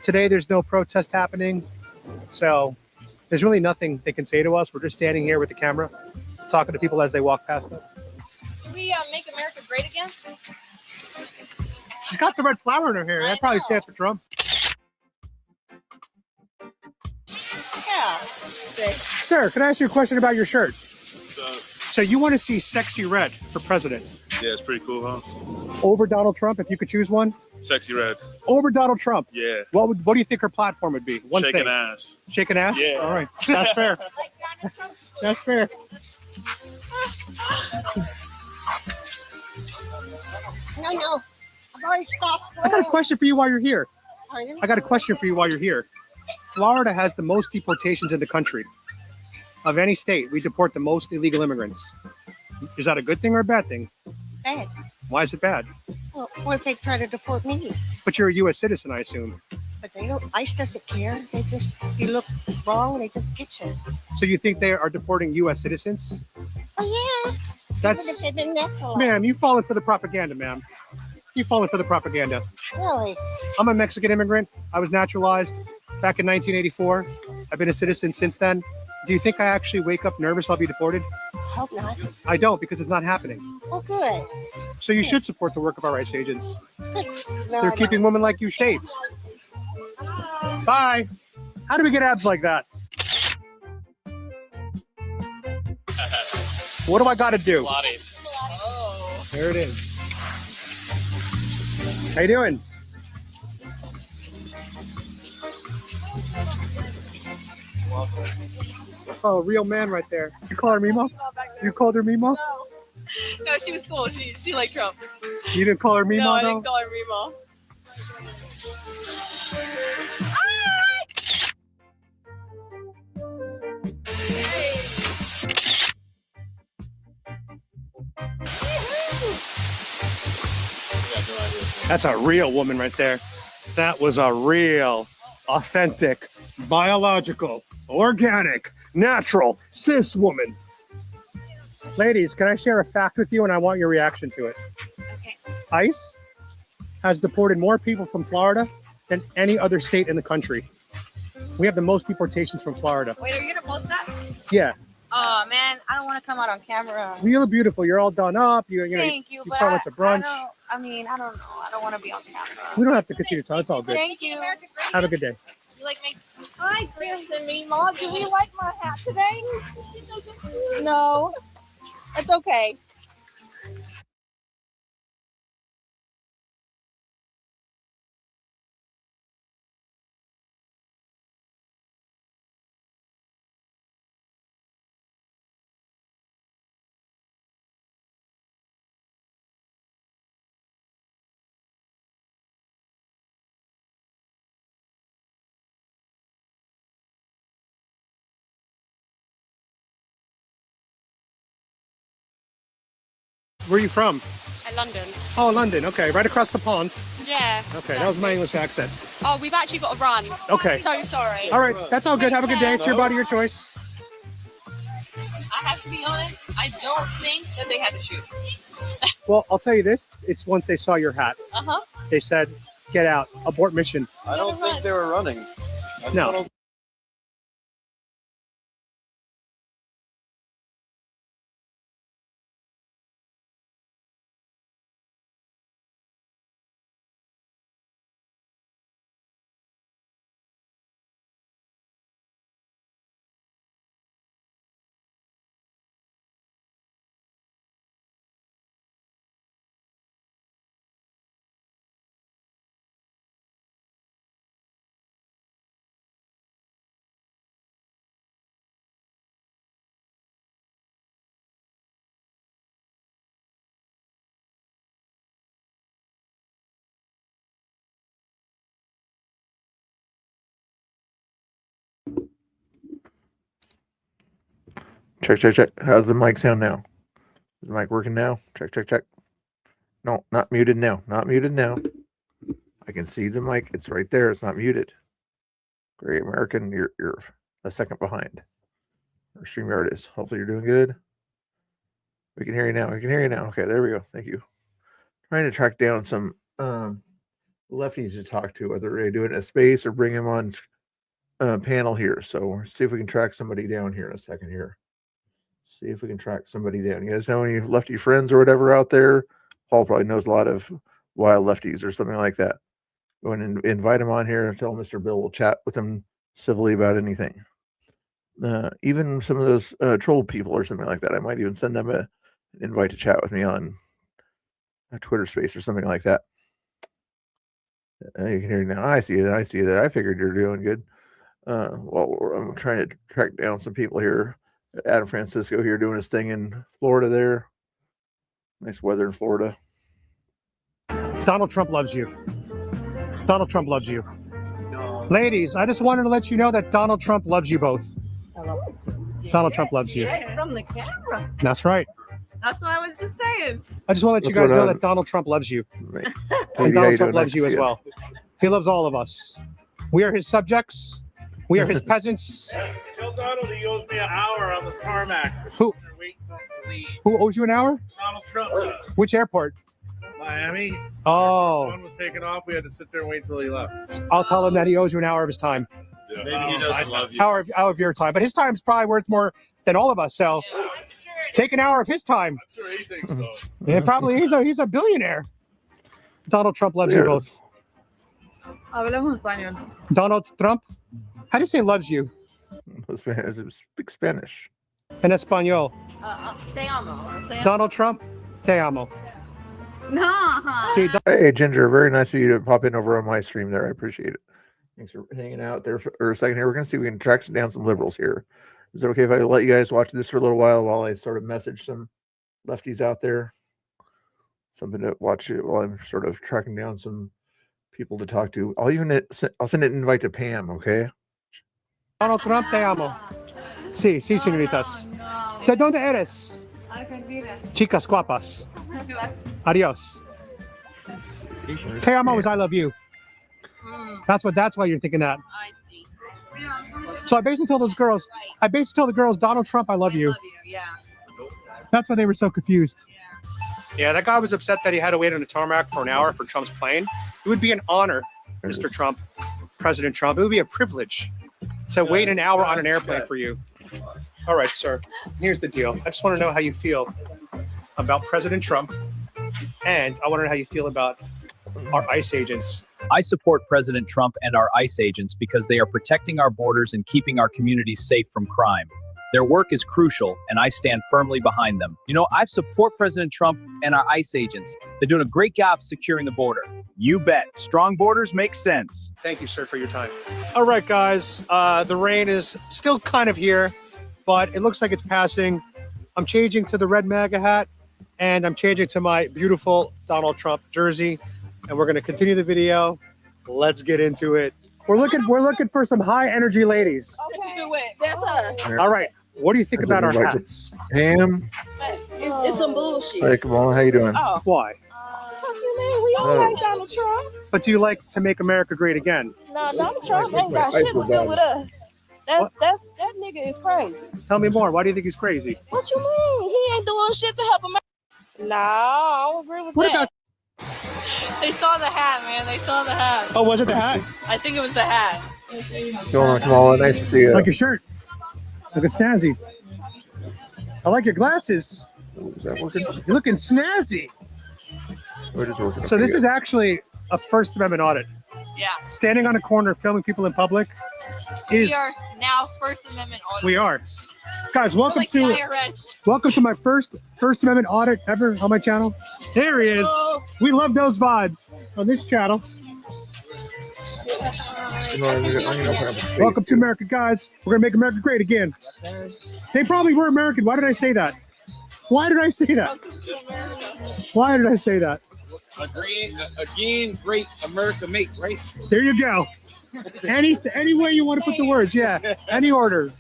Today, there's no protest happening, so there's really nothing they can say to us. We're just standing here with the camera, talking to people as they walk past us. Can we make America great again? She's got the red flower in her hair. That probably stands for Trump. Yeah. Sir, can I ask you a question about your shirt? So you want to see sexy red for president? Yeah, it's pretty cool, huh? Over Donald Trump, if you could choose one? Sexy red. Over Donald Trump? Yeah. What do you think her platform would be? One Shaking thing. ass. Shaking ass? Yeah. All right. That's fair. That's fair. No. I've already stopped. I got a question for you while you're here. Florida has the most deportations in the country. Of any state, we deport the most illegal immigrants. Is that a good thing or a bad thing? Bad. Why is it bad? Well, what if they try to deport me? But you're a U.S. citizen, I assume. But they don't. ICE doesn't care. You look wrong, they just get you. So you think they are deporting U.S. citizens? Oh yeah. That's, Even if they've been there for long. ma'am, you've fallen for the propaganda, ma'am. You've fallen for the propaganda. Really? I'm a Mexican immigrant. I was naturalized back in 1984. I've been a citizen since then. Do you think I actually wake up nervous I'll be deported? Hope not. I don't, because it's not happening. Oh, good. So you should support the work of our ICE agents. Good. No, They're keeping women like you safe. Bye. How do we get abs like that? What do I got to do? Pilates. Oh. There it is. How you doing? Oh, real man right there. You call her Mimo? You called her Mimo? No, she was cool. She liked Trump. You didn't call her Mimo, No, I though? didn't call her Mimo. That's a real woman right there. That was a real, authentic, biological, organic, natural, cis woman. Ladies, can I share a fact with you and I want your reaction to it? Okay. ICE has deported more people from Florida than any other state in the country. We have the most deportations from Florida. Wait, are you gonna post that? Yeah. Oh man, I don't want to come out on camera. You look beautiful. You're all done up. You Thank you, you but probably went to brunch. I don't know. I don't want to be on camera. We don't have to continue to talk. It's all good. Thank you. Have a good day. You like me? Hi, Chris and Mima. Do you like my hat today? No, it's okay. Where are you from? London. Oh, London. Okay, right across the pond. Yeah. Okay, that was my English accent. Oh, we've actually got to run. Okay. So sorry. All right, that's all good. Have a good day. It's your body, your choice. I have to be honest. I don't think that they had to shoot. Well, I'll tell you this. It's once they saw your hat. Uh-huh. They said, get out, abort mission. I don't think they were running. No. Check, check, check. How's the mic sound now? Is the mic working now? Check, check, check. No, not muted now. Not muted now. I can see the mic. It's right there. It's not muted. Great American, you're a second behind. Or StreamYard is. Hopefully you're doing good. We can hear you now. We can hear you now. Okay, there we go. Thank you. Trying to track down some lefties to talk to, whether they do it in a space or bring them on panel here. So see if we can track somebody down here in a second here. See if we can track somebody down. You guys know any lefty friends or whatever out there? Paul probably knows a lot of wild lefties or something like that. Go ahead and invite him on here and tell Mr. Bill we'll chat with him civilly about anything. Even some of those troll people or something like that. I might even send them an invite to chat with me on a Twitter space or something like that. You can hear now. I see it. I see that. I figured you're doing good. Well, I'm trying to track down some people here. Adam Francisco here doing his thing in Florida there. Nice weather in Florida. Donald Trump loves you. Donald Trump loves you. Ladies, I just wanted to let you know that Donald Trump loves you both. Donald Trump loves you. Right from the camera. That's right. That's what I was just saying. I just want to let you guys know that Donald Trump loves you. Right. And Donald Trump loves you as well. He loves all of us. We are his subjects. We are his peasants. Tell Donald he owes me an hour on the tarmac. Who owes you an hour? Donald Trump does. Which airport? Miami. Oh. When was taken off, we had to sit there and wait until he left. I'll tell him that he owes you an hour of his time. Yeah. Maybe he doesn't love you. Hour of your time. But his time's probably worth more than all of us. So take an hour of his time. I'm sure he thinks so. Yeah, probably he's a billionaire. Donald Trump loves you both. Hablamos español. Donald Trump? How do you say loves you? Speak Spanish. In Espanol. Te amo. Donald Trump, te amo. No. See, Hey, Ginger, very nice of you to pop in over on my stream there. I appreciate it. Thanks for hanging out there for a second here. We're going to see if we can track down some liberals here. Is it okay if I let you guys watch this for a little while I sort of message some lefties out there? Something to watch while I'm sort of tracking down some people to talk to. I'll send an invite to Pam, okay? Donald Trump, te amo. Sí, señoritas. ¿De dónde eres? Argentina. Chicas guapas. Adios. Te amo is I love you. That's why you're thinking that. I see. So I basically told the girls, Donald Trump, I love you. Yeah. That's why they were so confused. Yeah, that guy was upset that he had to wait on the tarmac for an hour for Trump's plane. It would be an honor, Mr. Trump, President Trump. It would be a privilege to wait an hour on an airplane for you. All right, sir. Here's the deal. I just want to know how you feel about President Trump, and I want to know how you feel about our ICE agents. I support President Trump and our ICE agents because they are protecting our borders and keeping our communities safe from crime. Their work is crucial, and I stand firmly behind them. You know, I support President Trump and our ICE agents. They're doing a great job securing the border. You bet. Strong borders make sense. Thank you, sir, for your time. All right, guys. The rain is still kind of here, but it looks like it's passing. I'm changing to the red MAGA hat, and I'm changing to my beautiful Donald Trump jersey, and we're going to continue the video. Let's get into it. We're looking for some high energy ladies. Okay, do it. That's us. All right. What do you think about our hats? Pam. It's some bullshit. Hey, come on. How you doing? Oh. Why? What you mean? We all like Donald Trump. But do you like to make America great again? No, Donald Trump ain't got shit to do with us. That nigga is crazy. Tell me more. Why do you think he's crazy? What you mean? He ain't doing shit to help America. No, I don't agree with that. They saw the hat, man. They saw the hat. Oh, was it the hat? I think it was the hat. Come on, Kamala. Nice to see you. I like your shirt. Look at snazzy. I like your glasses. Is that working? You're looking snazzy. It is working. So this is actually a First Amendment audit. Yeah. Standing on a corner filming people in public is. We are now First Amendment audit. We are. Guys, welcome like to IRS. welcome to my first Amendment audit ever on my channel. There he is. We love those vibes on this channel. Welcome to America, guys. We're gonna make America great again. They probably were American. Why did I say that? Why did I say that? Why did I say that? Again, great America mate, right? There you go. Any way you want to put the words, yeah. Any order.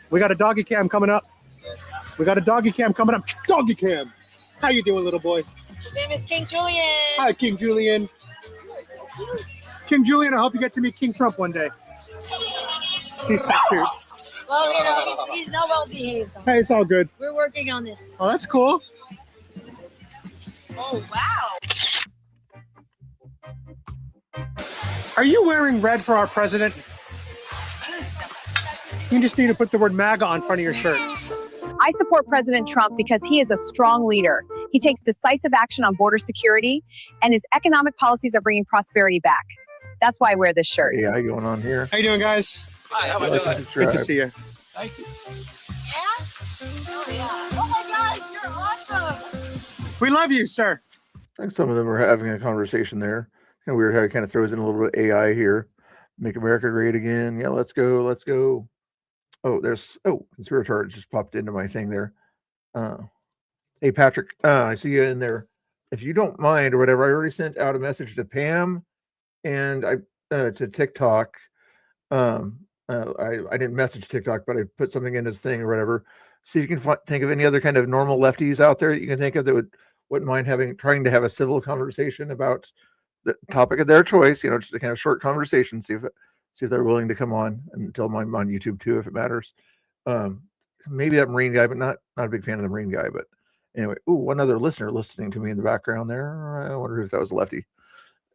We got a doggy cam coming up. Doggy cam. How you doing, little boy? His name is King Julian. Hi, King Julian. King Julian, I hope you get to meet King Trump one day. He's so cute. Well, you know, he's not well behaved. Hey, it's all good. We're working on this. Oh, that's cool. Oh, wow. Are you wearing red for our president? You just need to put the word MAGA on front of your shirt. I support President Trump because he is a strong leader. He takes decisive action on border security, and his economic policies are bringing prosperity back. That's why I wear this shirt. Yeah, how going on here? How you doing, guys? Hi, how are you doing? Good to see you. Thank you. Oh my gosh, you're awesome. We love you, sir. I think some of them are having a conversation there. Kind of weird how it kind of throws in a little bit of AI here. Make America great again. Yeah, let's go. Let's go. Oh, conspirator just popped into my thing there. Hey, Patrick, I see you in there. If you don't mind or whatever, I already sent out a message to Pam and to TikTok. I didn't message TikTok, but I put something in his thing or whatever. See if you can think of any other kind of normal lefties out there that you can think of that wouldn't mind trying to have a civil conversation about the topic of their choice. You know, just a kind of short conversation. See if they're willing to come on, and tell them I'm on YouTube too if it matters. Maybe that Marine guy, but not a big fan of the Marine guy. But anyway, one other listener listening to me in the background there. I wonder if that was a lefty.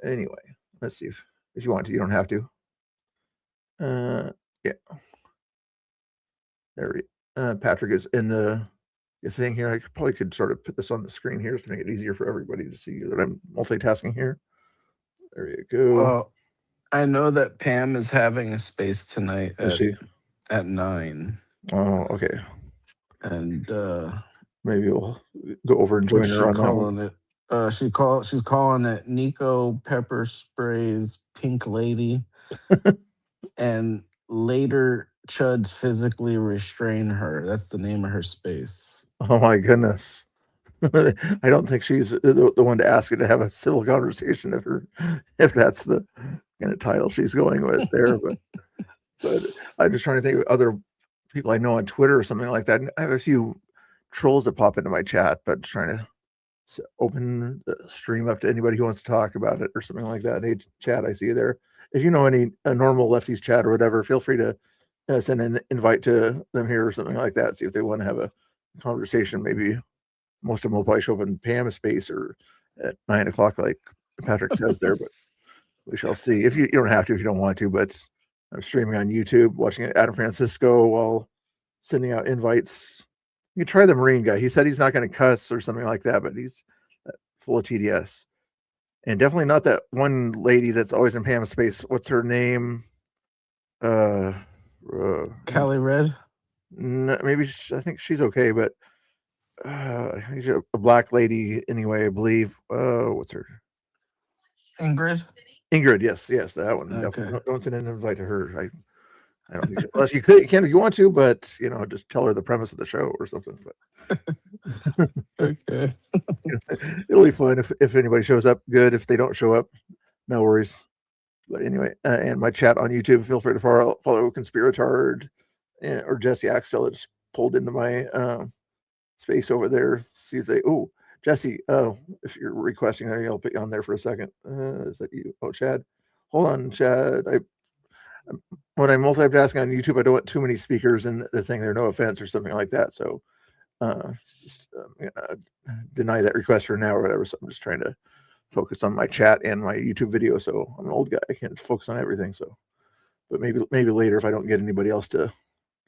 Anyway, let's see if you want to. You don't have to. Yeah. There Patrick is in the thing here. I probably could sort of put this on the screen here to make it easier for everybody to see that I'm multitasking here. There you go. Well, I know that Pam is having a space tonight at 9. Oh, okay. And maybe we'll go over and join her on calling it. She's calling it Nico Pepper Spray's Pink Lady. And later Chuds physically restrain her. That's the name of her space. Oh my goodness. I don't think she's the one to ask it to have a civil conversation if that's the kind of title she's going with there. But I'm just trying to think of other people I know on Twitter or something like that. And I have a few trolls that pop into my chat, but trying to open the stream up to anybody who wants to talk about it or something like that. Hey, chat, I see you there. If you know any normal lefties chat or whatever, feel free to send an invite to them here or something like that. See if they want to have a conversation. Maybe most of them will probably show up in Pam's space or at 9 o'clock, like Patrick says there, but we shall see. If you don't have to, if you don't want to, but I'm streaming on YouTube, watching Adam Francisco while sending out invites. You can try the Marine guy. He said he's not going to cuss or something like that, but he's full of TDS. And definitely not that one lady that's always in Pam's space. What's her name? Callie Red? Maybe I think she's okay, but she's a black lady anyway, I believe. What's her? Ingrid, yes, that one. Okay. Don't send an invite to her. I don't think so. Unless you can if you want to, but just tell her the premise of the show or something. But okay. It'll be fun if anybody shows up. Good. If they don't show up, no worries. But anyway, and my chat on YouTube, feel free to follow Conspiratard or Jesse Axel. It's pulled into my space over there. See if they. Oh, Jesse. If you're requesting there, I'll put you on there for a second. Is that you? Oh, Chad. Hold on, Chad. When I'm multitasking on YouTube, I don't want too many speakers in the thing there. No offense or something like that. So, deny that request for now or whatever. So I'm just trying to focus on my chat and my YouTube video. So I'm an old guy. I can't focus on everything. So, but maybe later if I don't get anybody else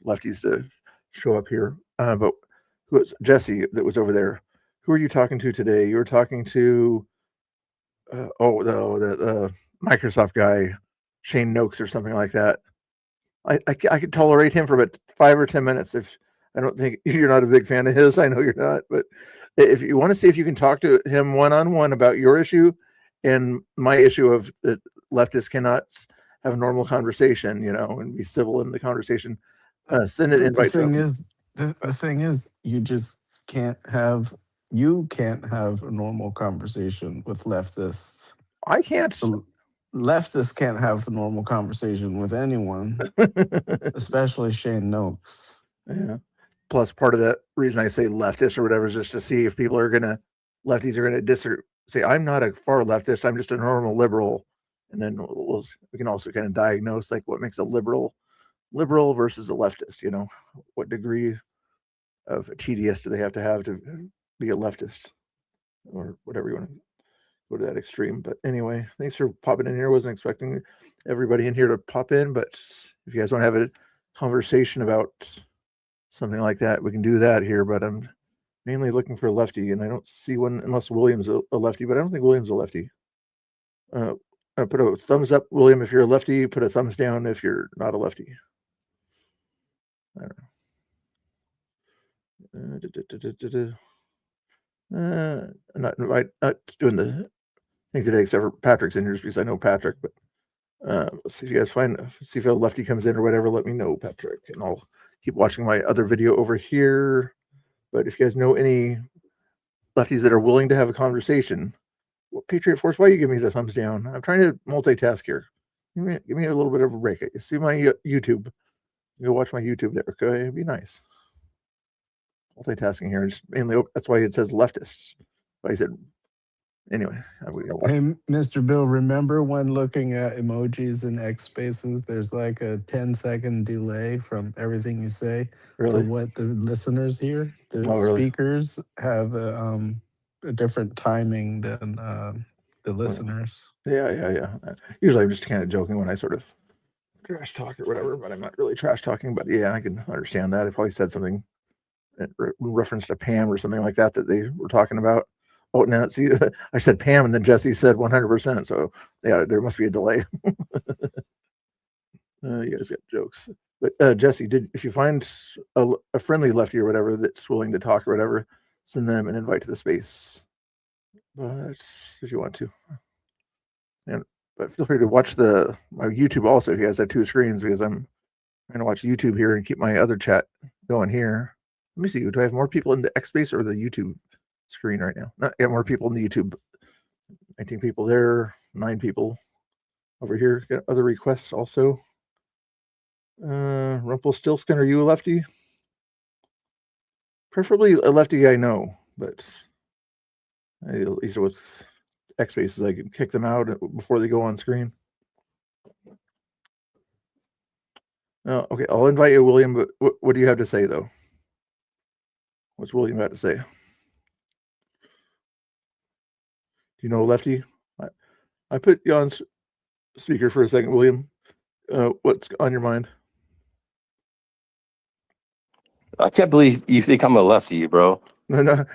lefties to show up here. But who was Jesse that was over there? Who are you talking to today? You were talking to the Microsoft guy, Shane Noakes or something like that. I could tolerate him for about 5 or 10 minutes. If I don't think you're not a big fan of his, I know you're not, but if you want to see if you can talk to him one-on-one about your issue and my issue of the leftists cannot have a normal conversation, and be civil in the conversation, send an invite. The thing is, you just can't have a normal conversation with leftists. I can't. Leftists can't have a normal conversation with anyone, especially Shane Noakes. Yeah. Plus, part of that reason I say leftist or whatever is just to see if lefties are gonna disagree. Say I'm not a far leftist. I'm just a normal liberal, and then we can also kind of diagnose like what makes a liberal versus a leftist. What degree of TDS do they have to be a leftist, or whatever you want to go to that extreme. But anyway, thanks for popping in here. Wasn't expecting everybody in here to pop in, but if you guys want to have a conversation about something like that, we can do that here. But I'm mainly looking for a lefty, and I don't see one unless William's a lefty, but I don't think William's a lefty. Put a thumbs up, William, if you're a lefty. Put a thumbs down if you're not a lefty. I don't know. I'm not doing the thing today except for Patrick's in here because I know Patrick. But let's see if you guys see if a lefty comes in or whatever. Let me know, Patrick, and I'll keep watching my other video over here. But if you guys know any lefties that are willing to have a conversation, well, Patriot Force, why you give me the thumbs down? I'm trying to multitask here. Give me a little bit of a break. You see my YouTube. Go watch my YouTube there. Okay, it'd be nice. Multitasking here. Just mainly that's why it says leftists. But I said anyway. Hey, Mr. Bill, remember when looking at emojis and X spaces, there's like a 10-second delay from everything you say to what the listeners hear. The speakers have a different timing than the listeners. Yeah. Usually I'm just kind of joking when I sort of trash talk or whatever, but I'm not really trash talking. But yeah, I can understand that. I probably said something in reference to Pam or something like that they were talking about. Oh, now see, I said Pam, and then Jesse said 100%. So yeah, there must be a delay. You guys got jokes. But Jesse, if you find a friendly lefty or whatever that's willing to talk or whatever, send them an invite to the space. But if you want to, but feel free to watch my YouTube also if you guys have two screens, because I'm trying to watch YouTube here and keep my other chat going here. Let me see. Do I have more people in the X space or the YouTube screen right now? I have more people in the YouTube. 19 people there, 9 people over here. Got other requests also. Rumpelstiltskin, are you a lefty? Preferably a lefty I know, but at least with X spaces I can kick them out before they go on screen. Okay, I'll invite you, William, but what do you have to say, though? What's William got to say? Do you know lefty? I put you on speaker for a second, William. What's on your mind? I can't believe you think I'm a lefty, bro. No.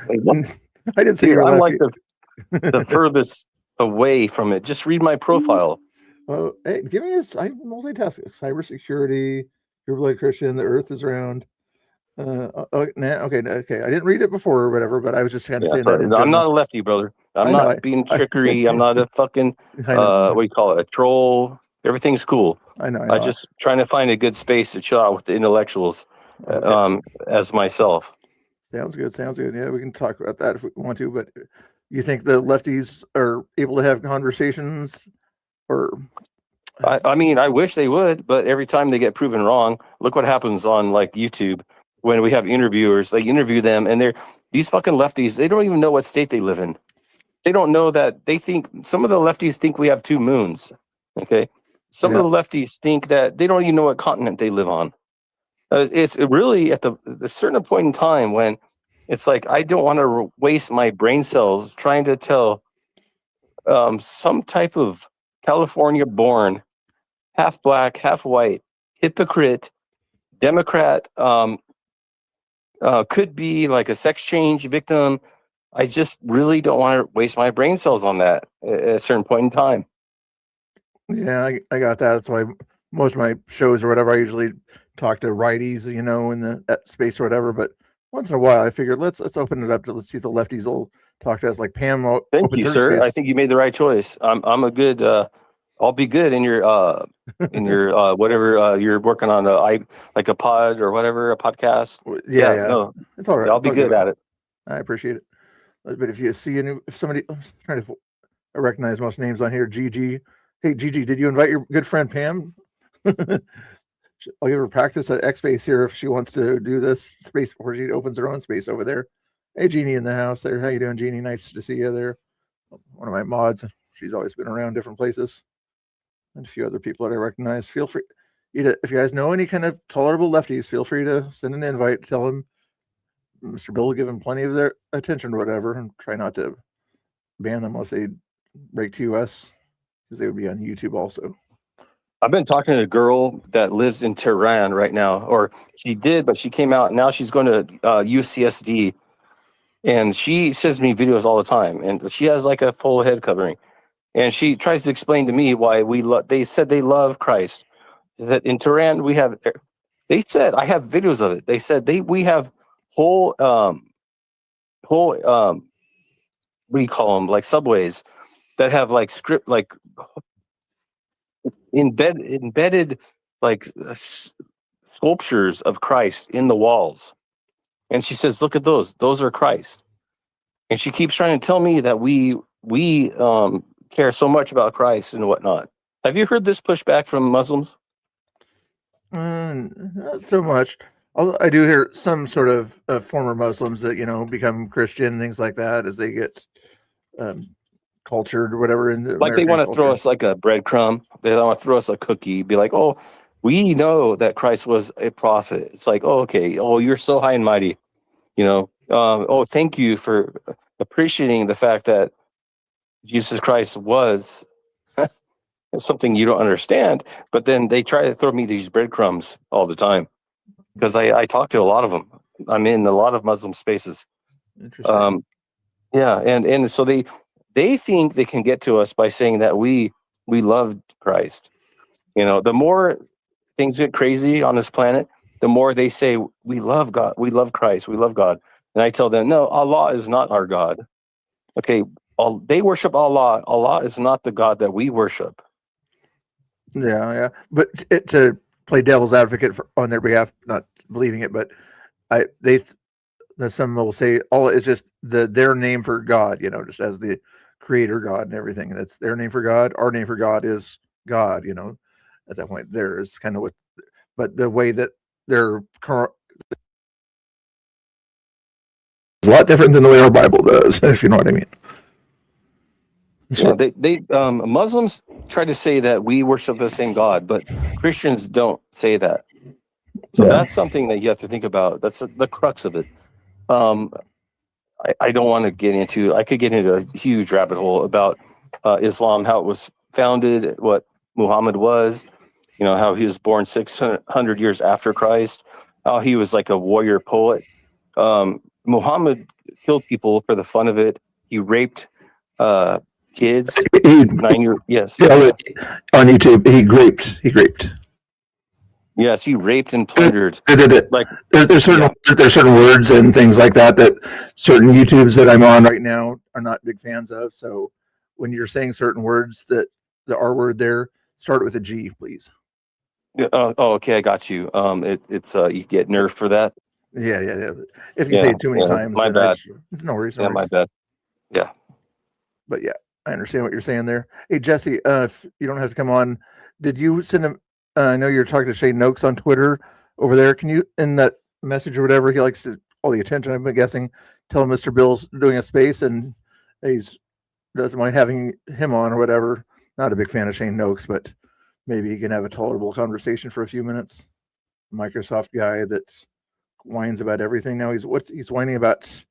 I didn't say you're I'm lefty. like the furthest away from it. Just read my profile. Hey, give me I'm multitasking. Cybersecurity, pure blood Christian, the earth is round. Okay. I didn't read it before or whatever, but I was just kind of saying that. I'm not a lefty, brother. I'm not being trickery. I'm not a fucking what do you call it? A troll. Everything's cool. I know. I'm just trying to find a good space to chill out with the intellectuals, as myself. Sounds good. Yeah, we can talk about that if we want to. But you think the lefties are able to have conversations, or? I mean, I wish they would, but every time they get proven wrong, look what happens on like YouTube when we have interviewers. They interview them, and these fucking lefties. They don't even know what state they live in. They don't know that some of the lefties think we have 2 moons. Okay, some of the lefties think that they don't even know what continent they live on. It's really at the certain point in time when it's like I don't want to waste my brain cells trying to tell some type of California-born, half black, half white, hypocrite, Democrat, could be like a sex change victim. I just really don't want to waste my brain cells on that at a certain point in time. Yeah, I got that. That's why most of my shows or whatever, I usually talk to righties, in that space or whatever. But once in a while, I figured let's open it up let's see if the lefties will talk to us, like Pam. Thank you, sir. Space. I think you made the right choice. I'm a good. I'll be good in your whatever you're working on, like a pod or whatever, a podcast. Yeah. No, it's all right. I'll be good at it. I appreciate it. But if you see if somebody, I'm trying to recognize most names on here. Gigi, hey Gigi, did you invite your good friend Pam? I'll give her practice at X space here if she wants to do this space before she opens her own space over there. Hey Jeannie in the house there. How you doing, Jeannie? Nice to see you there. One of my mods. She's always been around different places. And a few other people that I recognize. Feel free, if you guys know any kind of tolerable lefties, feel free to send an invite. Tell them Mr. Bill will give them plenty of their attention or whatever, and try not to ban them unless they break to us because they would be on YouTube also. I've been talking to a girl that lives in Tehran right now, or she did, but she came out. Now she's going to UCSD, and she sends me videos all the time. And she has like a full head covering, and she tries to explain to me why they said they love Christ. That in Tehran we have. They said I have videos of it. They said we have whole what do you call them, like subways that have like script like embedded like sculptures of Christ in the walls. And she says, look at those are Christ. And she keeps trying to tell me that we care so much about Christ and whatnot. Have you heard this pushback from Muslims? Not so much. Although I do hear some sort of former Muslims that become Christian, things like that, as they get cultured or whatever. In the Like they want to throw us like a breadcrumb. They want to throw us a cookie. Be like, oh, we know that Christ was a prophet. It's like, oh, okay. Oh, you're so high and mighty. Oh, thank you for appreciating the fact that Jesus Christ was something you don't understand. But then they try to throw me these breadcrumbs all the time because I talk to a lot of them. I'm in a lot of Muslim spaces. Interesting. Yeah, and so they think they can get to us by saying that we love Christ. The more things get crazy on this planet, the more they say we love God, we love Christ, we love God. And I tell them, no, Allah is not our God. Okay, they worship Allah. Allah is not the God that we worship. Yeah. But to play devil's advocate on their behalf, not believing it, but some will say Allah is just their name for God, just as the creator God and everything. That's their name for God. Our name for God is God, at that point. There is kind of but the way that they're current is a lot different than the way our Bible does, if you know what I mean. Yeah, they Muslims try to say that we worship the same God, but Christians don't say that. So that's something that you have to think about. That's the crux of it. I don't want to get into. I could get into a huge rabbit hole about Islam, how it was founded, what Muhammad was, how he was born 600 years after Christ, how he was like a warrior poet. Muhammad killed people for the fun of it. He raped kids. 9 years. Yes. On YouTube, he raped. Yes, he raped and plundered. Like there's certain words and things like that certain YouTubes that I'm on right now are not big fans of. So when you're saying certain words, that the R word there, start with a G, please. Oh, okay, I got you. It's you get nerfed for that. Yeah. If you say it too many times, my bad. It's no worries. Yeah, my bad. Yeah. But yeah, I understand what you're saying there. Hey, Jesse, if you don't have to come on, did you send him? I know you're talking to Shane Noakes on Twitter over there. Can you, in that message or whatever, he likes all the attention, I've been guessing, tell him Mr. Bill's doing a space and doesn't mind having him on or whatever. Not a big fan of Shane Noakes, but maybe he can have a tolerable conversation for a few minutes. Microsoft guy that whines about everything now. He's whining about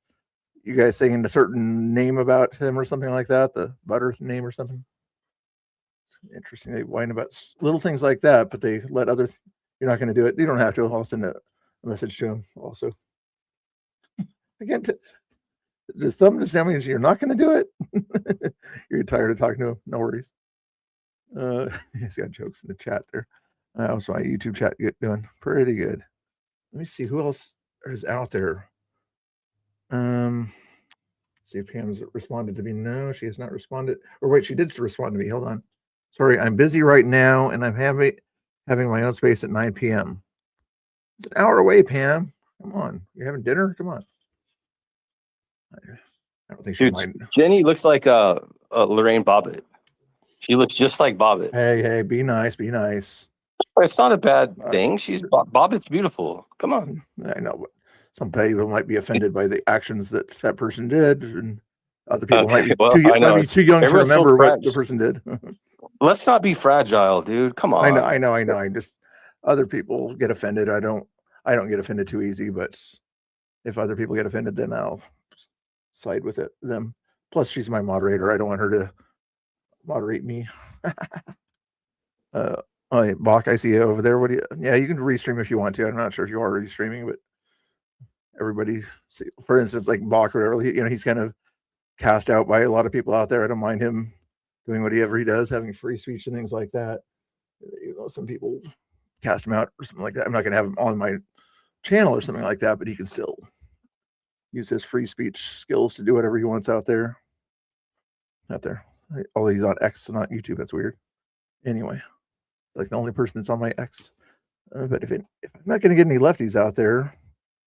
you guys saying a certain name about him or something like that, the butter name or something. It's interesting. They whine about little things like that, but they let you're not going to do it. You don't have to. I'll send a message to him also. Again, the thumb just means you're not going to do it. You're tired of talking to him. No worries. He's got jokes in the chat there. How's my YouTube chat doing? Pretty good. Let me see who else is out there. See if Pam's responded to me. No, she has not responded. Or wait, she did respond to me. Hold on. Sorry, I'm busy right now, and I'm having my own space at 9 p.m. It's an hour away, Pam. Come on. You're having dinner? Come on. I don't think she might. Jenny looks like Lorraine Bobbitt. She looks just like Bobbitt. Hey, be nice. Be nice. It's not a bad thing. Bobbitt's beautiful. Come on. I know, but some people might be offended by the actions that person did, and other people might be too young to remember what the person did. Let's not be fragile, dude. Come on. I know. I just other people get offended. I don't get offended too easy, but if other people get offended, then I'll side with them. Plus, she's my moderator. I don't want her to moderate me. Oh, yeah, Bach, I see you over there. What do you? Yeah, you can restream if you want to. I'm not sure if you are restreaming, but everybody, for instance, like Bach or whatever, he's kind of cast out by a lot of people out there. I don't mind him doing whatever he does, having free speech and things like that. Some people cast him out or something like that. I'm not going to have him on my channel or something like that, but he can still use his free speech skills to do whatever he wants out there. Although he's on X, not YouTube. That's weird. Anyway, like the only person that's on my X. But if I'm not going to get any lefties out there,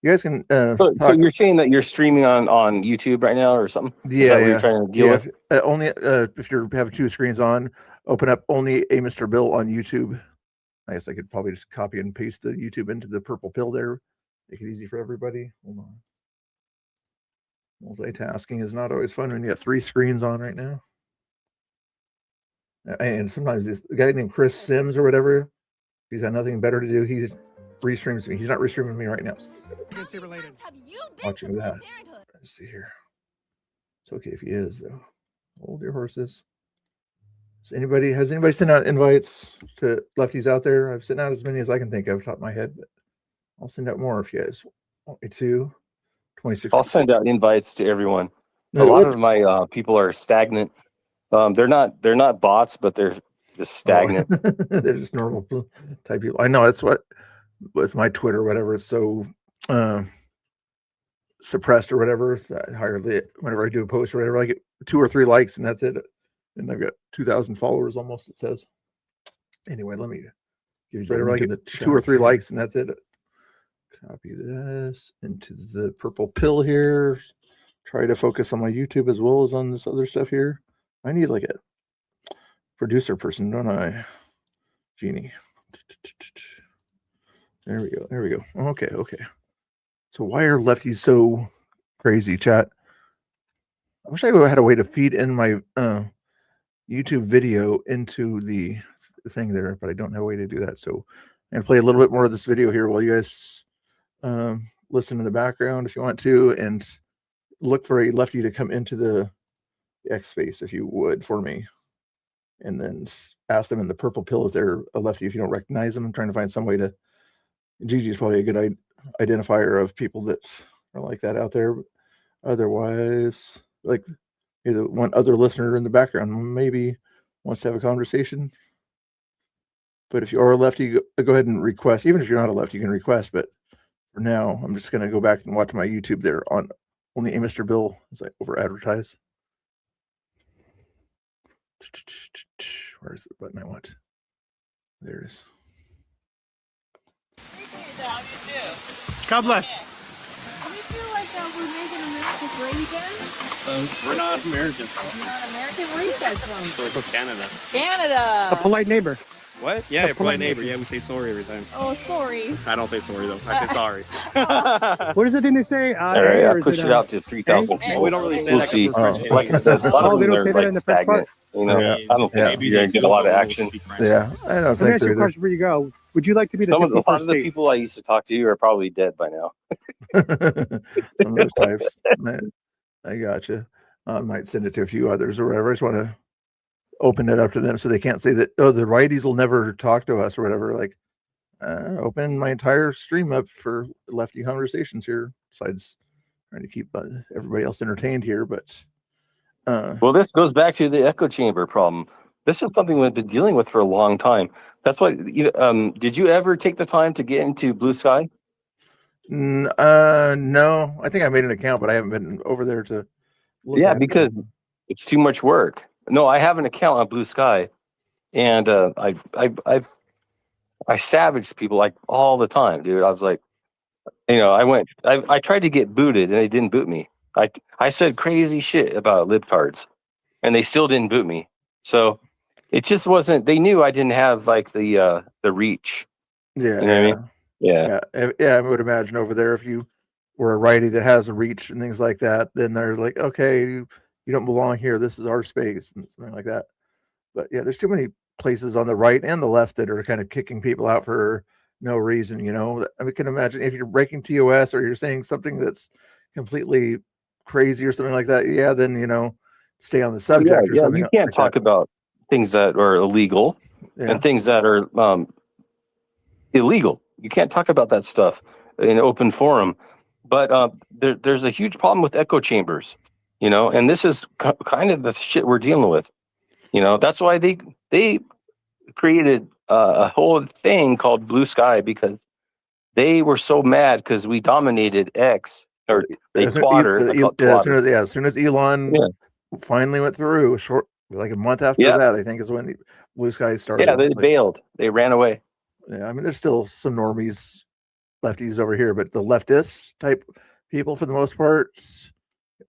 you guys can. So you're saying that you're streaming on YouTube right now or something? Yeah, Is that what you're trying to deal with? Only if you have two screens on, open up only a Mr. Bill on YouTube. I guess I could probably just copy and paste the YouTube into the purple pill there. Make it easy for everybody. Hold on. Multitasking is not always fun when you got three screens on right now. And sometimes this guy named Chris Sims or whatever, he's got nothing better to do. He restreams me. He's not restreaming me right now. Watching that. Let's see here. It's okay if he is, though. Hold your horses. Has anybody sent out invites to lefties out there? I've sent out as many as I can think of, top of my head, but I'll send out more if you guys want me to. 26. I'll send out invites to everyone. A lot of my people are stagnant. They're not bots, but they're just stagnant. They're just normal type people. I know that's what with my Twitter, whatever. It's so suppressed or whatever. Whenever I do a post or whatever, I get 2 or 3 likes and that's it. And I've got 2,000 followers almost. It says. Anyway, let me give you whatever I get 2 or 3 likes and that's it. Copy this into the purple pill here. Try to focus on my YouTube as well as on this other stuff here. I need like a producer person, don't I? Jeannie. There we go. Okay. So why are lefties so crazy, chat? I wish I had a way to feed in my YouTube video into the thing there, but I don't have a way to do that. So I'm going to play a little bit more of this video here while you guys listen in the background if you want to, and look for a lefty to come into the X space if you would for me, and then ask them in the purple pill if they're a lefty. If you don't recognize them, I'm trying to find some way to. Gigi is probably a good identifier of people that are like that out there. Otherwise, like either one other listener in the background maybe wants to have a conversation. But if you are a lefty, go ahead and request. Even if you're not a lefty, you can request. But for now, I'm just going to go back and watch my YouTube there on only a Mr. Bill as I over advertise. Where's the button I want? There it is. God bless. We feel like we're making America great again. We're not American. We're not American. Where are you guys from? We're from Canada. Canada. A polite neighbor. What? Yeah, A polite neighbor. Yeah, we say sorry every time. Oh, sorry. I don't say sorry though. I say sorry. What is the thing they say? All right, I pushed it out to 3,000. We don't really say We'll that see. because we're French Canadian. Oh, they don't say that in the French part? You know, Yeah. I don't think you're going to get a lot of action. Yeah, I don't Let me think ask so you a either. question before you go. Would you like to be the A lot 51st of the state? people I used to talk to are probably dead by now. Some of those types. I gotcha. I might send it to a few others or whatever. I just want to open it up to them so they can't say that, oh, the righties will never talk to us or whatever. Like, open my entire stream up for lefty conversations here, besides trying to keep everybody else entertained here. But Well, this goes back to the echo chamber problem. This is something we've been dealing with for a long time. That's why, did you ever take the time to get into Blue Sky? no, I think I made an account, but I haven't been over there to look Yeah, at it. because it's too much work. No, I have an account on Blue Sky, and I savaged people like all the time, dude. I was like, I tried to get booted, and they didn't boot me. I said crazy shit about libtards, and they still didn't boot me. So it just wasn't. They knew I didn't have like the reach. Yeah, You know what I mean? Yeah. I would imagine over there, if you were a righty that has a reach and things like that, then they're like, okay, you don't belong here. This is our space and something like that. But yeah, there's too many places on the right and the left that are kind of kicking people out for no reason. I can imagine if you're breaking TOS or you're saying something that's completely crazy or something like that. Yeah, then stay on the subject or Yeah, something. you can't like talk that. about things that are illegal Yeah. and things that are illegal. You can't talk about that stuff in open forum. But there's a huge problem with echo chambers, and this is kind of the shit we're dealing with. That's why they created a whole thing called Blue Sky, because they were so mad because we dominated X, or they twatter. As soon as Elon finally went through, like a month after that, I think is when Blue Sky started. Yeah, they bailed. They ran away. Yeah, I mean, there's still some normies, lefties over here, but the leftist type people, for the most part,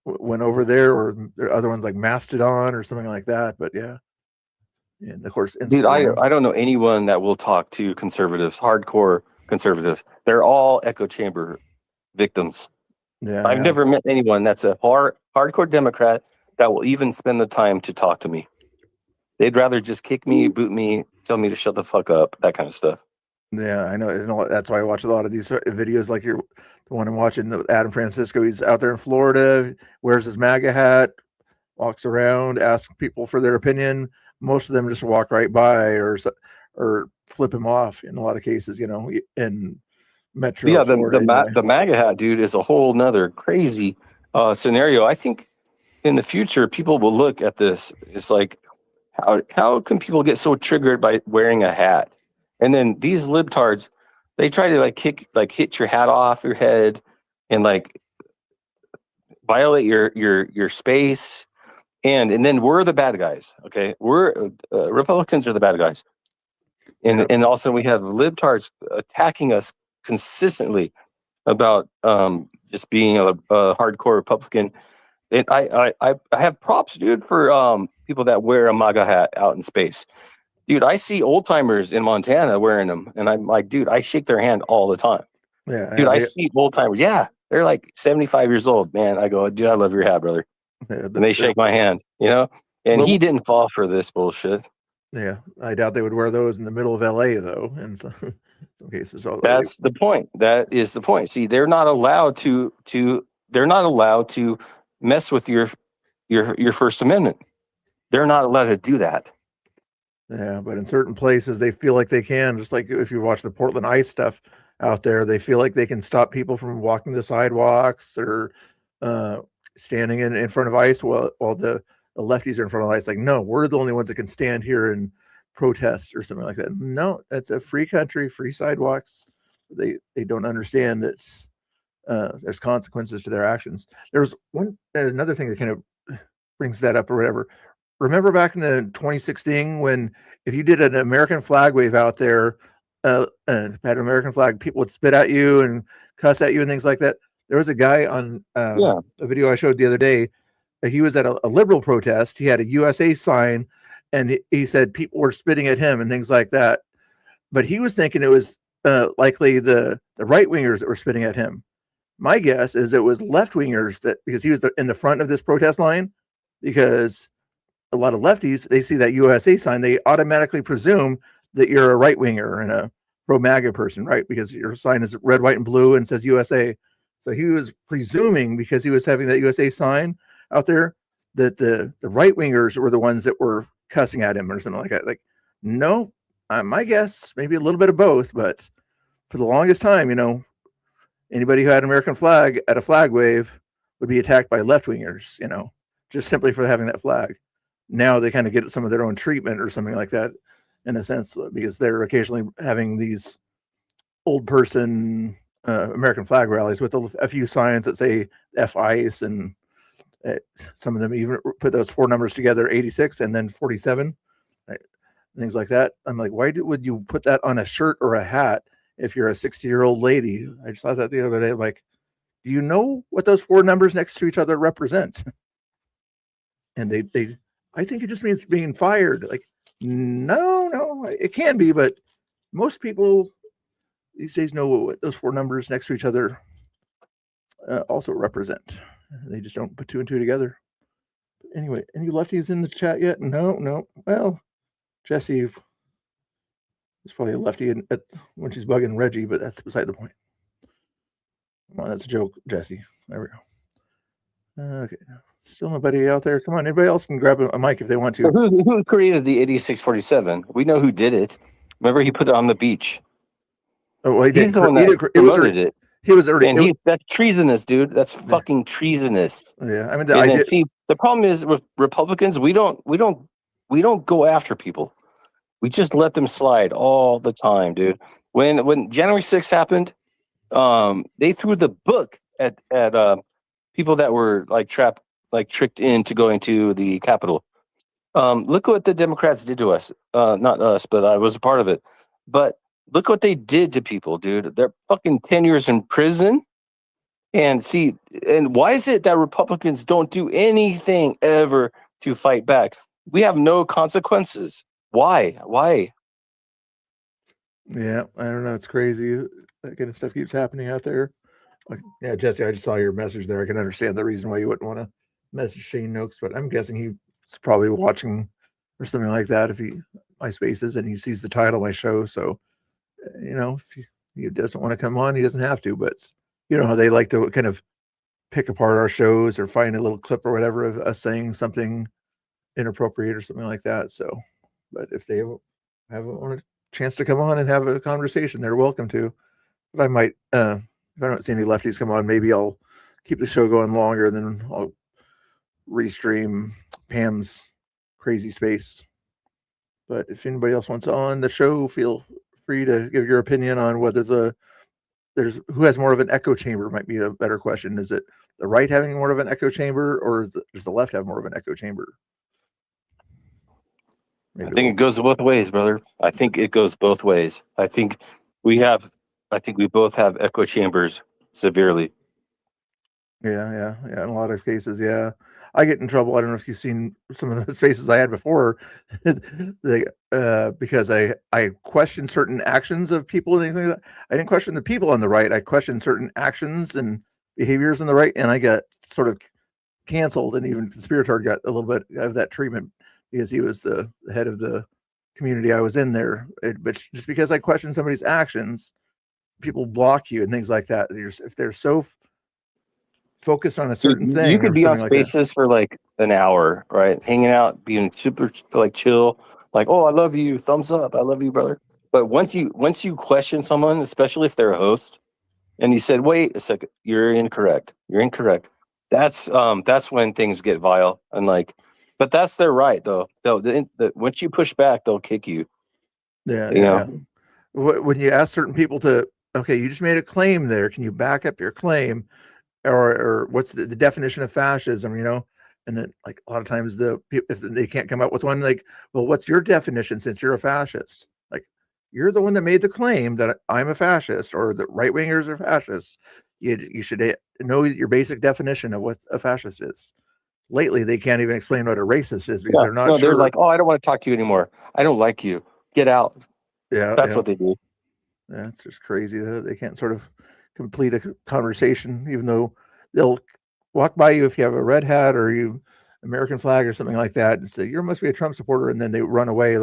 went over there, or there are other ones like Mastodon or something like that. But yeah, and of course, dude, I don't know anyone that will talk to conservatives, hardcore conservatives. They're all echo chamber victims. Yeah, I've never met anyone that's a hardcore Democrat that will even spend the time to talk to me. They'd rather just kick me, boot me, tell me to shut the fuck up, that kind of stuff. Yeah, I know. That's why I watch a lot of these videos, like the one I'm watching, Adam Francisco. He's out there in Florida, wears his MAGA hat, walks around, asks people for their opinion. Most of them just walk right by or flip him off in a lot of cases, in Metro. Yeah, Florida, the MAGA hat dude is a whole nother crazy scenario. I think in the future, people will look at this. It's like, how can people get so triggered by wearing a hat? And then these libtards, they try to hit your hat off your head and violate your space. And then we're the bad guys. Okay, we're Republicans are the bad guys. And also we have libtards attacking us consistently about just being a hardcore Republican. And I have props, dude, for people that wear a MAGA hat out in space. Dude, I see old timers in Montana wearing them, and I'm like, dude, I shake their hand all the time. Yeah, dude, I see old timers. Yeah, they're like 75 years old, man. I go, dude, I love your hat, brother. And they shake my hand, And he didn't fall for this bullshit. Yeah, I doubt they would wear those in the middle of LA, though. In some cases, that's the point. That is the point. See, they're not allowed to. They're not allowed to mess with your First Amendment. They're not allowed to do that. Yeah, but in certain places they feel like they can. Just like if you watch the Portland ICE stuff out there, they feel like they can stop people from walking the sidewalks or standing in front of ICE while the lefties are in front of ICE. Like, no, we're the only ones that can stand here and protest or something like that. No, it's a free country, free sidewalks. They don't understand that there's consequences to their actions. There's another thing that kind of brings that up or whatever. Remember back in the 2016 when if you did an American flag wave out there, and had an American flag, people would spit at you and cuss at you and things like that. There was a guy on a video I showed the other day. He was at a liberal protest. He had a USA sign, and he said people were spitting at him and things like that. But he was thinking it was likely the right wingers that were spitting at him. My guess is it was left wingers because he was in the front of this protest line, because a lot of lefties, they see that USA sign, they automatically presume that you're a right winger and a pro MAGA person, right? Because your sign is red, white, and blue and says USA. So he was presuming, because he was having that USA sign out there, that the right wingers were the ones that were cussing at him or something like that. Like, no, my guess, maybe a little bit of both, but for the longest time, anybody who had an American flag at a flag wave would be attacked by left wingers, just simply for having that flag. Now they kind of get some of their own treatment or something like that, in a sense, because they're occasionally having these old person American flag rallies with a few signs that say F ICE, and some of them even put those four numbers together, 86 and then 47, right? Things like that. I'm like, why would you put that on a shirt or a hat if you're a 60-year-old lady? I just thought that the other day. Like, do you know what those four numbers next to each other represent? And they I think it just means being fired. Like, no, it can be, but most people these days know what those four numbers next to each other also represent. They just don't put two and two together. Anyway, any lefties in the chat yet? No. Well, Jesse is probably a lefty when she's bugging Reggie, but that's beside the point. Come on, that's a joke, Jesse. There we go. Okay, Still nobody out there. Come on, anybody else can grab a mic if they want So to. who created the 8647? We know who did it. Remember, he put it on the beach. Oh, well, He's the one that promoted it. He was already. And that's treasonous, dude. That's fucking treasonous. Yeah, I mean, And then, see, the problem is with Republicans, we don't go after people. We just let them slide all the time, dude. When January 6th happened, they threw the book at people that were tricked into going to the Capitol. Look what the Democrats did to us. Not us, but I was a part of it. But look what they did to people, dude. They're fucking 10 years in prison. And why is it that Republicans don't do anything ever to fight back? We have no consequences. Why? Yeah, I don't know. It's crazy. That kind of stuff keeps happening out there. Yeah, Jesse, I just saw your message there. I can understand the reason why you wouldn't want to message Shane Noakes, but I'm guessing he's probably watching or something like that if my spaces and he sees the title of my show. So, if he doesn't want to come on, he doesn't have to. But you know how they like to kind of pick apart our shows or find a little clip or whatever of us saying something inappropriate or something like that. So, but if they have a chance to come on and have a conversation, they're welcome to. But I might, if I don't see any lefties come on, maybe I'll keep the show going longer, and then I'll restream Pam's crazy space. But if anybody else wants on the show, feel free to give your opinion on whether who has more of an echo chamber might be a better question. Is it the right having more of an echo chamber, or does the left have more of an echo chamber? I think it goes both ways, brother. I think it goes both ways. I think we both have echo chambers severely. Yeah. In a lot of cases, yeah. I get in trouble. I don't know if you've seen some of the spaces I had before, because I question certain actions of people and anything like that. I didn't question the people on the right. I questioned certain actions and behaviors on the right, and I got sort of canceled. And even Conspirator got a little bit of that treatment because he was the head of the community I was in there. But just because I question somebody's actions, people block you and things like that. If they're so focused on a certain thing, you could be on spaces for like an hour, right? Hanging out, being super chill, like, oh, I love you, thumbs up, I love you, brother. But once you question someone, especially if they're a host, and you said, wait a second, you're incorrect. That's when things get vile and but that's their right though. Once you push back, they'll kick you. Yeah. When you ask certain people okay, you just made a claim there, can you back up your claim? Or what's the definition of fascism, and then a lot of times if they can't come up with one, well, what's your definition since you're a fascist? You're the one that made the claim that I'm a fascist or that right wingers are fascists. You should know your basic definition of what a fascist is. Lately, they can't even explain what a racist is because they're not sure. They're like, oh, I don't want to talk to you anymore. I don't like you. Get out. Yeah, that's what they do. Yeah, it's just crazy that they can't sort of complete a conversation, even though they'll walk by you if you have a red hat or you American flag or something like that and say, you must be a Trump supporter. And then they run away.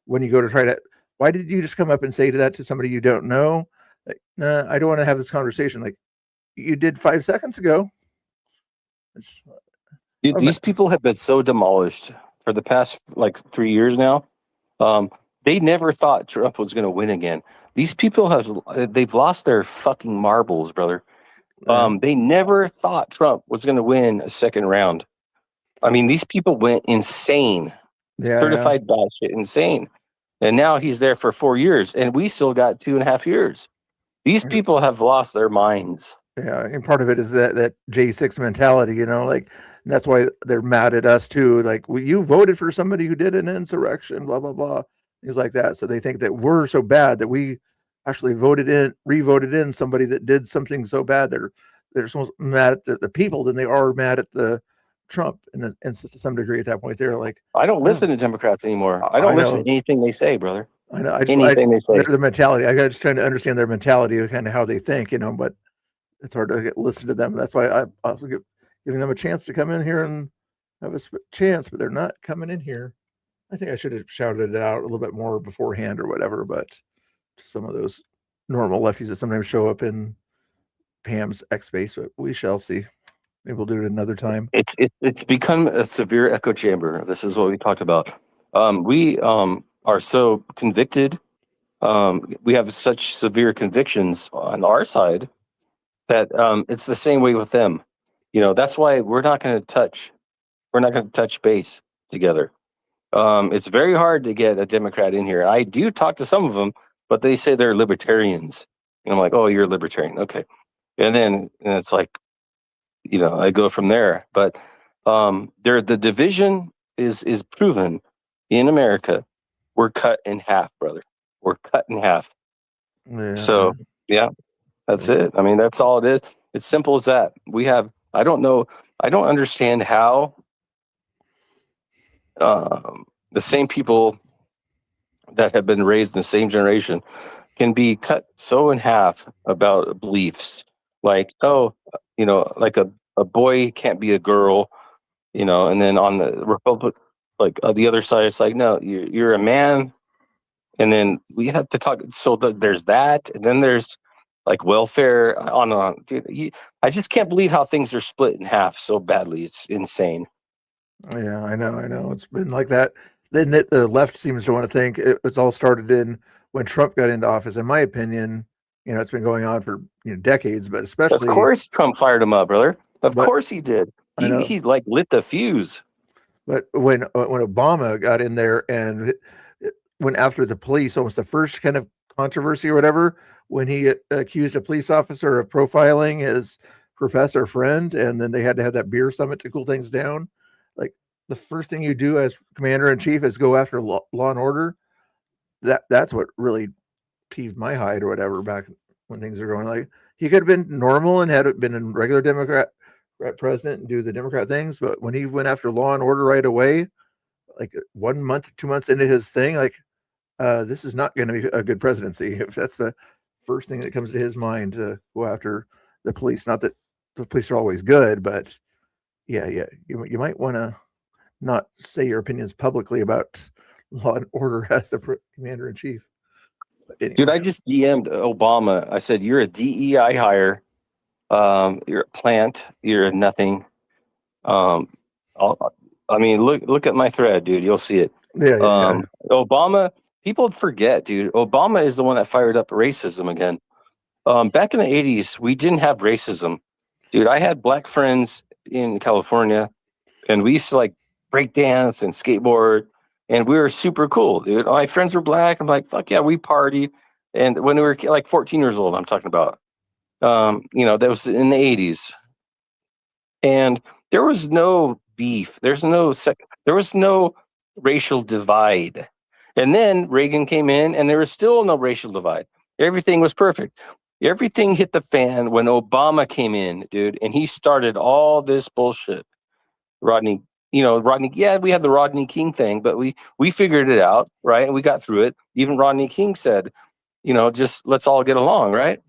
When you go to try to, why did you just come up and say that to somebody you don't know? Nah, I don't want to have this conversation. You did 5 seconds ago. Dude, these people have been so demolished for the past 3 years now. They never thought Trump was going to win again. These people they've lost their fucking marbles, brother. They never thought Trump was going to win a second round. I mean, these people went insane, certified batshit insane. And now he's there for 4 years, and we still got 2.5 years. These people have lost their minds. Yeah, and part of it is that J6 mentality, that's why they're mad at us too. Well, you voted for somebody who did an insurrection, blah, blah, blah, things like that. So they think that we're so bad that we actually re-voted in somebody that did something so bad. They're so mad at the people than they are mad at the Trump. And to some degree at that point, they're like, I don't listen to Democrats anymore. I don't listen to anything they say, brother. I know. Anything they say. The mentality. I got just trying to understand their mentality of kind of how they think, but it's hard to listen to them. That's why I also giving them a chance to come in here and have a chance, but they're not coming in here. I think I should have shouted it out a little bit more beforehand or whatever, but some of those normal lefties that sometimes show up in Pam's X space, but we shall see. Maybe we'll do it another time. It's become a severe echo chamber. This is what we talked about. We are so convicted. We have such severe convictions on our side that it's the same way with them. That's why we're not going to touch base together. It's very hard to get a Democrat in here. I do talk to some of them, but they say they're libertarians. And I'm like, oh, you're a libertarian. Okay. And it's like, I go from there. But the division is proven in America. We're cut in half, brother. We're cut in half. Yeah. So, yeah, that's it. I mean, that's all it is. It's simple as that. I don't understand how the same people that have been raised in the same generation can be cut so in half about beliefs. Like, like a boy can't be a girl, and then on the Republic, like the other side, it's like, no, you're a man. And then we have to talk. So there's that. And then there's like welfare on. Dude, I just can't believe how things are split in half so badly. It's insane. Yeah, I know. It's been like that. Then the left seems to want to think it's all started in when Trump got into office. In my opinion, it's been going on for decades, but especially. Of course, Trump fired him up, brother. Of course he did. He like lit the fuse. But when Obama got in there and went after the police, almost the first kind of controversy or whatever, when he accused a police officer of profiling his professor friend, and then they had to have that beer summit to cool things down. Like, the first thing you do as commander in chief is go after law and order. That's what really peeved my hide or whatever back when things are going. Like, he could have been normal and had been a regular Democrat president and do the Democrat things, but when he went after law and order right away, like 1 month, 2 months into his thing, like, this is not going to be a good presidency if that's the first thing that comes to his mind, to go after the police. Not that the police are always good, but yeah, you might want to not say your opinions publicly about law and order as the commander in chief. Anyway. Dude, I just DM'd Obama. I said, you're a DEI hire. You're a plant. You're a nothing. Look at my thread, dude. You'll see it. Yeah. Obama, people forget, dude. Obama is the one that fired up racism again. Back in the 80s, we didn't have racism. Dude, I had black friends in California, and we used to like break dance and skateboard, and we were super cool, dude. My friends were black. I'm like, fuck yeah, we partied. And when we were like 14 years old, I'm talking about, that was in the 80s. And there was no beef. There was no racial divide. And then Reagan came in, and there was still no racial divide. Everything was perfect. Everything hit the fan when Obama came in, dude, and he started all this bullshit. Rodney, yeah, we had the Rodney King thing, but we figured it out, right? And we got through it. Even Rodney King said, just let's all get along, right?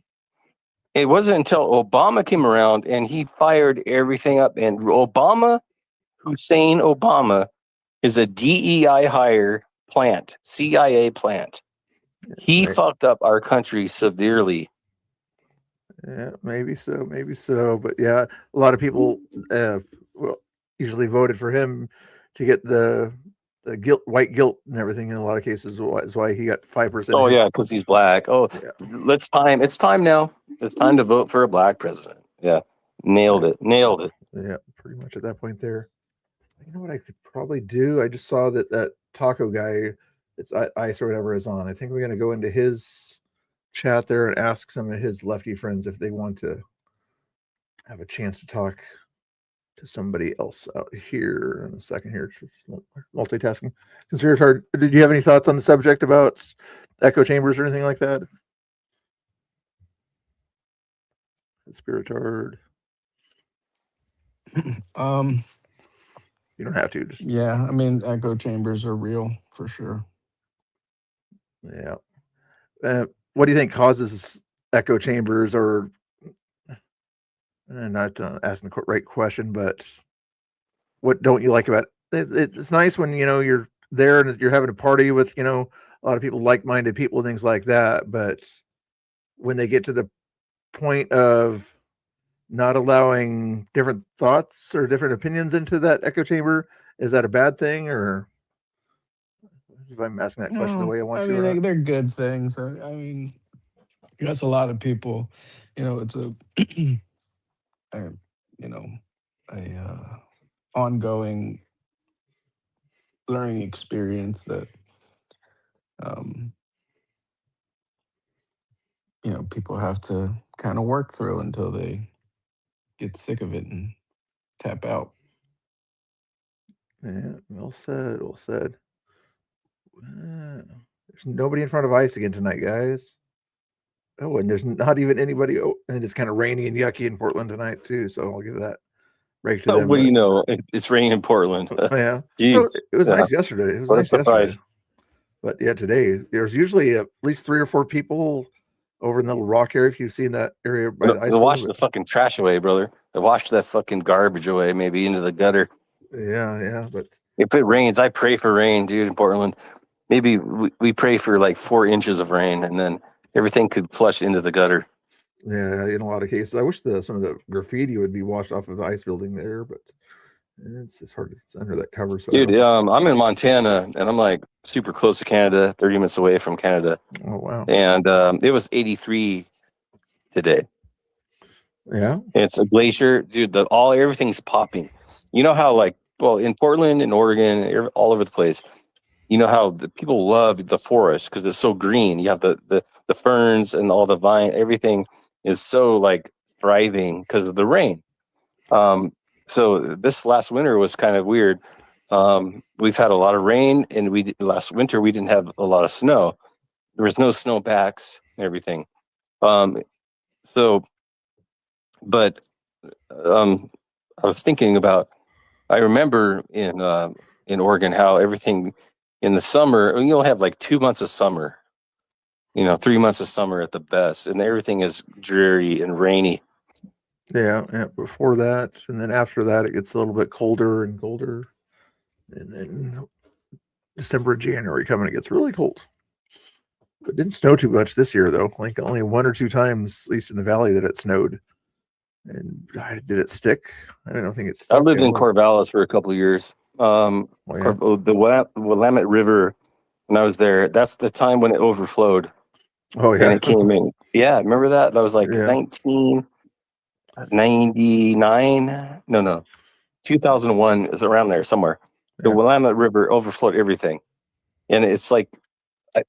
It wasn't until Obama came around and he fired everything up. And Hussein Obama, is a DEI hire plant, CIA plant. He fucked up our country severely. Yeah, maybe so. But yeah, a lot of people usually voted for him to get the white guilt and everything. In a lot of cases, is why he got 5%. Oh yeah, because he's black. Oh, yeah. It's time now. It's time to vote for a black president. Yeah, nailed it. Yeah, pretty much at that point there. You know what I could probably do? I just saw that taco guy, it's ICE or whatever, is on. I think we're going to go into his chat there and ask some of his lefty friends if they want to have a chance to talk to somebody else out here in a second here. Multitasking. Conspirator, did you have any thoughts on the subject about echo chambers or anything like that? Conspirator. You don't have to. Yeah, I mean, echo chambers are real for sure. Yeah. What do you think causes echo chambers, or not asking the right question, but what don't you like about it? It's nice when, you're there and you're having a party with, a lot of people, like-minded people, things like that. But when they get to the point of not allowing different thoughts or different opinions into that echo chamber, is that a bad thing, or if I'm asking that question the way I want I to? Or mean, not? they're good things. I mean, that's a lot of people. It's a, a you know, a ongoing learning experience that um, people have to kind of work through until they get sick of it and tap out. Yeah, well said. Well said. There's nobody in front of ice again tonight, guys. Oh, and there's not even anybody. Oh, and it's kind of rainy and yucky in Portland tonight too. So I'll give that break to them. What do you know? It's raining in Portland. Yeah, Jeez. no, it was Yeah. nice yesterday. It was What a nice yesterday. surprise. But yeah, today there's usually at least 3 or 4 people over in the little rock area. If you've seen that area by the ice They washed building, the fucking trash away, brother. They washed that fucking garbage away, maybe into the gutter. yeah. But if it rains, I pray for rain, dude, in Portland. Maybe we pray for like 4 inches of rain, and then everything could flush into the gutter. yeah, in a lot of cases, I wish some of the graffiti would be washed off of the ice building there, but it's hard. It's under that cover. So Dude, I'm in Montana, and I'm like super close to Canada, 30 minutes away from Canada. Oh wow! And it was 83 today. Yeah, it's a glacier, dude. Everything's popping. You know how in Portland and Oregon, all over the place. You know how the people love the forest because it's so green. You have the ferns and all the vine. Everything is so like thriving because of the rain. So this last winter was kind of weird. We've had a lot of rain, and last winter we didn't have a lot of snow. There was no snowpacks and everything. But I was thinking about. I remember in Oregon how everything in the summer you'll have like 2 months of summer, 3 months of summer at the best, and everything is dreary and rainy. Yeah. Before that, and then after that, it gets a little bit colder and colder, and then December, January coming, it gets really cold. It didn't snow too much this year, though. Like only 1 or 2 times, at least in the valley, that it snowed. And did it stick? I don't think it stuck. I lived in Corvallis for a couple of years. The Willamette River, when I was there, that's the time when it overflowed. Oh yeah, and it came in. Yeah, remember that? That was like 1999. No, 2001 is around there somewhere. The Willamette River overflowed everything, and it's like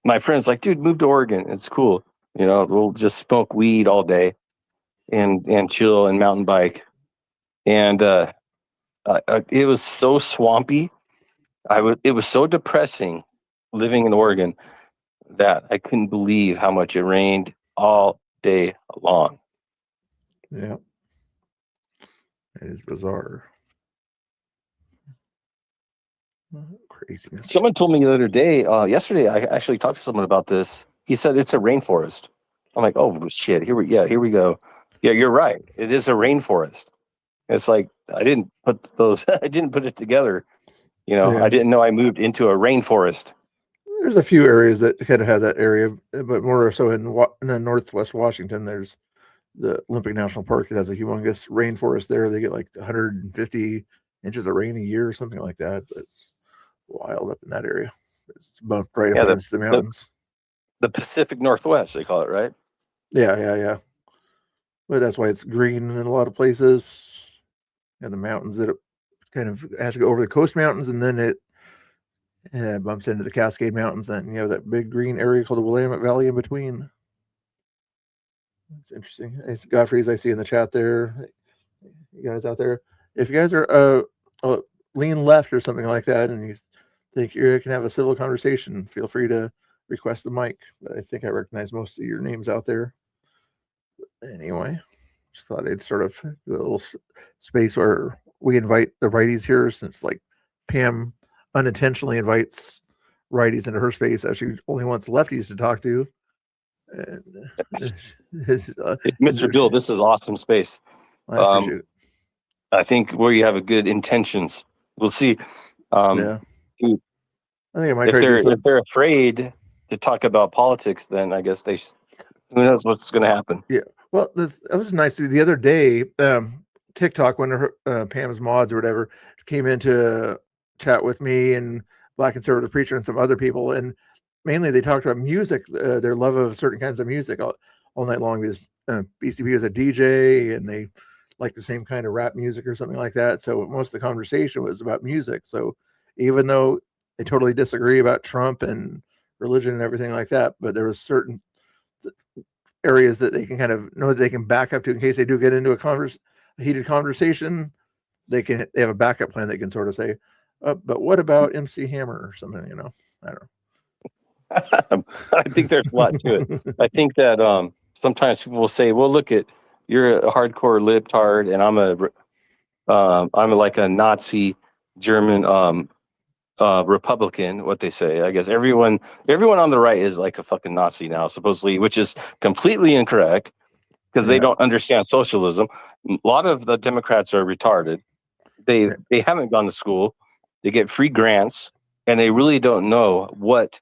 my friend's like, dude, move to Oregon. It's cool. We'll just smoke weed all day, and chill and mountain bike, and it was so swampy. It was so depressing living in Oregon that I couldn't believe how much it rained all day long. Yeah, it is bizarre. Craziness. Someone told me the other day, yesterday, I actually talked to someone about this. He said it's a rainforest. I'm like, oh shit, here we go. Yeah, you're right. It is a rainforest. It's like I didn't put it together. I didn't know I moved into a rainforest. There's a few areas that kind of have that area, but more so in the Northwest Washington, there's the Olympic National Park that has a humongous rainforest there. They get like 150 inches of rain a year or something like that. But it's wild up in that area. It's bumped right up against the mountains. The Pacific Northwest, they call it, right? Yeah. But that's why it's green in a lot of places. And the mountains that it kind of has to go over the coast mountains, and then it bumps into the Cascade Mountains. Then you have that big green area called the Willamette Valley in between. It's interesting. It's Godfrey's I see in the chat there. You guys out there, if you guys are lean left or something like that, and you think you can have a civil conversation, feel free to request the mic. But I think I recognize most of your names out there. Anyway, just thought I'd sort of do a little space where we invite the righties here, since like Pam unintentionally invites righties into her space as she only wants lefties to talk to. And Mr. Bill, this is awesome space. I appreciate it. I think where you have a good intentions. We'll see. I think I might if they're afraid to talk about politics, then I guess who knows what's going to happen. Yeah. Well, that was nice. The other day, TikTok, when her, Pam's mods or whatever came in to chat with me and Black Conservative Preacher and some other people, and mainly they talked about music, their love of certain kinds of music all night long. Because BCB was a DJ, and they like the same kind of rap music or something like that. So most of the conversation was about music. So even though they totally disagree about Trump and religion and everything like that, but there was certain areas that they can kind of know that they can back up to in case they do get into a heated conversation. They have a backup plan. They can sort of say, but what about MC Hammer or something? I don't know. I think there's a lot to it. I think that sometimes people will say, "Well, look at you're a hardcore libtard, and I'm like a Nazi German Republican." What they say, I guess everyone on the right is like a fucking Nazi now, supposedly, which is completely incorrect because they don't understand socialism. A lot of the Democrats are retarded. They haven't gone to school. They get free grants, and they really don't know what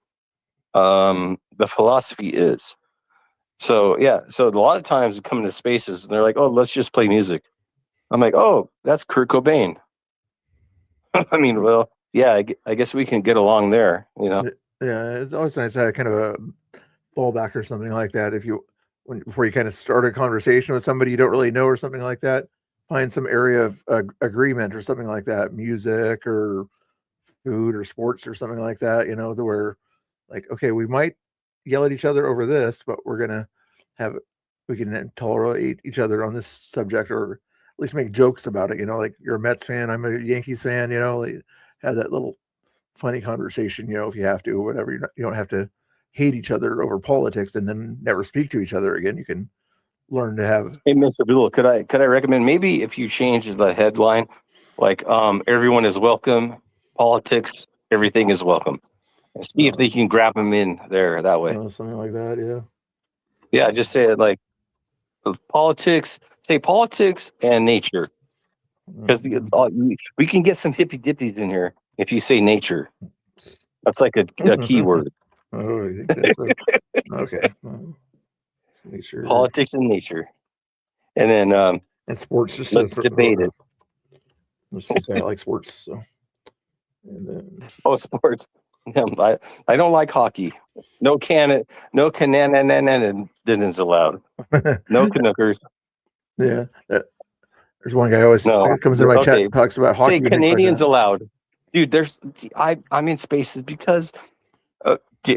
the philosophy is. So a lot of times we come into spaces and they're like, "Oh, let's just play music." I'm like, "Oh, that's Kurt Cobain." I mean, well, yeah, I guess we can get along there, Yeah, it's always nice to have kind of a fallback or something like that. Before you kind of start a conversation with somebody you don't really know or something like that, find some area of agreement or something like that, music or food or sports or something like that, where like, okay, we might yell at each other over this, but we can tolerate each other on this subject, or at least make jokes about it. Like you're a Mets fan, I'm a Yankees fan, like have that little funny conversation, if you have to, or whatever. You don't have to hate each other over politics and then never speak to each other again. You can learn to have. Hey, Mr. Bill, could I recommend maybe if you change the headline, like everyone is welcome, politics, everything is welcome, and see if they can grab them in there that way. Something like that, yeah. Yeah, just say it like politics. Say politics and nature, because we can get some hippy dippies in here if you say nature. That's like a key word. Oh, I think that's right. Okay. Make sure. Politics and nature, and then and sports. Just let's debate it. Let's just say I like sports. So. And then... sports. I don't like hockey. No cannon allowed. No Canuckers. Yeah. There's one guy always comes in my chat, talks about hockey. Say Canadians allowed. Dude, I'm in spaces because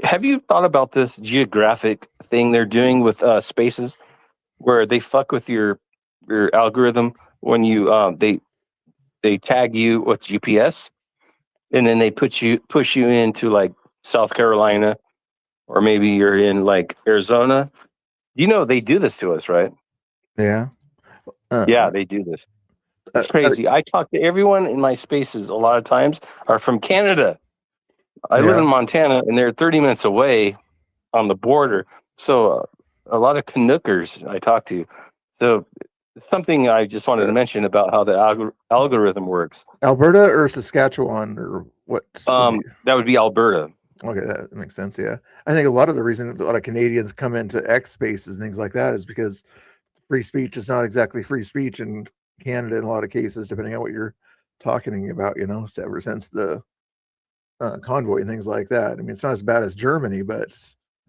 have you thought about this geographic thing they're doing with spaces where they fuck with your algorithm when you they tag you with GPS, and then they push you into like South Carolina, or maybe you're in like Arizona. They do this to us, right? Yeah. Yeah, they do this. It's crazy. I talk to everyone in my spaces a lot of times are from Canada. I live in Montana, and they're 30 minutes away on the border. So a lot of Canuckers I talk to. So something I just wanted to mention about how the algorithm works. Alberta or Saskatchewan or what? That would be Alberta. Okay, that makes sense. Yeah, I think a lot of the reason a lot of Canadians come into X spaces and things like that is because free speech is not exactly free speech in Canada in a lot of cases, depending on what you're talking about. So ever since the convoy and things like that. I mean, it's not as bad as Germany, but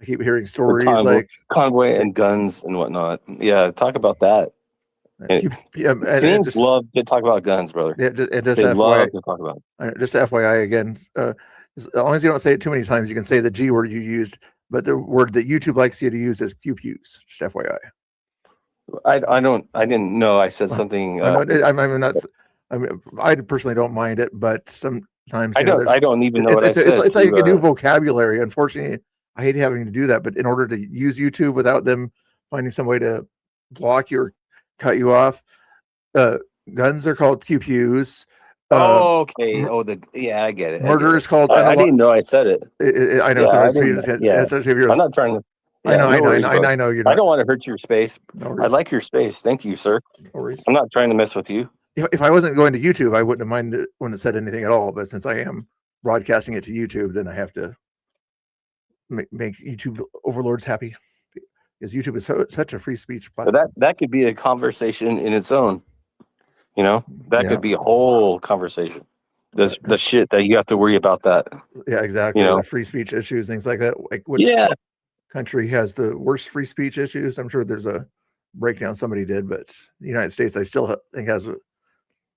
I keep hearing stories like convoy and guns and whatnot. Yeah, talk about that. Canadians love to talk about guns, brother. Yeah, just they FYI, love to talk about it. Just FYI again, as long as you don't say it too many times, you can say the G word you used, but the word that YouTube likes you to use is pew pews. Just FYI. I didn't know I said something. I personally don't mind it, but sometimes I don't even know what I said. It's like a new vocabulary. Unfortunately, I hate having to do that. But in order to use YouTube without them finding some way to block you or cut you off, guns are called pew pews. Okay. I get it. Murder is called. I didn't know I said it. I know. I'm not trying to. I know you're not. I don't want to hurt your space. I like your space. Thank you, sir. I'm not trying to mess with you. If I wasn't going to YouTube, I wouldn't have minded when it said anything at all. But since I am broadcasting it to YouTube, then I have to make YouTube overlords happy. because YouTube is such a free speech But platform. that could be a conversation in its own. You know, that Yeah. could be a whole conversation. The shit that you have to worry about that. Yeah, exactly. You know, The free speech issues, things like that. Like which yeah. country has the worst free speech issues? I'm sure there's a breakdown somebody did, but the United States, I still think has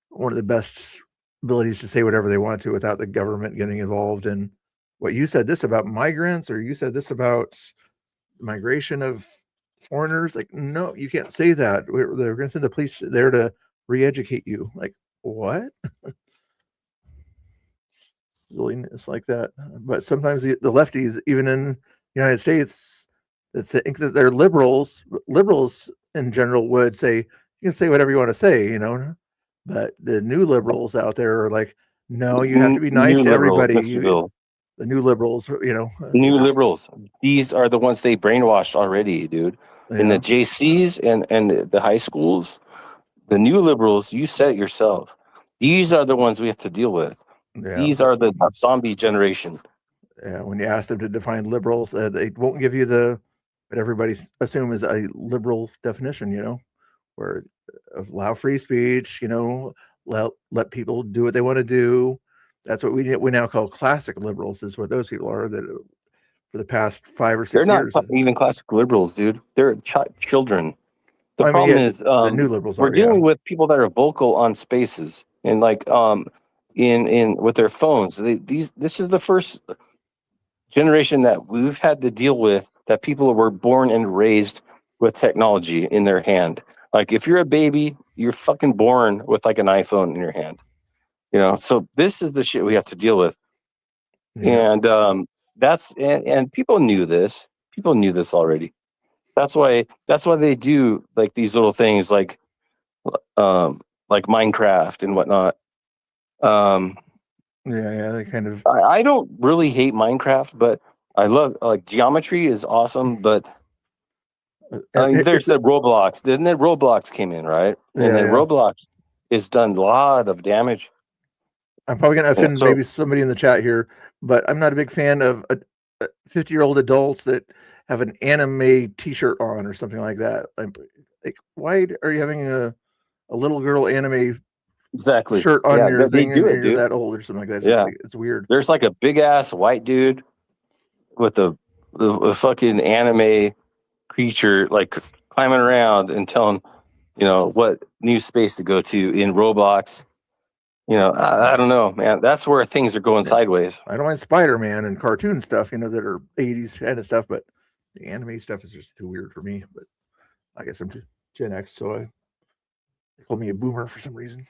one of the best abilities to say whatever they want to without the government getting involved. And what you said this about migrants, or you said this about migration of foreigners, like, no, you can't say that. They're going to send the police there to re-educate you. Like, what? Silliness like that. But sometimes the lefties, even in the United States, that think that they're liberals in general would say, you can say whatever you want to say, you know. But the new liberals out there are like, no, you have to be nice New to liberals, everybody. Mr. Bill. The new liberals, you know. New liberals. These are the ones they brainwashed already, dude. In the JCs and the high schools, the new liberals, you said it yourself. These are the ones we have to deal with. Yeah. These are the zombie generation. Yeah, when you ask them to define liberals, they won't give you what everybody assume is a liberal definition, you know, where allow free speech, you know, let people do what they want to do. That's what we now call classic liberals, is what those people are that for the past 5 or 6 They're not years. even classic liberals, dude. They're children. The I mean, problem yeah, is the new liberals we're are, dealing with people that are vocal on spaces and like in with their phones. This is the first generation that we've had to deal with that people were born and raised with technology in their hand. Like if you're a baby, you're fucking born with like an iPhone in your hand. You know, so this is the shit we have to deal with. Yeah. And and people knew this. People knew this already. That's why they do like these little things like Minecraft and whatnot. Yeah, they kind of. I don't really hate Minecraft, but I love like geometry is awesome. But I mean, there's the Roblox. Didn't it? Roblox came in, right? And then Roblox has done a lot of damage. I'm probably going to offend maybe somebody in the chat here, but I'm not a big fan of 50-year-old adults that have an anime T-shirt on or something like that. Like why are you having a little girl anime shirt on your thing? Do it, you're dude. that old or something like that. Yeah, it's weird. There's like a big ass white dude with the fucking anime creature like climbing around and telling what new space to go to in Roblox. I don't know, man. That's where things are going sideways. I don't mind Spider-Man and cartoon stuff, that are 80s kind of stuff, but the anime stuff is just too weird for me. But I guess I'm Gen X, so they call me a boomer for some reason.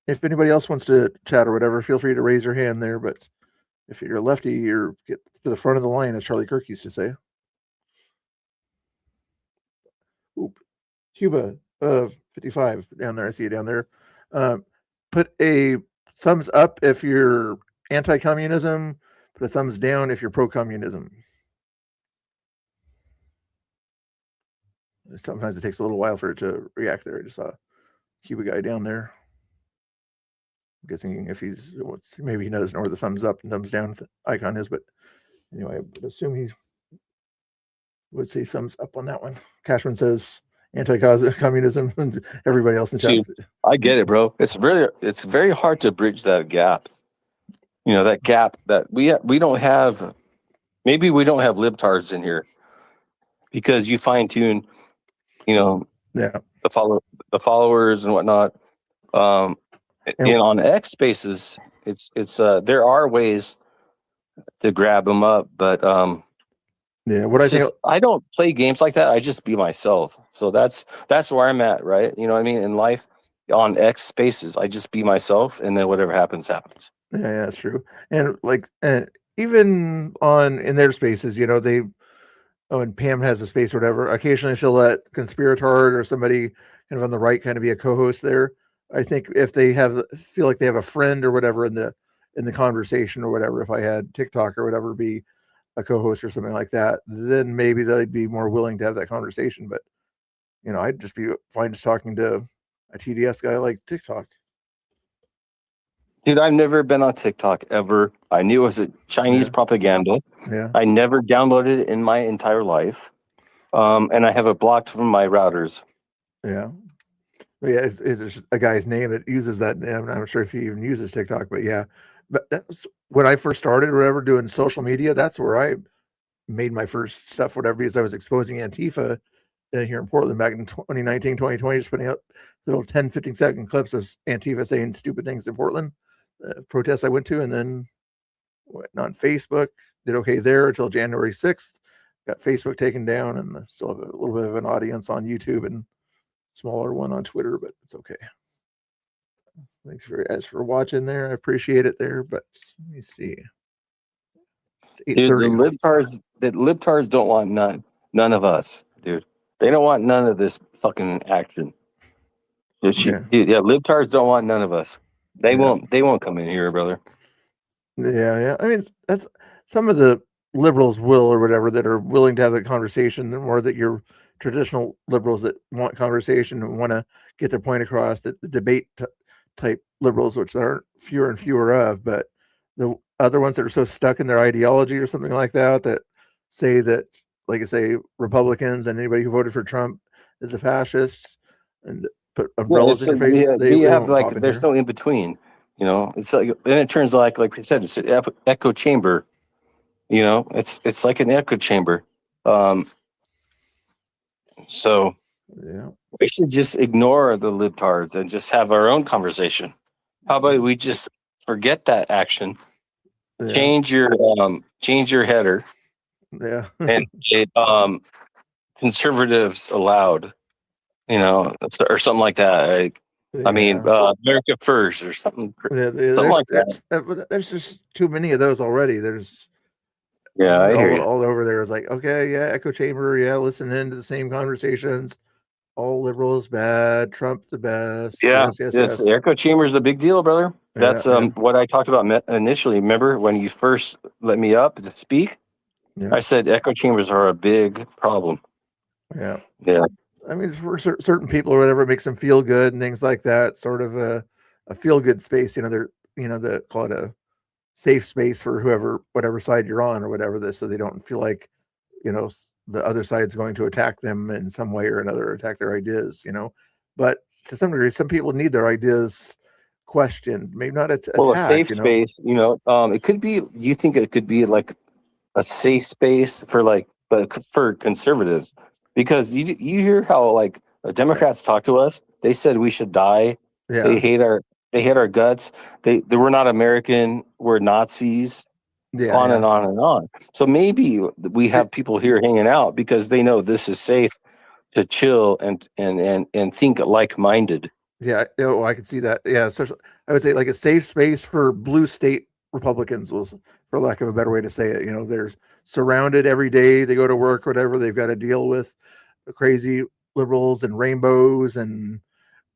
If anybody else wants to chat or whatever, feel free to raise your hand there. But if you're a lefty, you're get to the front of the line, as Charlie Kirk used to say. Oop. Cuba 55 down there. I see you down there. Put a thumbs up if you're anti-communism. Put a thumbs down if you're pro-communism. Sometimes it takes a little while for it to react there. I just saw a Cuba guy down there. I'm guessing if maybe he doesn't know where the thumbs up and thumbs down icon is, but anyway, I would assume he would say thumbs up on that one. Cashman says anti-communism, and everybody else in chat. I get it, bro. It's very hard to bridge that gap. That gap that we don't have. Maybe we don't have libtards in here because you fine tune, the followers and whatnot. And on X Spaces, it's there are ways to grab them up, but I don't play games like that. I just be myself. So that's where I'm at, right? You know what I mean? In life, on X Spaces, I just be myself, and then whatever happens, happens. Yeah, that's true. And even in their spaces, and Pam has a space or whatever, occasionally she'll let Conspiratard or somebody kind of on the right kind of be a co-host there. I think if they feel like they have a friend or whatever in the conversation or whatever, if I had TikTok or whatever be a co-host or something like that, then maybe they'd be more willing to have that conversation. But I'd just be fine just talking to a TDS guy like TikTok. Dude, I've never been on TikTok ever. I knew it was a Chinese propaganda. Yeah. I never downloaded it in my entire life. And I have it blocked from my routers. Yeah. But yeah, it's a guy's name that uses that name. I'm not sure if he even uses TikTok, but yeah. But that's when I first started or whatever doing social media. That's where I made my first stuff, whatever, because I was exposing Antifa here in Portland back in 2019, 2020, just putting up little 10, 15-second clips of Antifa saying stupid things in Portland, protests I went to, and then went on Facebook, did okay there until January 6th, got Facebook taken down, and still have a little bit of an audience on YouTube and smaller one on Twitter, but it's okay. Thanks for watching there. I appreciate it there, but let me see. Dude, the libtards don't want none of us, dude. They don't want none of this fucking action. Dude, libtards don't want none of us. They won't come in here, brother. Yeah. I mean, that's some of the liberals will or whatever that are willing to have a conversation, or that your traditional liberals that want conversation and want to get their point across, that the debate type liberals, which there are fewer and fewer of, but the other ones that are so stuck in their ideology or something like that, that say that, like I say, Republicans and anybody who voted for Trump is a fascist and put umbrellas in your face. They have like, there's no in between, you know. It's like, then it turns like we said, it's an echo chamber. You know, it's like an echo chamber. So yeah, we should just ignore the libtards and just have our own conversation. How about we just forget that action? Yeah. Change your header. Yeah. And it, conservatives allowed, you know, or something like that. I mean, America first or something. Something like that. There's just too many of those already. There's I hear you. all over there. It's like, okay, yeah, echo chamber, yeah, listen in to the same conversations. All liberals bad, Trump the best. Yeah, yes. The echo chamber is a big deal, brother. That's what I talked about initially. Remember when you first let me up to speak? Yeah. I said echo chambers are a big problem. Yeah. I mean, for certain people or whatever, it makes them feel good and things like that. Sort of a feel good space. You know, they call it a safe space for whatever side you're on or whatever, so they don't feel like, you know, the other side's going to attack them in some way or another, attack their ideas, you know. But to some degree, some people need their ideas questioned, maybe not attacked. Well, a safe space, you know, it could be. Do you think it could be like a safe space for conservatives? Because you hear how like the Democrats talk to us. They said we should die. Yeah. They hate our guts. They were not American. We're Nazis. On and on and on. So maybe we have people here hanging out because they know this is safe to chill and think like-minded. Yeah, I could see that. Yeah, so I would say like a safe space for blue state Republicans, was, for lack of a better way to say it. You know, they're surrounded every day. They go to work, whatever. They've got to deal with crazy liberals and rainbows and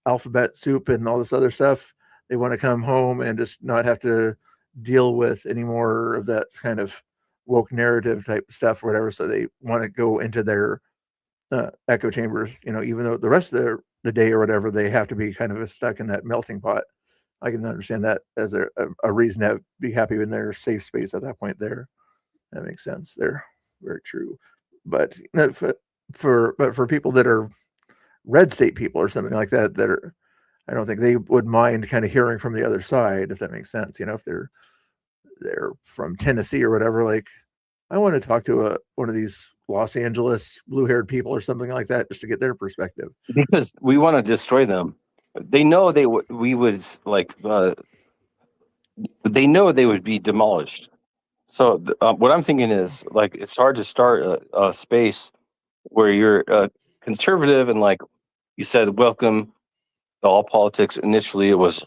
alphabet soup and all this other stuff. They want to come home and just not have to deal with any more of that kind of woke narrative type stuff or whatever. So they want to go into their echo chambers, you know, even though the rest of the day or whatever, they have to be kind of stuck in that melting pot. I can understand that as a reason to be happy in their safe space at that point there. That makes sense there. Very true. But you know, for people that are red state people or something like that, I don't think they would mind kind of hearing from the other side, if that makes sense. You know, if they're from Tennessee or whatever, like, I want to talk to one of these Los Angeles blue-haired people or something like that, just to get their perspective. Because we want to destroy them. They know we would like. They know they would be demolished. So what I'm thinking is, like, it's hard to start a space where you're conservative and, like you said, welcome all politics. Initially, it was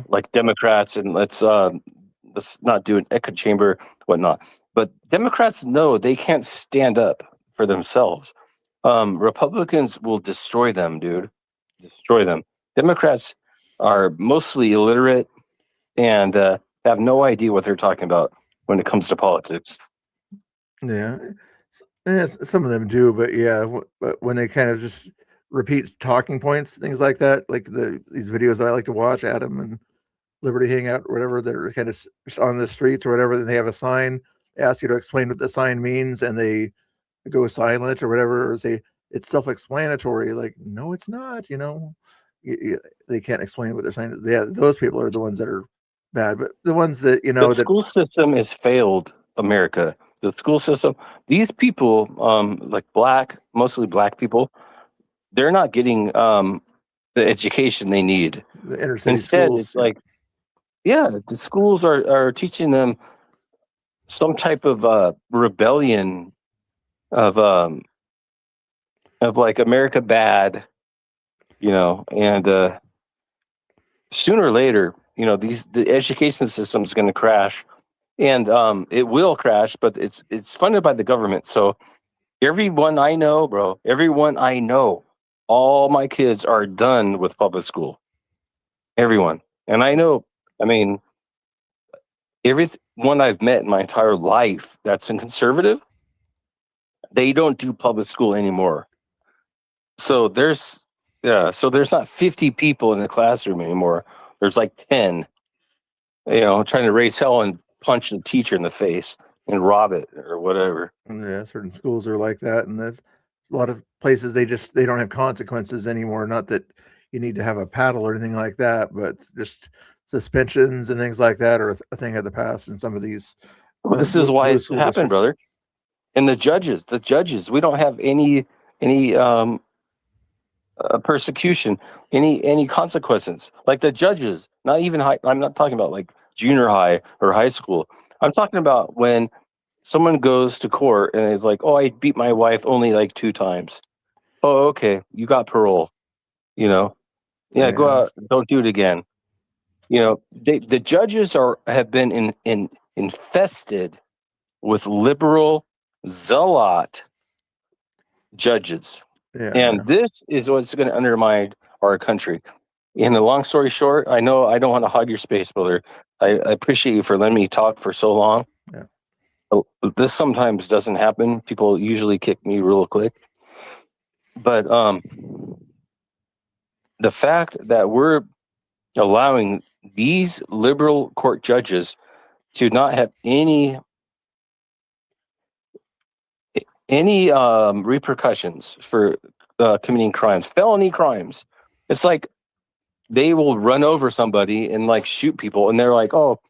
like Democrats, and let's not do an echo chamber, whatnot. But Democrats know they can't stand up for themselves. Republicans will destroy them, dude. Destroy them. Democrats are mostly illiterate and have no idea what they're talking about when it comes to politics. Yeah, some of them do, but but when they kind of just repeat talking points, things like that, like these videos that I like to watch, Adam and Liberty Hangout or whatever, that are kind of on the streets or whatever, then they have a sign, they ask you to explain what the sign means, and they go silent or whatever, or say it's self-explanatory. Like, no, it's not. You know, they can't explain what they're saying. Yeah, those people are the ones that are bad. But the ones that The school system has failed America. The school system. These people, like mostly black people, they're not getting the education they need. the inner city Instead, schools, it's like, the schools are teaching them some type of rebellion of like America bad, and sooner or later, the education system is going to crash, and it will crash, but it's funded by the government. So everyone I know, all my kids are done with public school. Everyone, and I mean, everyone I've met in my entire life that's in conservative, they don't do public school anymore. So there's not 50 people in the classroom anymore. There's like 10, trying to raise hell and punch the teacher in the face and rob it or whatever. Yeah, certain schools are like that, and there's a lot of places they don't have consequences anymore. Not that you need to have a paddle or anything like that, but just suspensions and things like that are a thing of the past in some of these. Well, this is why it's happened, brother. And the judges, we don't have any persecution, any consequences. Like the judges, not even high. I'm not talking about like junior high or high school. I'm talking about when someone goes to court and is like, "Oh, I beat my wife only like 2 times." Oh, okay, you got parole. Go out, don't do it again. The judges have been infested with liberal zealot judges. And this is what's going to undermine our country. In the long story short, I know I don't want to hog your space, brother. I appreciate you for letting me talk for so long. Yeah. This sometimes doesn't happen. People usually kick me real quick. But the fact that we're allowing these liberal court judges to not have any repercussions for committing crimes, felony crimes. It's like they will run over somebody and like shoot people, and they're like, "Oh,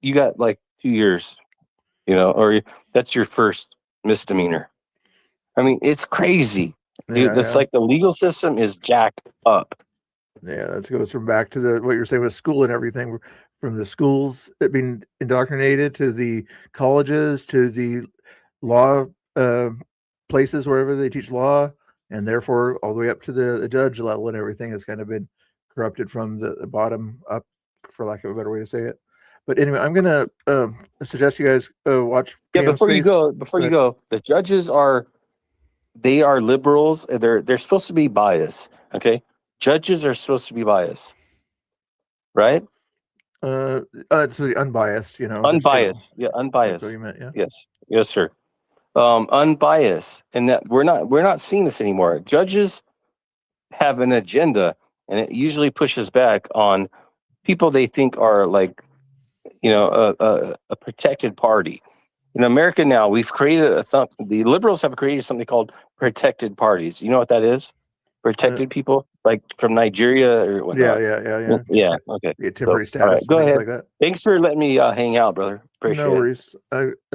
you got like 2 years, or that's your first misdemeanor." I mean, it's crazy, dude. It's like the legal system is jacked up. Yeah, that goes from back to what you're saying with school and everything, from the schools being indoctrinated to the colleges to the law places wherever they teach law, and therefore all the way up to the judge level, and everything has kind of been corrupted from the bottom up, for lack of a better way to say it. But anyway, I'm gonna suggest you guys watch. Before you go, the judges are liberals. They're supposed to be biased. Okay, judges are supposed to be biased, right? It's the unbiased, unbiased. Yeah, unbiased. That's what you meant, yeah. Yes, sir. Unbiased, and that we're not seeing this anymore. Judges have an agenda, and it usually pushes back on people they think are like, a protected party. In America now, we've created the liberals have created something called protected parties. You know what that is? Protected people, like from Nigeria or whatnot. Yeah. Okay. Temporary status. All right, go ahead. Like that. Thanks for letting me hang out, brother. Appreciate no worries.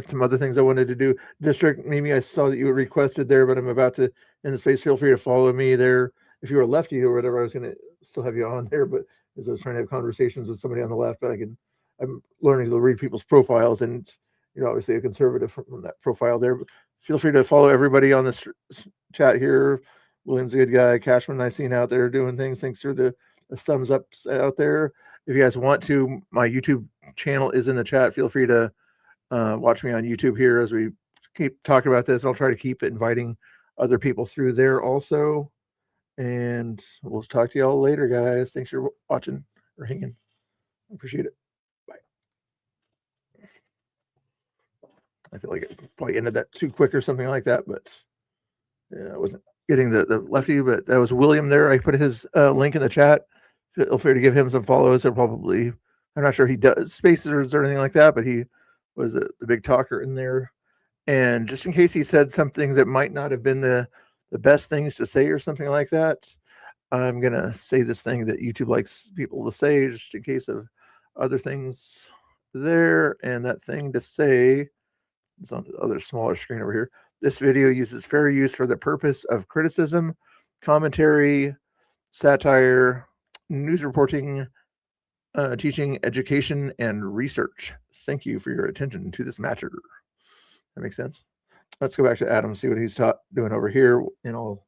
Some other things I wanted to do. District, Mimi, I saw that you requested there, but I'm about to in the space. Feel free to follow me there. If you were a lefty or whatever, I was going to still have you on there, but as I was trying to have conversations with somebody on the left, but I'm learning to read people's profiles, and obviously a conservative from that profile there. But feel free to follow everybody on this chat here. William's a good guy. Cashman, I seen out there doing things. Thanks for the thumbs ups out there. If you guys want to, my YouTube channel is in the chat. Feel free to watch me on YouTube here as we keep talking about this. I'll try to keep inviting other people through there also. And we'll talk to y'all later, guys. Thanks for watching or hanging. Appreciate it. Bye. I feel like it probably ended that too quick or something like that, but I wasn't getting the lefty, but that was William there. I put his link in the chat. Feel free to give him some follows. I'm not sure he does spaces or anything like that, but he was the big talker in there. And just in case he said something that might not have been the best things to say or something like that, I'm going to say this thing that YouTube likes people to say just in case of other things there. And that thing to say is on the other smaller screen over here. This video uses fair use for the purpose of criticism, commentary, satire, news reporting, teaching, education, and research. Thank you for your attention to this matter. That makes sense. Let's go back to Adam, see what he's doing over here, and I'll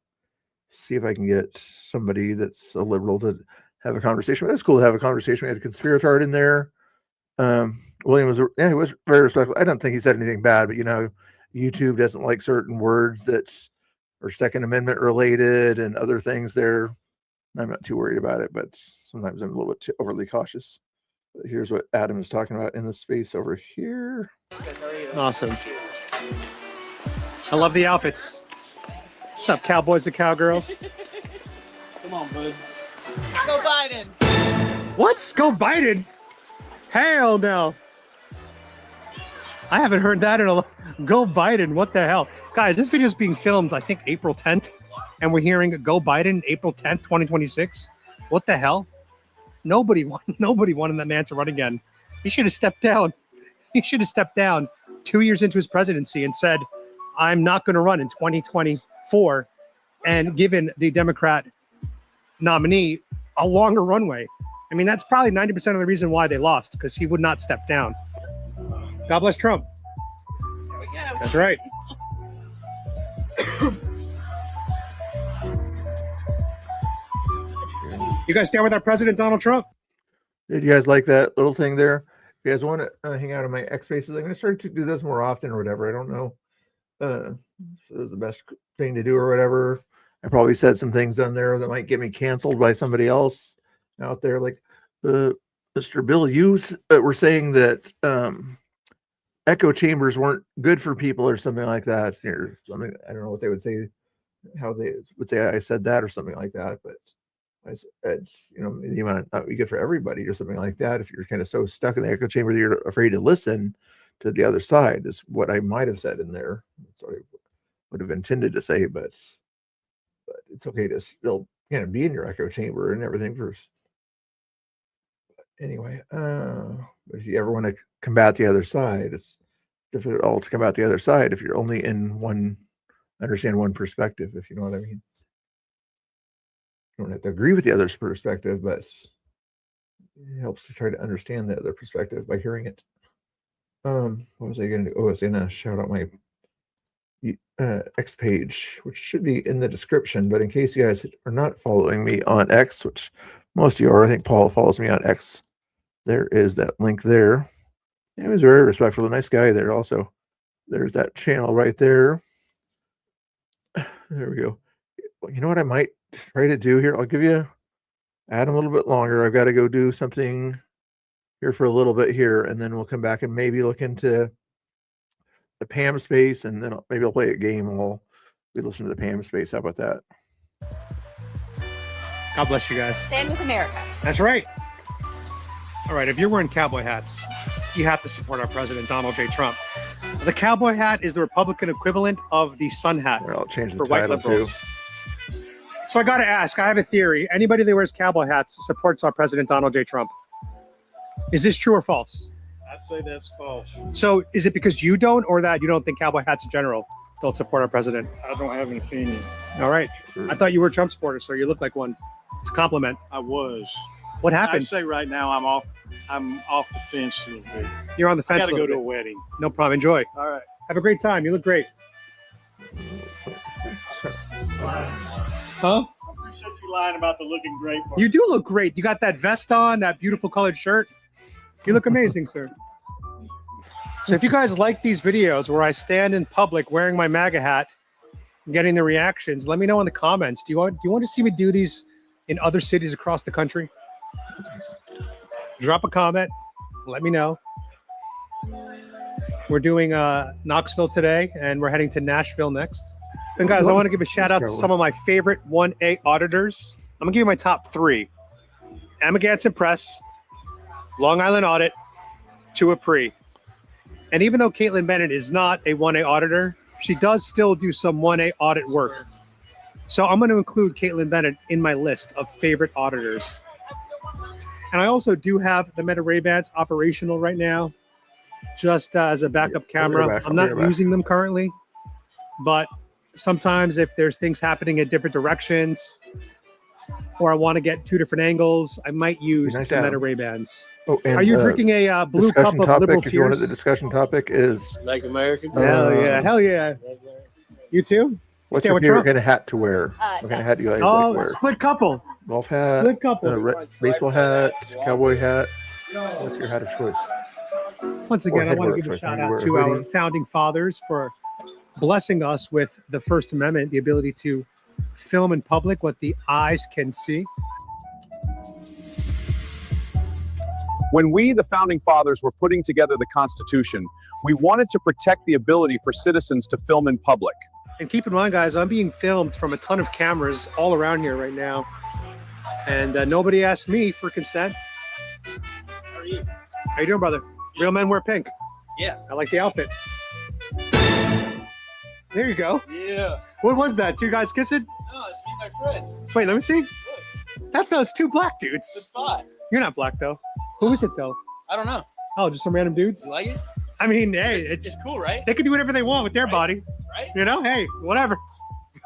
see if I can get somebody that's a liberal to have a conversation. It's cool to have a conversation. We had a conspiratard in there. William was, he was very respectful. I don't think he said anything bad, but you know, YouTube doesn't like certain words that are Second Amendment related and other things there. I'm not too worried about it, but sometimes I'm a little bit too overly cautious. But here's what Adam is talking about in the space over here. Awesome. I love the outfits. What's up, cowboys and cowgirls? Come on, bud. Go Biden. What? Go Biden? Hell no. I haven't heard that in a go Biden. What the hell? Guys, this video is being filmed, I think, April 10th. And we're hearing go Biden April 10th, 2026. What the hell? Nobody wanted that man to run again. He should have stepped down. He should have stepped down 2 years into his presidency and said, I'm not going to run in 2024, and given the Democrat nominee a longer runway. I mean, that's probably 90% of the reason why they lost, because he would not step down. God bless Trump. That's right. You guys stand with our president, Donald Trump? Did you guys like that little thing there? If you guys want to hang out on my X Spaces, I'm going to start to do this more often or whatever. I don't know. So the best thing to do or whatever. I probably said some things on there that might get me canceled by somebody else out there. Like Mr. Bill, you were saying that echo chambers weren't good for people or something like that. Or something, I don't know what they would say, how they would say I said that or something like that, but it's, you know, you might not be good for everybody or something like that. If you're kind of so stuck in the echo chamber that you're afraid to listen to the other side, is what I might have said in there. That's what I would have intended to say, but it's okay to still kind of be in your echo chamber and everything first. Anyway, but if you ever want to combat the other side, it's difficult to combat the other side if you're only in understand one perspective, if you know what I mean. You don't have to agree with the other's perspective, but it helps to try to understand the other perspective by hearing it. What was I going to do? Oh, I was going to shout out my X page, which should be in the description, but in case you guys are not following me on X, which most of you are, I think Paul follows me on X. There is that link there. He was very respectful, a nice guy there also. There's that channel right there. There we go. You know what I might try to do here? I'll give you add a little bit longer. I've got to go do something here for a little bit here, and then we'll come back and maybe look into the Pam space, and then maybe I'll play a game and we'll listen to the Pam space. How about that? God bless you guys. Stand with America. That's right. All right, if you're wearing cowboy hats, you have to support our president, Donald J. Trump. The cowboy hat is the Republican equivalent of the sun hat I'll change the for white title liberals. So I got to ask, I have a theory. Anybody that wears cowboy hats supports our president, Donald J. Trump. Is this true or false? I'd say that's false. So is it because you don't, or that you don't think cowboy hats in general don't support our president? I don't have an opinion. All right. I thought you were a Trump supporter, so you look like one. It's a compliment. I was. What happened? I'd say right now I'm off the fence a little bit. You're on the fence. I gotta go to a wedding. No problem. Enjoy. All right. Have a great time. You look great. Huh? I appreciate you lying about the looking great part. You do look great. You got that vest on, that beautiful colored shirt. You look amazing, sir. So if you guys like these videos where I stand in public wearing my MAGA hat and getting the reactions, let me know in the comments. Do you want to see me do these in other cities across the country? Drop a comment. Let me know. We're doing Knoxville today, and we're heading to Nashville next. And guys, I want to give a shout out to some of my favorite 1A auditors. I'm gonna give you my top 3. Amagansett Press, Long Island Audit, Tuapre. And even though Caitlin Bennett is not a 1A auditor, she does still do some 1A audit work. So I'm going to include Caitlin Bennett in my list of favorite auditors. And I also do have the Meta Ray-Bans operational right now, just as a backup camera. I'm not using them currently, but sometimes if there's things happening in different directions, or I want to get two different angles, I might use the Meta Ray-Bans. Oh, and, are you drinking a blue cup of liberal if you wanted, tears? the discussion topic is Like American. Hell yeah, hell yeah. You too? What's your favorite kind of hat to wear? What kind of hat do you guys like wear? Split couple. Golf hat, Split couple. baseball hat, cowboy hat. What's your hat of choice? Once again, I want to give a shout out to our founding fathers for blessing us with the First Amendment, the ability to film in public what the eyes can see. When we, the founding fathers, were putting together the Constitution, we wanted to protect the ability for citizens to film in public. And keep in mind, guys, I'm being filmed from a ton of cameras all around here right now. And nobody asked me for consent. How are you? How you doing, brother? Real men wear pink. Yeah. I like the outfit. There you go. Yeah. What was that? Two guys kissing? No, it's me and my friend. Wait, let me see. That's those two black dudes. It's fine. You're not black, though. Who is it, though? I don't know. Oh, just some random dudes? You like it? I mean, hey, it's cool, right? They can do whatever they want with their body. Right? You know, hey, whatever.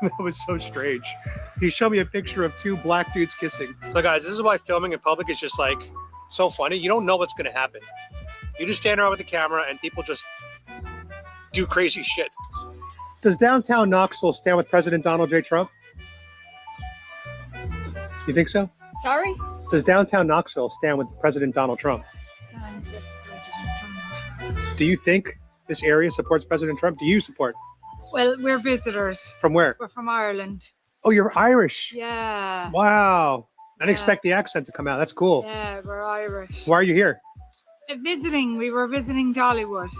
That was so strange. He showed me a picture of two black dudes kissing. So, guys, this is why filming in public is just like so funny. You don't know what's going to happen. You just stand around with the camera and people just do crazy shit. Does downtown Knoxville stand with President Donald J. Trump? You think so? Sorry? Does downtown Knoxville stand with President Donald Trump? Do you think this area supports President Trump? Do you support? Well, we're visitors. From where? We're from Ireland. Oh, you're Irish. Yeah. Wow. I didn't expect the accent to come out. That's cool. Yeah, we're Irish. Why are you here? Visiting. We were visiting Dollywood.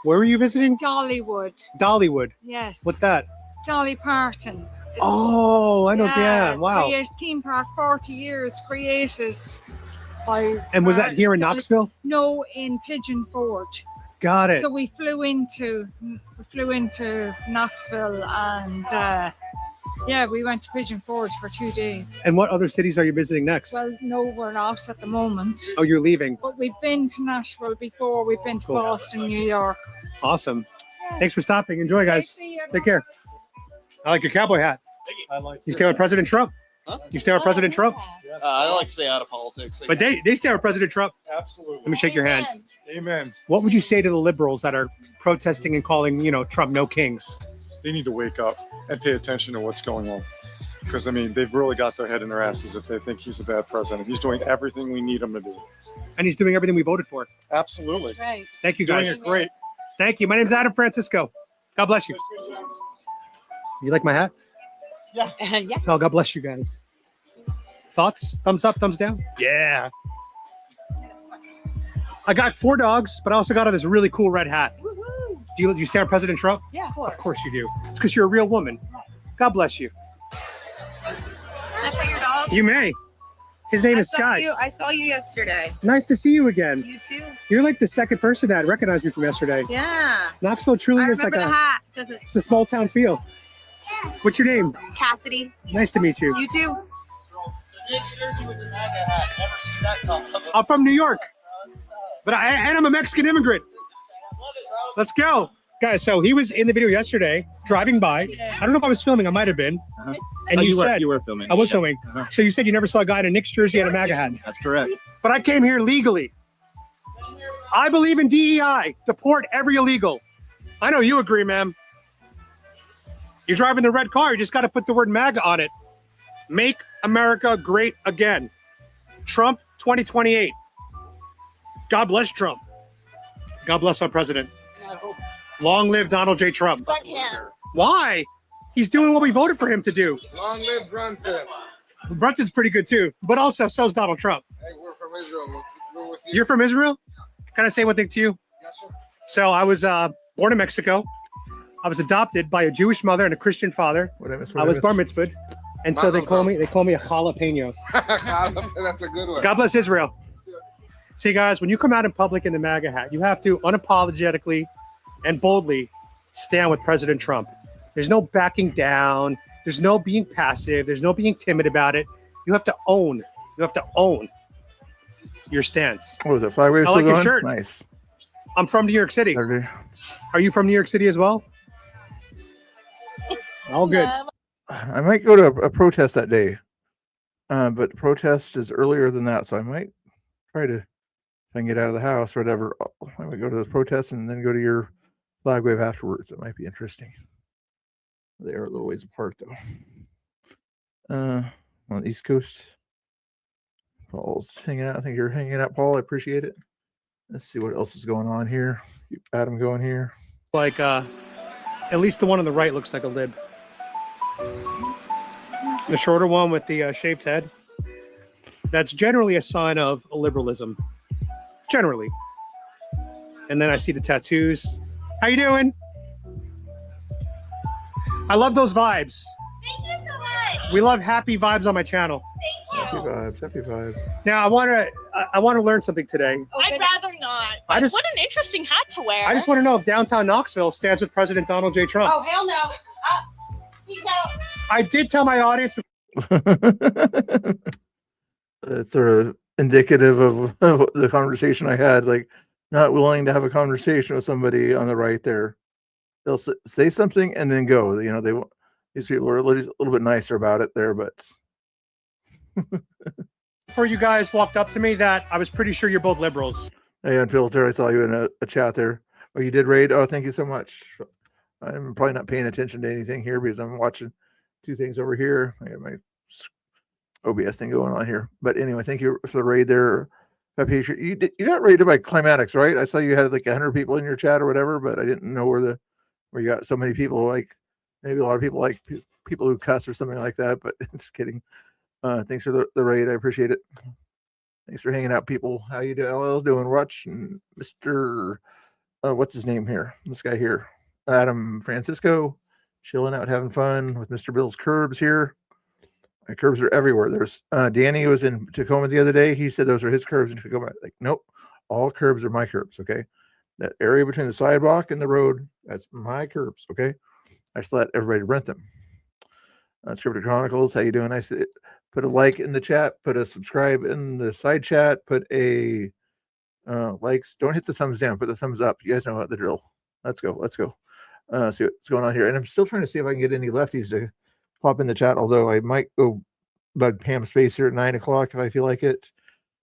Where were you visiting? Dollywood. Dollywood. Yes. What's that? Dolly Parton. Oh, I know. Yeah. Wow. Theme park, 40 years created by. And was that here in Knoxville? No, in Pigeon Forge. Got it. So we flew into Knoxville and yeah, we went to Pigeon Forge for 2 days. And what other cities are you visiting next? Well, no, we're not at the moment. Oh, you're leaving. But we've been to Nashville before. We've been to Cool. Boston, New York. Awesome. Thanks for stopping. Enjoy, guys. Take care. I like your cowboy hat. You stay with President Trump? Huh? You stay with President Trump? I like to stay out of politics. But they stay with President Trump. Absolutely. Let me shake your hands. Amen. What would you say to the liberals that are protesting and calling, Trump no kings? They need to wake up and pay attention to what's going on. Because, I mean, they've really got their head in their asses if they think he's a bad president. He's doing everything we need him to do. And he's doing everything we voted for. Absolutely. Right. Thank you, Doing guys. it great. Thank you. My name's Adam Francisco. God bless you. You like my hat? Yeah. Oh, God bless you guys. Thoughts? Thumbs up, thumbs down? Yeah. I got 4 dogs, but I also got this really cool red hat. Do you stand with President Trump? Yeah, Of course you do. It's because you're a real woman. God bless you. Can I put your dog? You may. His name is Sky. I saw you yesterday. Nice to see you again. You too. You're like the second person that recognized me from yesterday. Yeah. Knoxville truly I is like remember the hat. it's a small town feel. What's your name? Cassidy. Nice to meet you. You too. I'm from New York, but I'm a Mexican immigrant. Let's go. Guys, so he was in the video yesterday, driving by. I don't know if I was filming. I might have been. And you said you were filming. I was filming. So you said you never saw a guy in a Knicks jersey and a MAGA hat. That's correct. But I came here legally. I believe in DEI. Deport every illegal. I know you agree, ma'am. You're driving the red car. You just got to put the word MAGA on it. Make America great again. Trump 2028. God bless Trump. God bless our president. Long live Donald J. Trump. Fuck him. Why? He's doing what we voted for him to do. Long live Brunson. Brunson's pretty good too, but also so's Donald Trump. Hey, we're from Israel. We're with you. You're from Israel? Can I say one thing to you? Yes, sir. So I was born in Mexico. I was adopted by a Jewish mother and a Christian father. I was bar mitzvahed, and so they call me a jalapeno. That's a good one. God bless Israel. See, guys, when you come out in public in the MAGA hat, you have to unapologetically and boldly stand with President Trump. There's no backing down. There's no being passive. There's no being timid about it. You have to own. You have to own your stance. What was it? Flag wave I still like your going? shirt. Nice. I'm from New York City. Okay. Are you from New York City as well? All good. I might go to a protest that day, but the protest is earlier than that, so I might try to, if I can get out of the house or whatever, I might go to those protests and then go to your flag wave afterwards. That might be interesting. They are a little ways apart, though. On the East Coast, Paul's hanging out. I think you're hanging out, Paul. I appreciate it. Let's see what else is going on here. Keep Adam going here. Like, at least the one on the right looks like a lib. The shorter one with the shaved head. That's generally a sign of liberalism. Generally. And then I see the tattoos. How you doing? I love those vibes. Thank you so much. We love happy vibes on my channel. Thank you. Happy vibes. Happy vibes. Now I want to learn something today. I'd rather not. What an interesting hat to wear. I just want to know if downtown Knoxville stands with President Donald J. Trump. Oh, hell no. Peace out. I did tell my audience. It's sort of indicative of the conversation I had, like not willing to have a conversation with somebody on the right there. They'll say something and then go. You know, they want, these people are a little bit nicer about it there, but Before you guys walked up to me, that I was pretty sure you're both liberals. hey, Unfiltered, I saw you in a chat there. Oh, you did raid? Oh, thank you so much. I'm probably not paying attention to anything here because I'm watching two things over here. I got my OBS thing going on here. But anyway, thank you for the raid there. You got raided by Climatics, right? I saw you had like 100 people in your chat or whatever, but I didn't know where you got so many people. Like maybe a lot of people like people who cuss or something like that. But just kidding. Thanks for the raid. I appreciate it. Thanks for hanging out, people. How you doing? Rutch and Mr. What's his name here? This guy here, Adam Francisco, chilling out, having fun with Mr. Bill's curbs here. My curbs are everywhere. There's Danny was in Tacoma the other day. He said those are his curbs in Tacoma. Like, nope, all curbs are my curbs. Okay, that area between the sidewalk and the road, that's my curbs. Okay, I just let everybody rent them. Scripted Chronicles, how you doing? I said, put a like in the chat, put a subscribe in the side chat, put a likes. Don't hit the thumbs down, put the thumbs up. You guys know the drill. Let's go. See what's going on here. And I'm still trying to see if I can get any lefties to pop in the chat, although I might go bug Pam Spacer at 9 o'clock if I feel like it.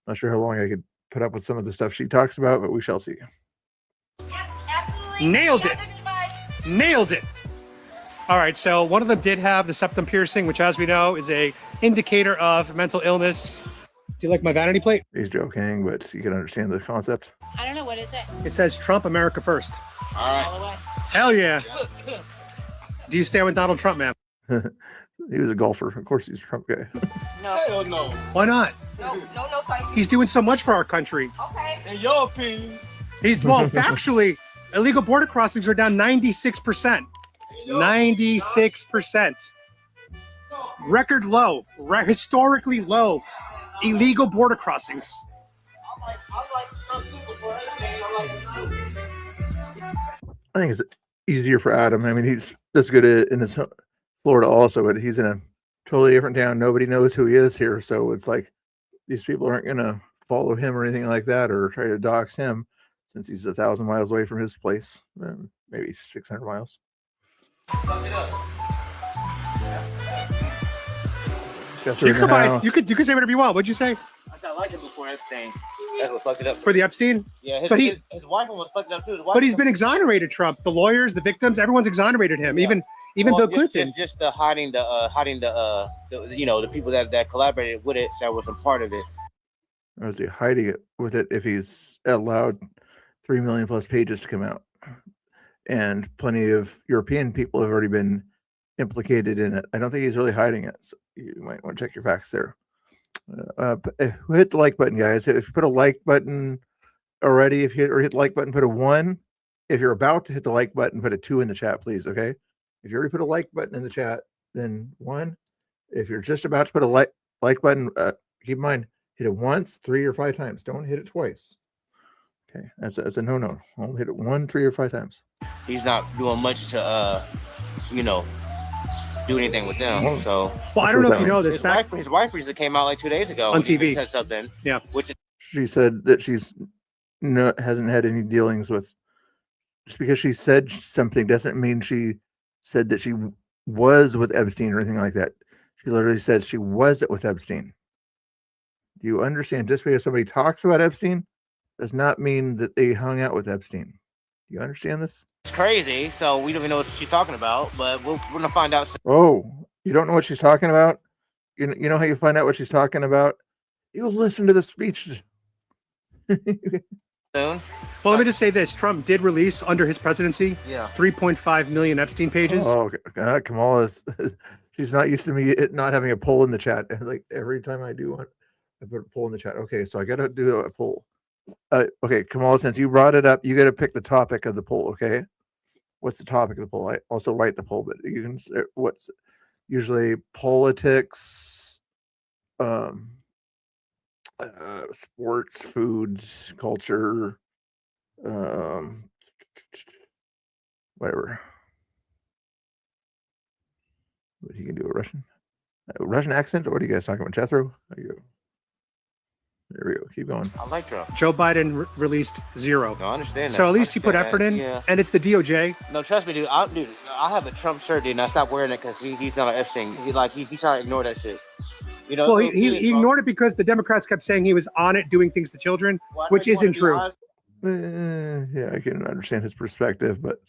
Not sure how long I could put up with some of the stuff she talks about, but we shall see. Nailed it. All right, so one of them did have the septum piercing, which, as we know, is a indicator of mental illness. Do you like my vanity plate? He's joking, but you can understand the concept. I don't know, what is it? It says Trump, America first. All the way. Hell yeah. Do you stand with Donald Trump, man? He was a golfer. Of course, he's a Trump guy. No. Hell no. Why not? No, thank you. He's doing so much for our country. Okay. In your opinion. Factually, illegal border crossings are down 96%. 96%. Record low, historically low illegal border crossings. I think it's easier for Adam. I mean, he's this good in his Florida also, but he's in a totally different town. Nobody knows who he is here. So it's like these people aren't going to follow him or anything like that or try to dox him since he's 1,000 miles away from his place, maybe 600 miles. You could say whatever you want. What'd you say? I like it before Epstein. That's what fucked it up. For the Epstein? Yeah, his wife almost fucked it up too. But he's been exonerated, Trump. The lawyers, the victims, everyone's exonerated him. Yeah. Even Bill Clinton. Just hiding the the people that collaborated with it, that was a part of it. Or is he hiding it with it if he's allowed 3 million plus pages to come out? And plenty of European people have already been implicated in it. I don't think he's really hiding it. So you might want to check your facts there. Hit the like button, guys. If you put a like button already, if you hit the like button, put a 1. If you're about to hit the like button, put a 2 in the chat, please. Okay. If you already put a like button in the chat, then 1. If you're just about to put a like button, keep in mind Hit it once, 3 or 5 times. Don't hit it twice. Okay, that's a no. Only hit it 1, 3 or 5 times. He's not doing much to, you know, do anything with them. So, well, I don't know if you know this. His wife recently came out like 2 days ago on TV. Said something. Yeah, which is she said that hasn't had any dealings with. Just because she said something doesn't mean she said that she was with Epstein or anything like that. She literally said she wasn't with Epstein. Do you understand? Just because somebody talks about Epstein does not mean that they hung out with Epstein. Do you understand this? It's crazy. So we don't even know what she's talking about, but we're gonna find out soon. Oh, you don't know what she's talking about? You know how you find out what she's talking about? You listen to the speech. Soon. Well, let me just say this. Trump did release under his presidency 3.5 million Epstein pages. Oh, Kamala is she's not used to me not having a poll in the chat. Like every time I do one, I put a poll in the chat. Okay, so I got to do a poll. Okay, Kamala, since you brought it up, you got to pick the topic of the poll, okay? What's the topic of the poll? I also write the poll, but you can say what's usually politics, sports, foods, culture, whatever. What you can do a Russian accent, or what are you guys talking about? Jethro? There you go. There we go. Keep going. I like Trump. Joe Biden released 0. No, I understand that. So at least he put effort in, and it's the DOJ. No, trust me, dude. I have a Trump shirt, dude, and I stopped wearing it because he's not an Epstein. He's trying to ignore that shit. You know. Well, he ignored it because the Democrats kept saying he was on it doing things to children, which isn't true. Yeah, I can understand his perspective, but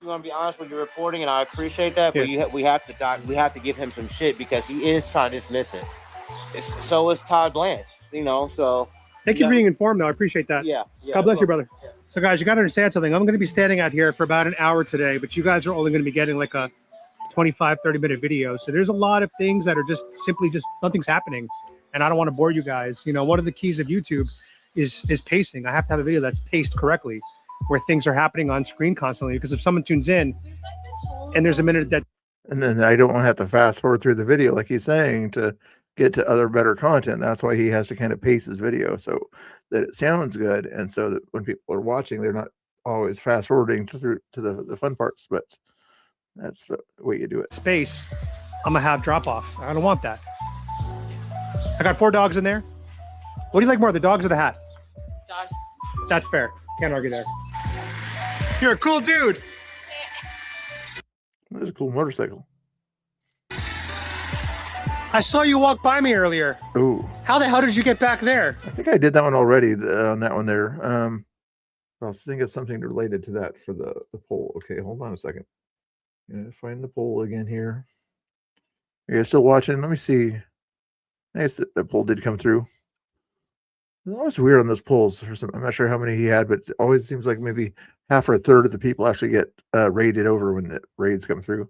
You want to be honest with your reporting, and I appreciate that. But we have to give him some shit because he is trying to dismiss it. So is Todd Blanche, you know. So thank you for being informed, though. I appreciate that. Yeah. God bless you, brother. Yeah. So, guys, you got to understand something. I'm going to be standing out here for about an hour today, but you guys are only going to be getting like a 25, 30-minute video. So there's a lot of things that are just nothing's happening, and I don't want to bore you guys. You know, one of the keys of YouTube is pacing. I have to have a video that's paced correctly, where things are happening on screen constantly. Because if someone tunes in and there's a minute that, and then I don't want to have to fast forward through the video like he's saying to get to other better content. That's why he has to kind of pace his video so that it sounds good, and so that when people are watching, they're not always fast forwarding to the fun parts. But that's the way you do it. Space, I'm gonna have drop off. I don't want that. I got 4 dogs in there. What do you like more, the dogs or the hat? Dogs. That's fair. Can't argue there. You're a cool dude. That's a cool motorcycle. I saw you walk by me earlier. Ooh. How the hell did you get back there? I think I did that one already on that one there. I was thinking of something related to that for the poll. Okay, hold on a second. Find the poll again here. Are you still watching? Let me see. I guess the poll did come through. It's always weird on those polls. I'm not sure how many he had, but it always seems like maybe half or a third of the people actually get raided over when the raids come through.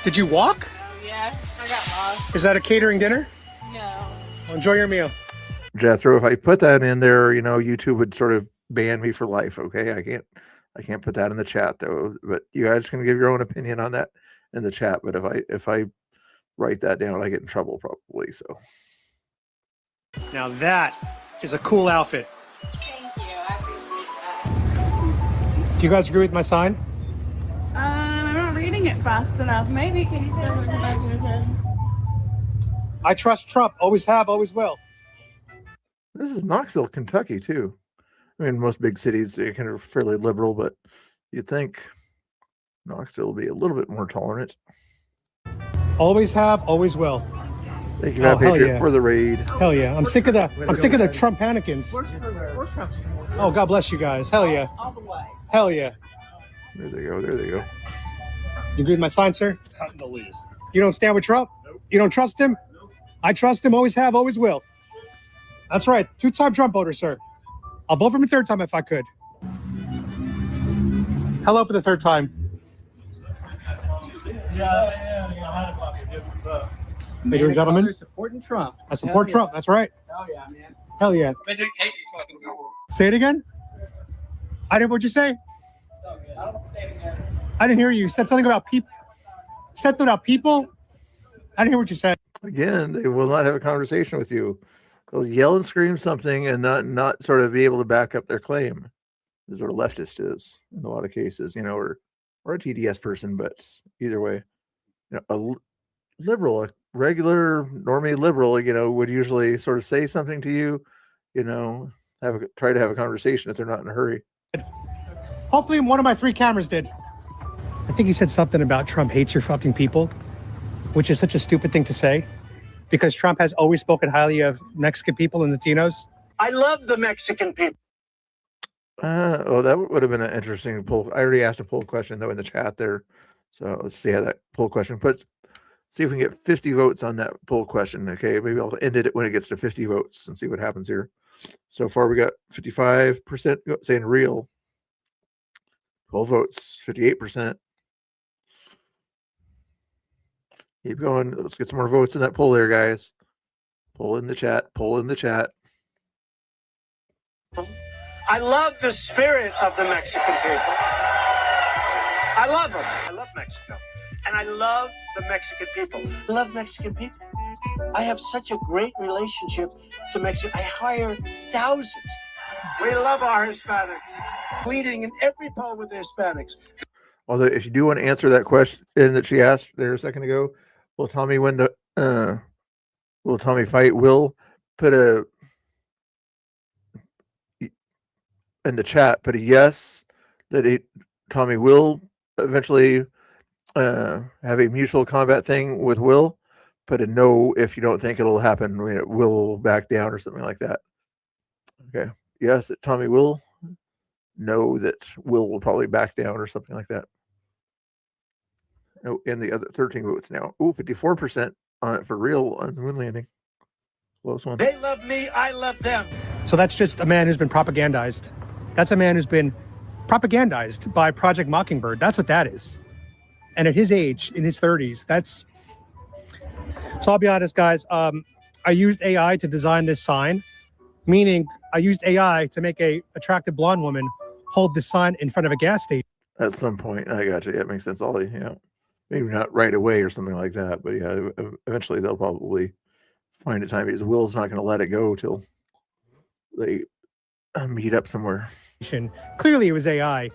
Did you walk? Yeah, I got lost. Is that a catering dinner? No. Well, enjoy your meal. Jethro, if I put that in there, YouTube would sort of ban me for life. Okay, I can't put that in the chat though. But you guys can give your own opinion on that in the chat. But if I write that down, I get in trouble probably. So now that is a cool outfit. Thank you. I appreciate that. Do you guys agree with my sign? I'm not reading it fast enough. Maybe can you say it back in your head? I trust Trump. Always have, always will. This is Knoxville, Kentucky, too. I mean, most big cities, they're kind of fairly liberal, but you'd think Knoxville will be a little bit more tolerant. Always have, always will. Thank you, Matt Patriot, for the raid. Hell yeah. I'm sick of the Trump panicans. Where's Trump? Oh, God bless you guys. Hell yeah. All the way. Hell yeah. There they go. There they go. You agree with my sign, sir? Not in the least. You don't stand with Trump? Nope. You don't trust him? Nope. I trust him, always have, always will. That's right. 2-time Trump voter, sir. I'll vote for him a 3rd time if I could. Hello for the 3rd time. Ladies and gentlemen. Supporting Trump. I support Trump. That's right. Hell yeah, man. Hell yeah. Say it again. What'd you say? I don't want to say it again. I didn't hear you. You said something about people. I didn't hear what you said. Again, they will not have a conversation with you. They'll yell and scream something and not sort of be able to back up their claim. This is what a leftist is in a lot of cases, or a TDS person, but either way, a liberal, a regular normie liberal, would usually sort of say something to you, try to have a conversation if they're not in a hurry. Hopefully one of my 3 cameras did. I think he said something about Trump hates your fucking people, which is such a stupid thing to say because Trump has always spoken highly of Mexican people and Latinos. I love the Mexican people. Oh, that would have been an interesting poll. I already asked a poll question though in the chat there. So let's see how that poll question puts. See if we can get 50 votes on that poll question. Okay, maybe I'll end it when it gets to 50 votes and see what happens here. So far, we got 55% saying real. 12 votes, 58%. Keep going. Let's get some more votes in that poll there, guys. Poll in the chat. Poll in the chat. I love the spirit of the Mexican people. I love them. I love Mexico. And I love the Mexican people. I love Mexican people. I have such a great relationship to Mexico. I hire thousands. We love our Hispanics. Leading in every poll with the Hispanics. Although, if you do want to answer that question that she asked there a second ago, will Tommy win the? Will Tommy fight? Will put a in the chat. Put a yes that Tommy will eventually have a mutual combat thing with Will. Put a no if you don't think it'll happen. Will back down or something like that. Okay. Yes, that Tommy will. No, that will probably back down or something like that. Oh, and the other 13 votes now. Oh, 54% on it for real on the moon landing. Close one. They love me. I love them. So that's just a man who's been propagandized. That's a man who's been propagandized by Project Mockingbird. That's what that is. And at his age, in his 30s, so I'll be honest, guys. I used AI to design this sign, meaning I used AI to make a attractive blonde woman hold this sign in front of a gas station. At some point, I got you. That makes sense. Maybe not right away or something like that, but yeah, eventually they'll probably find a time because Will's not going to let it go till they meet up somewhere. Clearly, it was AI.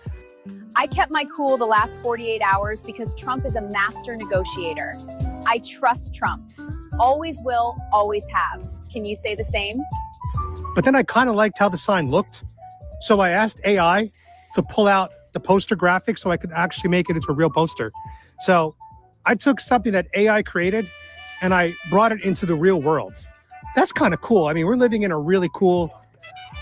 I kept my cool the last 48 hours because Trump is a master negotiator. I trust Trump. Always will, always have. Can you say the same? But then I kind of liked how the sign looked. So I asked AI to pull out the poster graphics so I could actually make it into a real poster. So I took something that AI created and I brought it into the real world. That's kind of cool. I mean, we're living in a really cool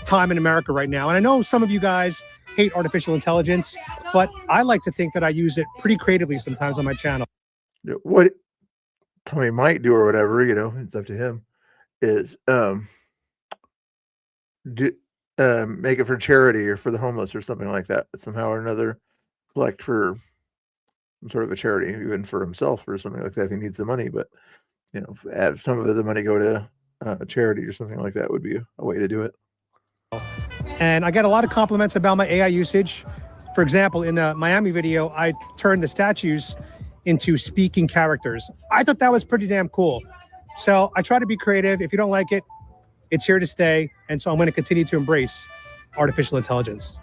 time in America right now. And I know some of you guys hate artificial intelligence, but I like to think that I use it pretty creatively sometimes on my channel. What Tommy might do or whatever, it's up to him, is make it for charity or for the homeless or something like that. Somehow or another, collect for some sort of a charity, even for himself or something like that if he needs the money. But have some of the money go to a charity or something like that would be a way to do it. And I got a lot of compliments about my AI usage. For example, in the Miami video, I turned the statues into speaking characters. I thought that was pretty damn cool. So I try to be creative. If you don't like it, it's here to stay. And so I'm going to continue to embrace artificial intelligence.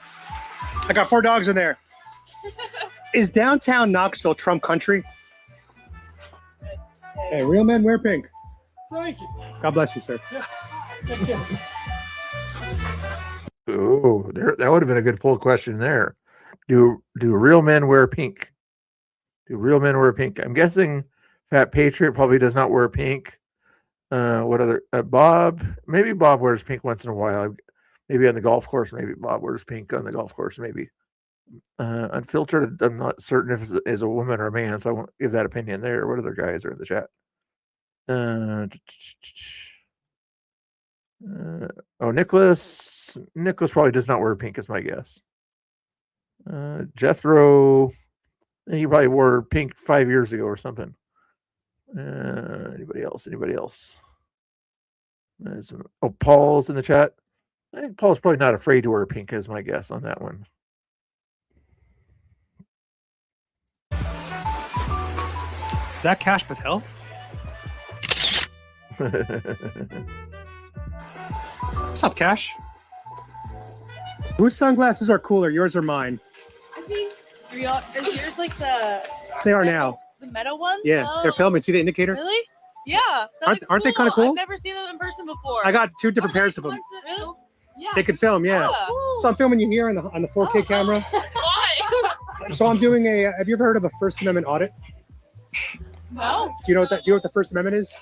I got 4 dogs in there. Is downtown Knoxville Trump country? Hey, real men wear pink. Thank you. God bless you, sir. Thank you. Oh, that would have been a good poll question there. Do real men wear pink? Do real men wear pink? I'm guessing Fat Patriot probably does not wear pink. What other? Bob? Maybe Bob wears pink once in a while. Maybe on the golf course. Maybe Bob wears pink on the golf course. Maybe. Unfiltered, I'm not certain if it's a woman or a man, so I won't give that opinion there. What other guys are in the chat? Nicholas probably does not wear pink, is my guess. Jethro, he probably wore pink 5 years ago or something. Anybody else? Paul's in the chat. I think Paul's probably not afraid to wear pink, is my guess on that one. Is that Cash Patel? What's up, Cash? Whose sunglasses are cooler, yours or mine? I think is yours like the They are now. the metal ones? Yeah, they're filming. See the indicator? Really? Yeah. Aren't they kind of cool? I've never seen them in person before. I got 2 different pairs of them. Really? Yeah. They could film, yeah. So I'm filming you here on the 4K camera. So I'm doing a. Have you ever heard of a First Amendment audit? No. Do you know what the First Amendment is?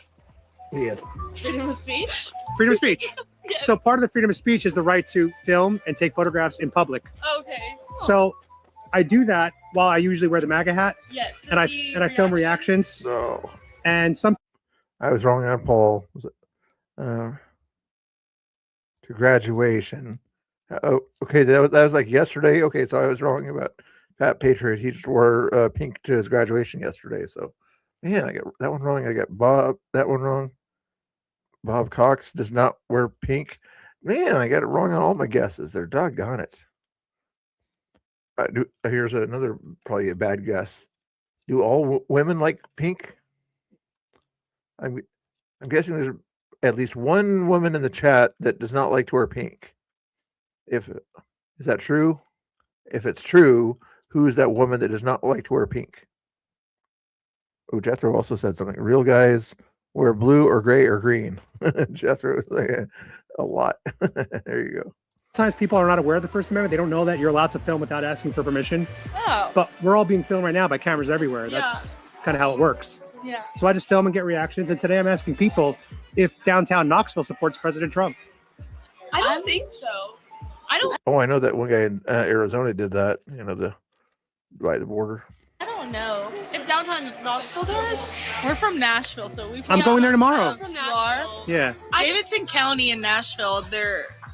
Yeah. Freedom of speech? Freedom of speech. Yes. So part of the freedom of speech is the right to film and take photographs in public. Okay. So I do that while I usually wear the MAGA hat. Yes. And I film reactions. So And some. I was wrong on Paul. Was it, to graduation. Oh, okay. That was like yesterday. Okay, so I was wrong about Pat Patriot. He just wore pink to his graduation yesterday. So, man, I got that one wrong. I got that one wrong. Bob Cox does not wear pink. Man, I got it wrong on all my guesses. They're doggone it. Here's another probably a bad guess. Do all women like pink? I'm guessing there's at least one woman in the chat that does not like to wear pink. Is that true? If it's true, who is that woman that does not like to wear pink? Oh, Jethro also said something. Real guys wear blue or gray or green. Jethro was like a lot. There you go. Sometimes people are not aware of the First Amendment. They don't know that you're allowed to film without asking for permission. Oh. But we're all being filmed right now by cameras everywhere. Yeah. That's kind of how it works. Yeah. So I just film and get reactions. And today I'm asking people if downtown Knoxville supports President Trump. I don't think so. I don't. Oh, I know that one guy in Arizona did that. You know, by the border. I don't know if downtown Knoxville does. We're from Nashville, so we. I'm going there tomorrow. From Nashville. Yeah. Davidson County in Nashville,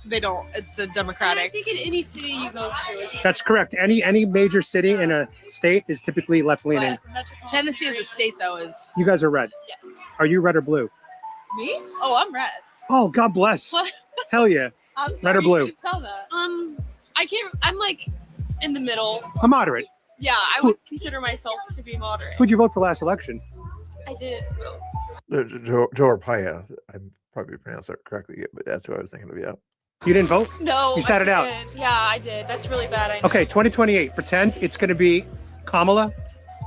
they don't. It's a Democratic. I think in any city you go to, it's That's correct. Any major city in a state is typically left leaning. Tennessee as a state, though, is. You guys are red. Yes. Are you red or blue? Me? Oh, I'm red. Oh, God bless. What? Hell yeah. I'm Red sorry, or blue? You can tell that. I can't. I'm like in the middle. I'm moderate. Yeah, I would consider myself to be moderate. Who'd you vote for last election? I did. Joe Arpaia. I probably pronounced that correctly, but that's who I was thinking of. Yeah. You didn't vote? No. You sat I it out. didn't. Yeah, I did. That's really bad. I know. Okay, 2028. Pretend it's going to be Kamala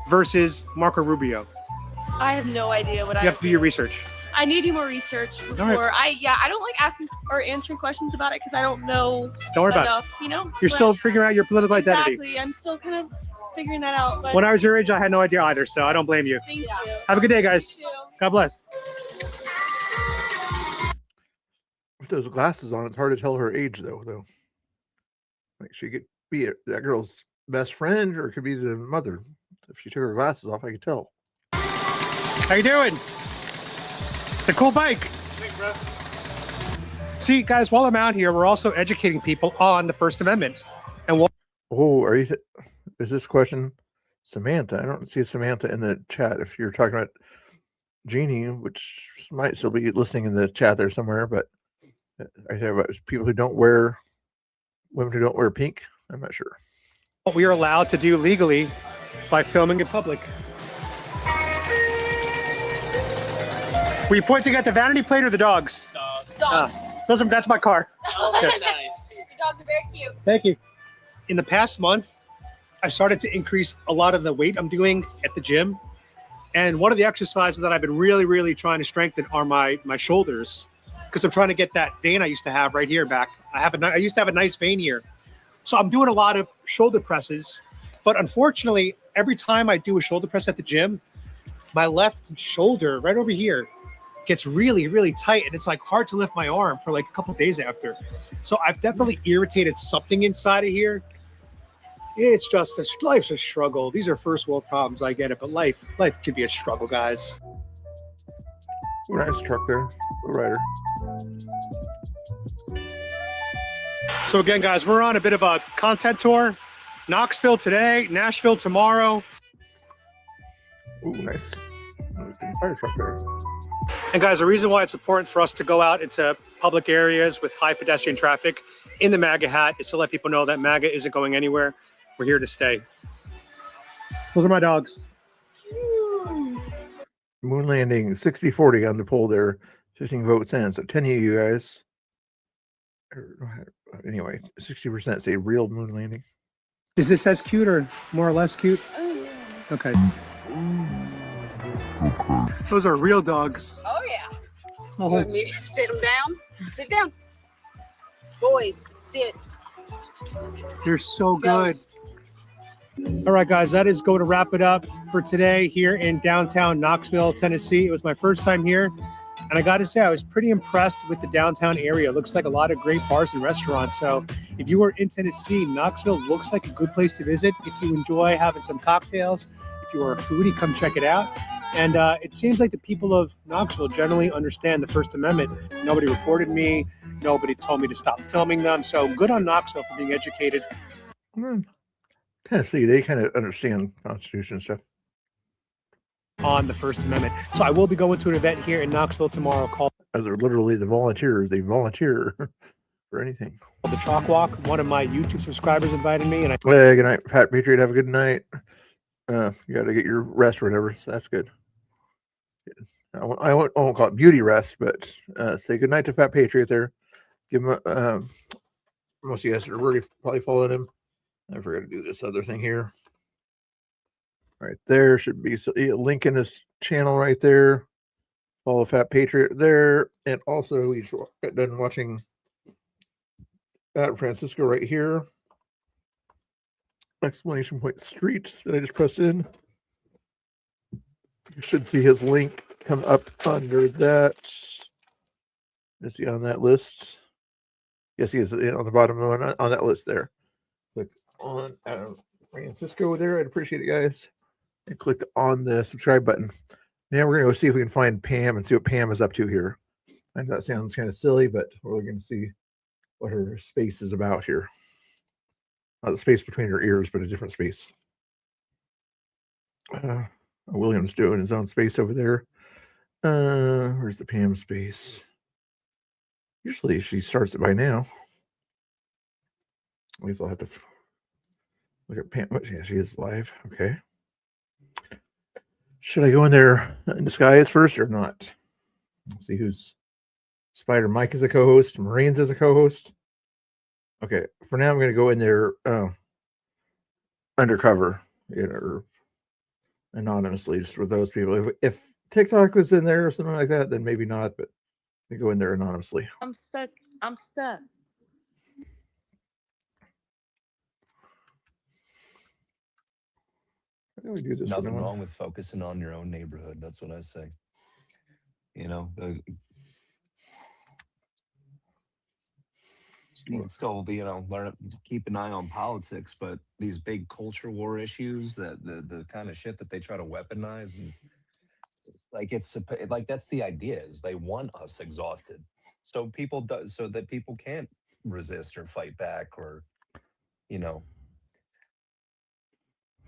versus Marco Rubio. I have no idea what You I have to do your research. I need to do more research before right. I don't like asking or answering questions about it because I don't know Don't worry about it. enough, you know? You're But- still figuring out your political identity. Exactly. I'm still kind of figuring that out. But When I was your age, I had no idea either, so I don't blame you. thank you. Have a good day, guys. God bless. With those glasses on, it's hard to tell her age, though. Like she could be that girl's best friend, or it could be the mother. If she took her glasses off, I could tell. How you doing? It's a cool bike. Thanks, bro. See, guys, while I'm out here, we're also educating people on the First Amendment. And what? Oh, are you? Is this question Samantha? I don't see Samantha in the chat. If you're talking about Jeannie, which might still be listening in the chat there somewhere, but I think about people who don't wear, women who don't wear pink. I'm not sure. What we are allowed to do legally by filming in public. Were you pointing at the vanity plate or the dogs? Dogs. That's my car. Oh, Okay. very nice. Your dogs are very cute. Thank you. In the past month, I started to increase a lot of the weight I'm doing at the gym. And one of the exercises that I've been really trying to strengthen are my shoulders, because I'm trying to get that vein I used to have right here back. I used to have a nice vein here. So I'm doing a lot of shoulder presses. But unfortunately, every time I do a shoulder press at the gym, my left shoulder right over here gets really tight, and it's like hard to lift my arm for like a couple days after. So I've definitely irritated something inside of here. It's just life's a struggle. These are first world problems. I get it, but life can be a struggle, guys. Ooh, nice truck there, the rider. So again, guys, we're on a bit of a content tour. Knoxville today, Nashville tomorrow. Ooh, nice. Fire truck there. And guys, the reason why it's important for us to go out into public areas with high pedestrian traffic in the MAGA hat is to let people know that MAGA isn't going anywhere. We're here to stay. Those are my dogs. Moon landing 60-40 on the poll there. 15 votes in. So 10 of you guys. Anyway, 60% say real moon landing. Is this as cute or more or less cute? Okay. Those are real dogs. Oh yeah. Oh. You want me to sit them down? Sit down. Boys, sit. They're so good. All right, guys, that is going to wrap it up for today here in downtown Knoxville, Tennessee. It was my first time here, and I got to say, I was pretty impressed with the downtown area. It looks like a lot of great bars and restaurants. So if you are in Tennessee, Knoxville looks like a good place to visit. If you enjoy having some cocktails, if you are a foodie, come check it out. And it seems like the people of Knoxville generally understand the First Amendment. Nobody reported me. Nobody told me to stop filming them. So good on Knoxville for being educated. Tennessee, they kind of understand Constitution stuff. On the First Amendment. So I will be going to an event here in Knoxville tomorrow called They're literally the volunteers. They volunteer for anything. the Chalk Walk. One of my YouTube subscribers invited me, and I Well, good night, Pat Patriot. Have a good night. You got to get your rest or whatever. So that's good. I won't call it beauty rest, but say good night to Fat Patriot there. Give him most of you guys are already probably following him. I forgot to do this other thing here. Right there should be a link in his channel right there. Follow Fat Patriot there, and also he's done watching Francisco right here. Exclamation point streets that I just pressed in. You should see his link come up under that. Is he on that list? Yes, he is on the bottom on that list there. Click on Francisco there. I'd appreciate it, guys. And click on the subscribe button. Now we're going to go see if we can find Pam and see what Pam is up to here. And that sounds kind of silly, but we're going to see what her space is about here. Not the space between her ears, but a different space. William's doing his own space over there. Where's the Pam space? Usually she starts it by now. At least I'll have to look at Pam. Yeah, she is live. Okay. Should I go in there in disguise first or not? Let's see who's Spider Mike is a co-host, Marines as a co-host. Okay, for now I'm going to go in there undercover, or anonymously, just with those people. If TikTok was in there or something like that, then maybe not, but we go in there anonymously. I'm stuck. I'm stuck. How do we do this? Nothing wrong with focusing on your own neighborhood. That's what I say. You know, you can still, learn, keep an eye on politics, but these big culture war issues, the kind of shit that they try to weaponize, and that's the idea, is they want us exhausted, so that people can't resist or fight back, or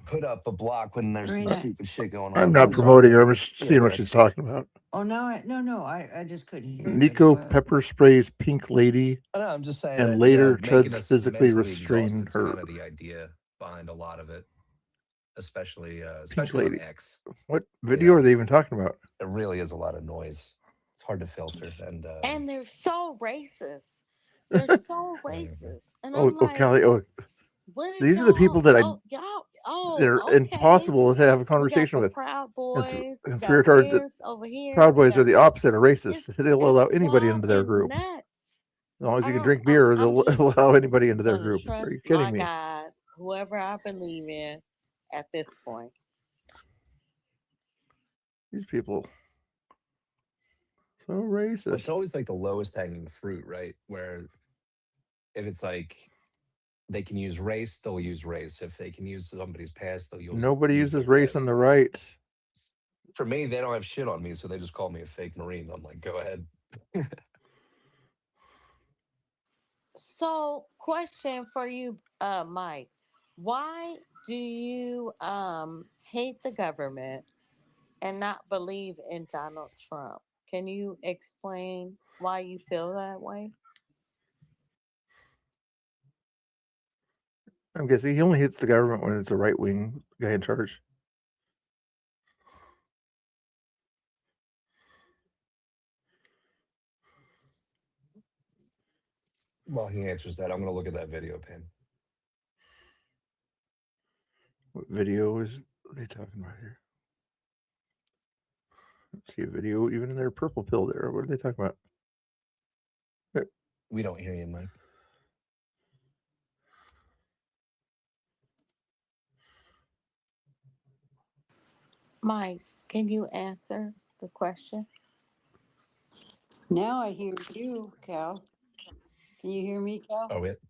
put up a block when there's some stupid shit going on. I'm not promoting her. I'm just seeing what she's talking about. Oh no, I just couldn't hear. Nico pepper sprays Pink Lady, I know, I'm just saying. and that, later making Chuds us physically mentally restrained exhausted is her. kind of the idea behind a lot of it, especially Pink especially on Lady. X. What video are they even talking about? There really is a lot of noise. It's hard to filter, And they're so racist. They're so racist. And I'm Oh, like, Callie. Oh, what is these are the people that they're okay. impossible to have a We got conversation the with. Proud Boys. We got Conspirators, this over here. Proud We Boys are got the this. opposite of racist. They'll allow It's anybody wild into their and group. nuts. As long as you can I'm- drink beer, I'm they'll just allow anybody into their gonna group. trust Are you kidding my me? God, whoever I believe in at this point. These people so Well, racist. it's always like the lowest hanging fruit, right? Where if it's like they can use race, they'll use race. If they can use somebody's past, they'll use. Nobody use uses their race on the right. For me, they don't have shit on me, so they just call me a fake Marine. I'm like, go ahead. So, question for you, Mike. Why do you hate the government and not believe in Donald Trump? Can you explain why you feel that way? I'm guessing he only hits the government when it's a right wing guy in charge. While he answers that, I'm going to look at that video pin. What video is they talking about here? Let's see a video even in their purple pill there. What are they talking about? We don't hear you, Mike. Mike, can you answer the question? Now I hear you, Cal. Can you hear me, Cal? Oh, it?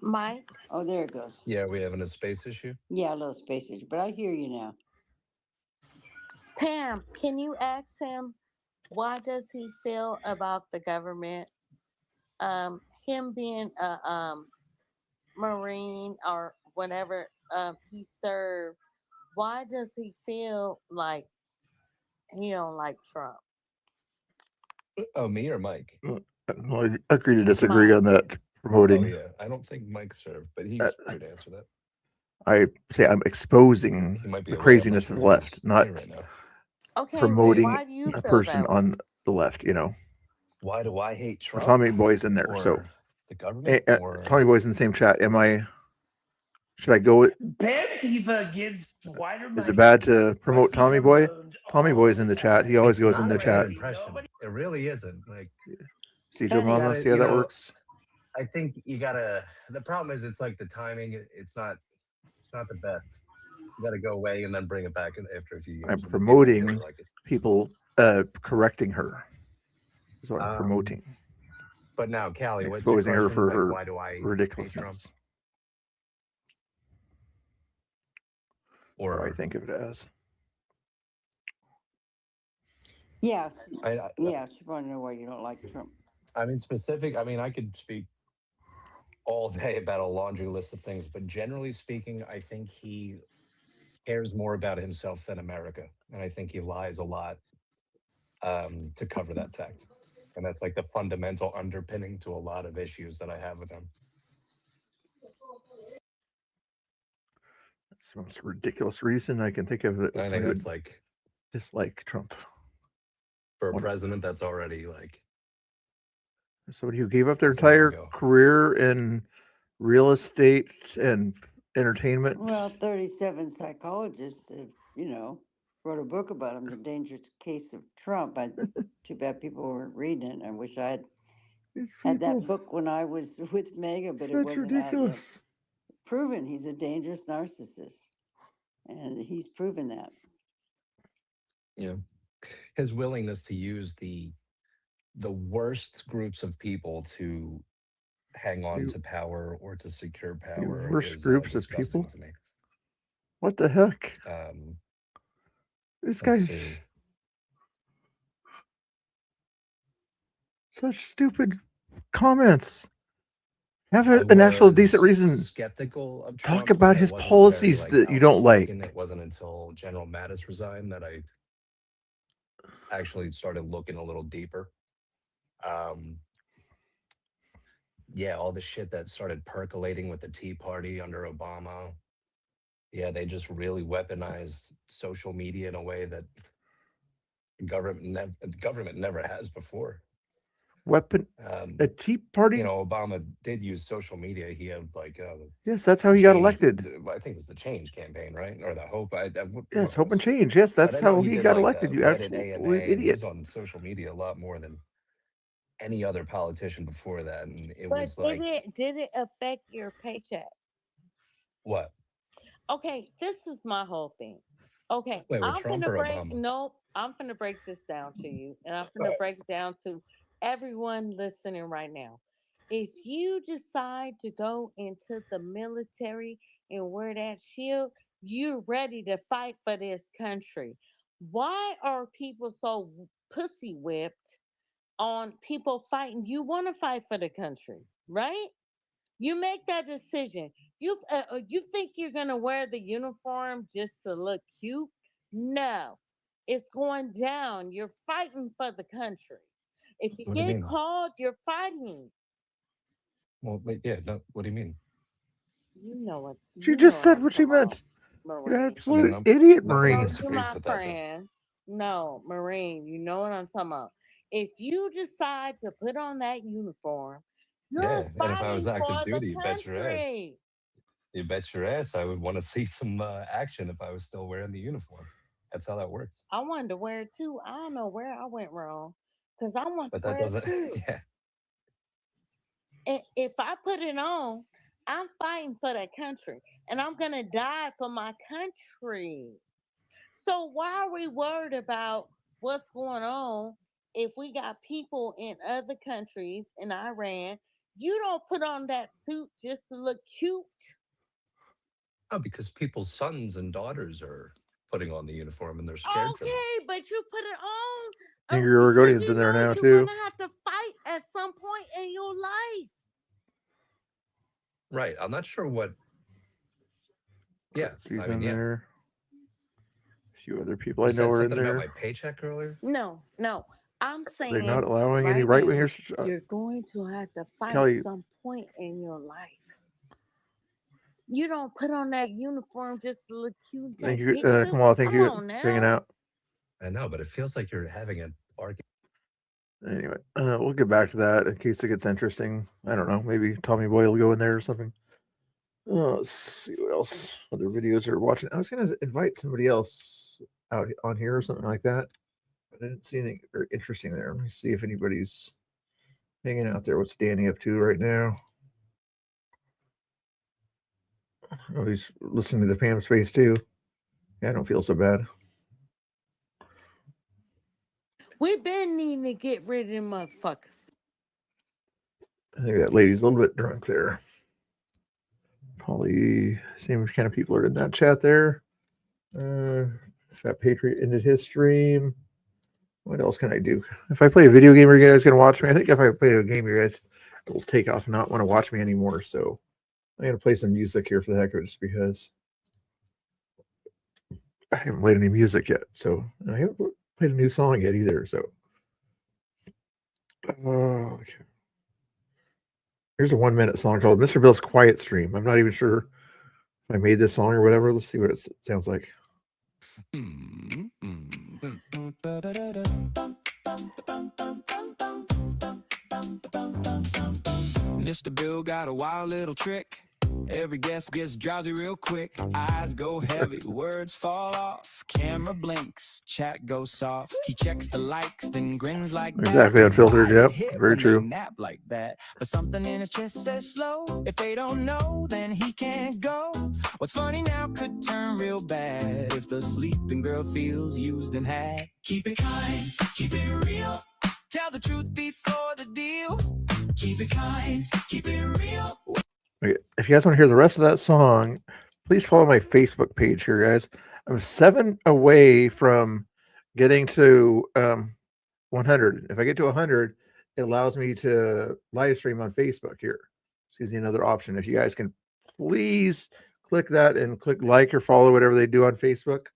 Mike? Oh, there it goes. Yeah, we having a space issue? Yeah, a little space issue, but I hear you now. Pam, can you ask him why does he feel about the government? Him being a Marine or whatever he served, why does he feel like he don't like Trump? Oh, me or Mike? Well, I agree to disagree on that promoting. Oh, yeah. I don't think Mike served, but he's free to answer that. I say I'm exposing He might be the away on craziness of the Mike left, not right now. Okay, promoting why do you a feel person that way? on the left. You know, Why do I hate well, Trump? Tommy Boy's in there, or so the government? Or Tommy Boy's in the same chat. Should I go with? Bantiva gives wider Is it bad to promote Tommy Boy? Tommy Boy's in the chat. He always it's goes not in the a bad chat. impression. It really isn't. Like, See, Joe Mama, see how that works? I think you gotta. The problem is, it's like the timing. It's not the best. You gotta go away and then bring it back after a few years. I'm and then people promoting really like it. people correcting her. Is what I'm promoting. But now, Callie, what's your Exposing her question? for Like, her why do I hate Trump? ridiculousness. Or I think of it as. Yes. I Yeah, she want to know why you don't like Trump. I mean, specific. I mean, I could speak all day about a laundry list of things, but generally speaking, I think he cares more about himself than America, and I think he lies a lot to cover that fact. And that's like the fundamental underpinning to a lot of issues that I have with him. That's the most ridiculous reason I can think of that I think somebody that's would like dislike Trump. for a president, that's already like Somebody who gave up their That's a way to entire go. career in real estate and entertainment. Well, 37 psychologists have, wrote a book about him, The Dangerous Case of Trump. Too bad people weren't reading it. I wish I had that book when I was with Mega, but it Such wasn't out yet. ridiculous. Proven he's a dangerous narcissist. And he's proven that. Yeah. His willingness to use the worst groups of people to hang on to power or to secure power worst is groups of disgusting people? to me. What the heck? This let's guy's see. such stupid comments. Have an actual decent reason. Skeptical of Talk Trump, about but I his wasn't policies very, that you don't like. outspoken. It wasn't until General Mattis resigned that I actually started looking a little deeper. Yeah, all the shit that started percolating with the Tea Party under Obama. Yeah, they just really weaponized social media in a way that the government never has before. A Tea Party? You know, Obama did use social media. He had like Yes, that's how he got elected. I think it was the Change campaign, right? Or the Hope. Yes, Hope and Change. Yes, that's how he got elected. You Reddit, absolute AMA. He idiot. was on social media a lot more than any other politician before that, and it But was like did it affect your paycheck? what? Okay, this is my whole thing. Okay, Wait, with I'm Trump gonna or break. Obama? No, I'm gonna break this down to you, and I'm gonna break it down to everyone listening right now. If you decide to go into the military and wear that shield, you're ready to fight for this country. Why are people so pussy whipped on people fighting? You want to fight for the country, right? You make that decision. You think you're gonna wear the uniform just to look cute? No, it's going down. You're fighting for the country. If you What do you get mean? called, you're fighting. Well, wait, yeah, no. What do you mean? You know what? She You just know said what she meant. You're an Marine. absolute idiot, Nobody Marine. You disagrees my with that, though. friend. No, Marine. You know what I'm talking about. If you decide to put on that uniform, You're Yeah, and if I was fighting active for the duty, you bet your ass I would want to see some action if I was still wearing the uniform. That's how that works. I wanted to wear it too. I don't know where I went wrong because I want to But that wear it doesn't. too. Yeah. And if I put it on, I'm fighting for the country and I'm going to die for my country. So why are we worried about what's going on if we got people in other countries in Iran? You don't put on that suit just to look cute. No, because people's sons and daughters are putting on the uniform and they're scared for them. Okay, but you put it on Angry because Oregonians you in there know now you're going too. to have to fight at some point in your life. Right. I'm not sure what. Yeah. He's I mean, in yeah. there. A few other people You I know said are in something about my there. paycheck earlier. No. I'm They're not saying allowing any right right now, wingers. you're going to have to fight Kelly, some point in your life. You don't put on that uniform just to look cute. thank Take you, pictures. Kamal. Thank Come you on for hanging now. out. I know, but it feels like you're having an argument. Anyway, we'll get back to that in case it gets interesting. I don't know. Maybe Tommy Boy will go in there or something. Let's see what else other videos are watching. I was going to invite somebody else out on here or something like that. I didn't see anything very interesting there. Let me see if anybody's hanging out there. What's Danny up to right now? Oh, he's listening to the Pam Space too. Yeah, I don't feel so bad. We've been needing to get rid of them motherfuckers. I think that lady's a little bit drunk there. Probably same kind of people are in that chat there. Fat Patriot ended his stream. What else can I do? If I play a video game, are you guys going to watch me? I think if I play a game, you guys will take off and not want to watch me anymore. So I'm going to play some music here for the heck of it, just because I haven't played any music yet. So I haven't played a new song yet either. So okay. Here's a 1 minute song called Mr. Bill's Quiet Stream. I'm not even sure if I made this song or whatever. Let's see what it sounds like. Mr. Bill got a wild little trick. Every guest gets drowsy real quick. Eyes go heavy, words fall off. Camera blinks, chat goes soft. He checks the likes, then grins like that. Exactly, unfiltered. Yep, very true. Nap like that, but something in his chest says slow. If they don't know, then he can't go. What's funny now could turn real bad if the sleeping girl feels used and had. Keep it kind, keep it real. Tell the truth before the deal. Keep it kind, keep it real. Okay, if you guys want to hear the rest of that song, please follow my Facebook page here, guys. I'm 7 away from getting to 100. If I get to 100, it allows me to live stream on Facebook here. This gives me another option. If you guys can please click that and click like or follow whatever they do on Facebook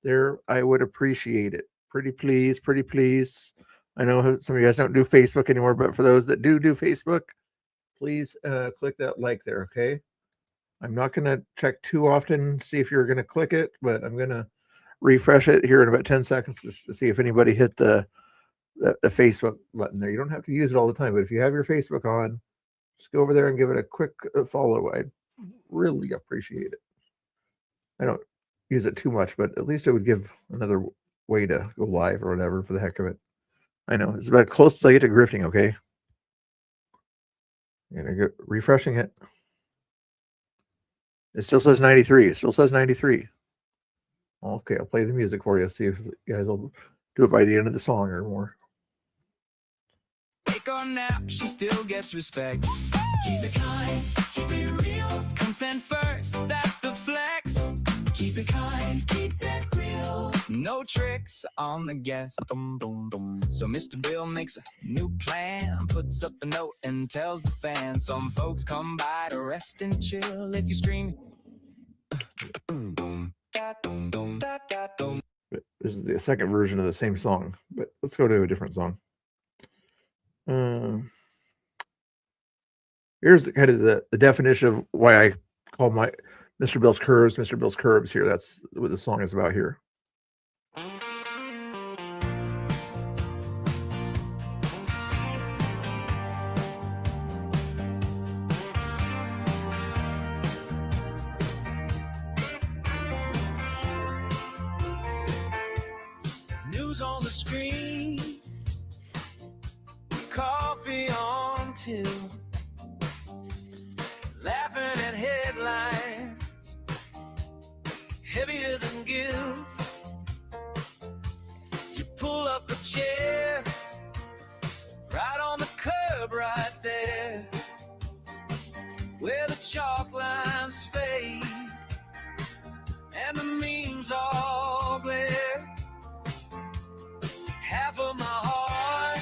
there, I would appreciate it. Pretty please. I know some of you guys don't do Facebook anymore, but for those that do Facebook, please click that like there, okay? I'm not going to check too often, see if you're going to click it, but I'm going to refresh it here in about 10 seconds just to see if anybody hit the Facebook button there. You don't have to use it all the time, but if you have your Facebook on, just go over there and give it a quick follow. I'd really appreciate it. I don't use it too much, but at least it would give another way to go live or whatever for the heck of it. I know, it's about close as I get to grifting, okay? I'm going to go refreshing it. It still says 93. Okay, I'll play the music for you. See if you guys will do it by the end of the song or more. Take a nap, she still gets respect. Keep it kind, keep it real. Consent first, that's the flex. Keep it kind, keep it real. No tricks on the guest. So Mr. Bill makes a new plan, puts up a note and tells the fans. Some folks come by to rest and chill. If you stream. This is the second version of the same song, but let's go to a different song. Here's kind of the definition of why I call my Mr. Bill's Curves here. That's what the song is about here. the screen, coffee on till, laughing at headlines heavier than guilt. You pull up a chair right on the curb right there, where the chalk lines fade and the memes all glare. Half of my heart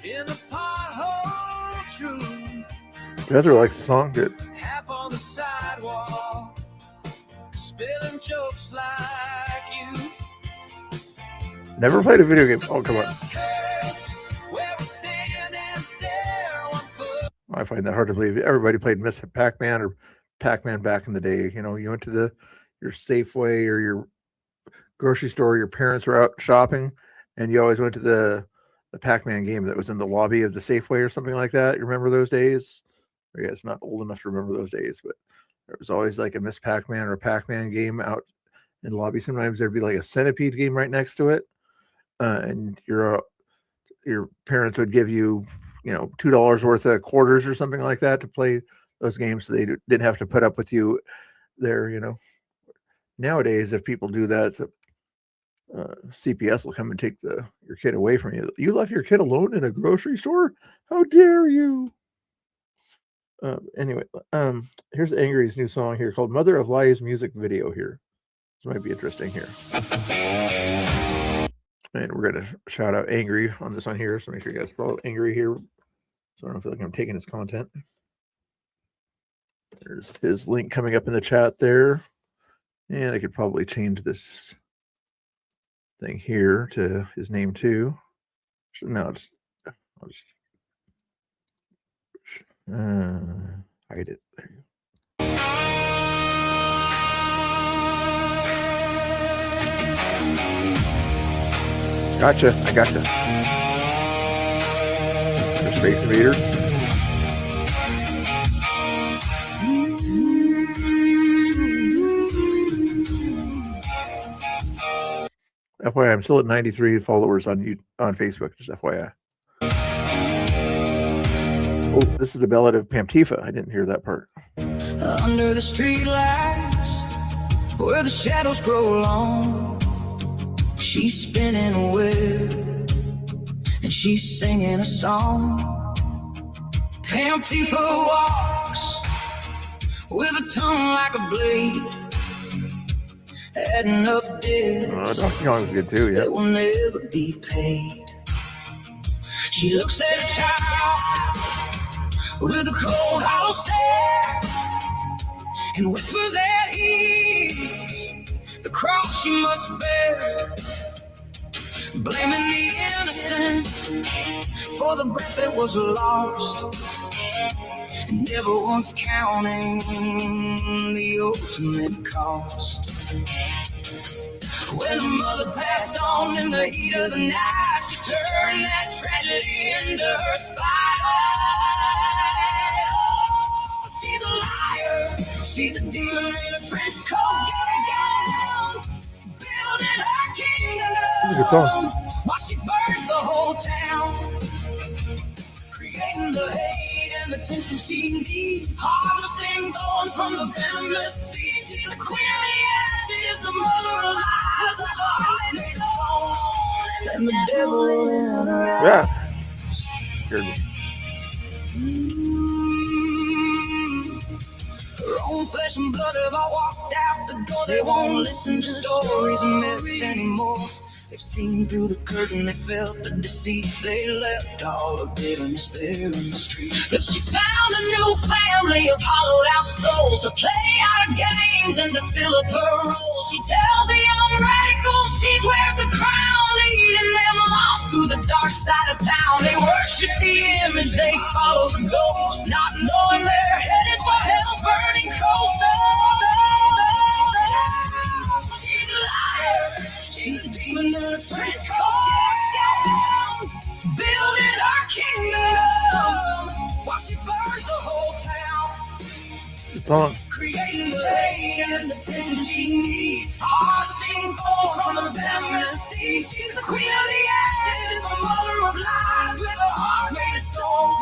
in the pothole truth, Heather likes the song, good. half on the sidewalk, spilling jokes like youth. Never played a video game. Oh, come on. Where we stand and stare, one foot. I find that hard to believe. Everybody played Miss Pac-Man or Pac-Man back in the day. You know, you went to your Safeway or your grocery store, your parents were out shopping, and you always went to the Pac-Man game that was in the lobby of the Safeway or something like that. You remember those days? I guess not old enough to remember those days, but there was always like a Miss Pac-Man or a Pac-Man game out in the lobby. Sometimes there'd be like a Centipede game right next to it, and your parents would give you, $2 worth of quarters or something like that to play those games, so they didn't have to put up with you there. Nowadays, if people do that, CPS will come and take your kid away from you. You left your kid alone in a grocery store? How dare you? Anyway, here's Angry's new song here called Mother of Lies music video here. This might be interesting here. And we're going to shout out Angry on this one here. So make sure you guys follow Angry here, so I don't feel like I'm taking his content. There's his link coming up in the chat there. And I could probably change this thing here to his name too. No, I'll just hide it. There you go. Gotcha. I gotcha. There's Space Invader. FYI, I'm still at 93 followers on Facebook, just FYI. Oh, this is the Ballad of Pamtifa. I didn't hear that part. Under the streetlights, where the shadows grow long, she's spinning a web and she's singing a song. Pamtifa walks with a tongue like a blade, adding up debts Donkey Kong was good too, yeah. that will never be paid. She looks at a child with a cold, hollow stare and whispers that he's the cross she must bear, blaming the innocent for the breath that was lost, and never once counting the ultimate cost. When a mother passed on in the heat of the night, she turned that tragedy into her spotlight. Oh, she's a liar, she's a demon in a trench coat gown, building her kingdom while she burns the whole town, creating the hate and the tension she needs, harvesting thorns from the venomous seed. She's the queen of the ash, she's the mother of lies, the heart that is stone, and the devil in her eyes. Yeah. Scared me. Her own flesh and blood have all walked out the door. They won't listen to stories and myths anymore. They've seen through the curtain, they felt the deceit. They left all the bitterness there in the street. But she found a new family of hollowed out souls to play out her games and to fill up her role. She tells the young radicals she wears the crown, leading them lost through the dark side of town. They worship the image, they follow the ghost, not knowing they're headed for hell's burning coast. She's a liar, she's a demon in a trench coat, building our kingdom while she burns the whole town. Good song. Creating the lady and the attention she needs. Harvesting gold from the venomous seed. She's the queen of the ashes, the mother of lies, with a heart made of stone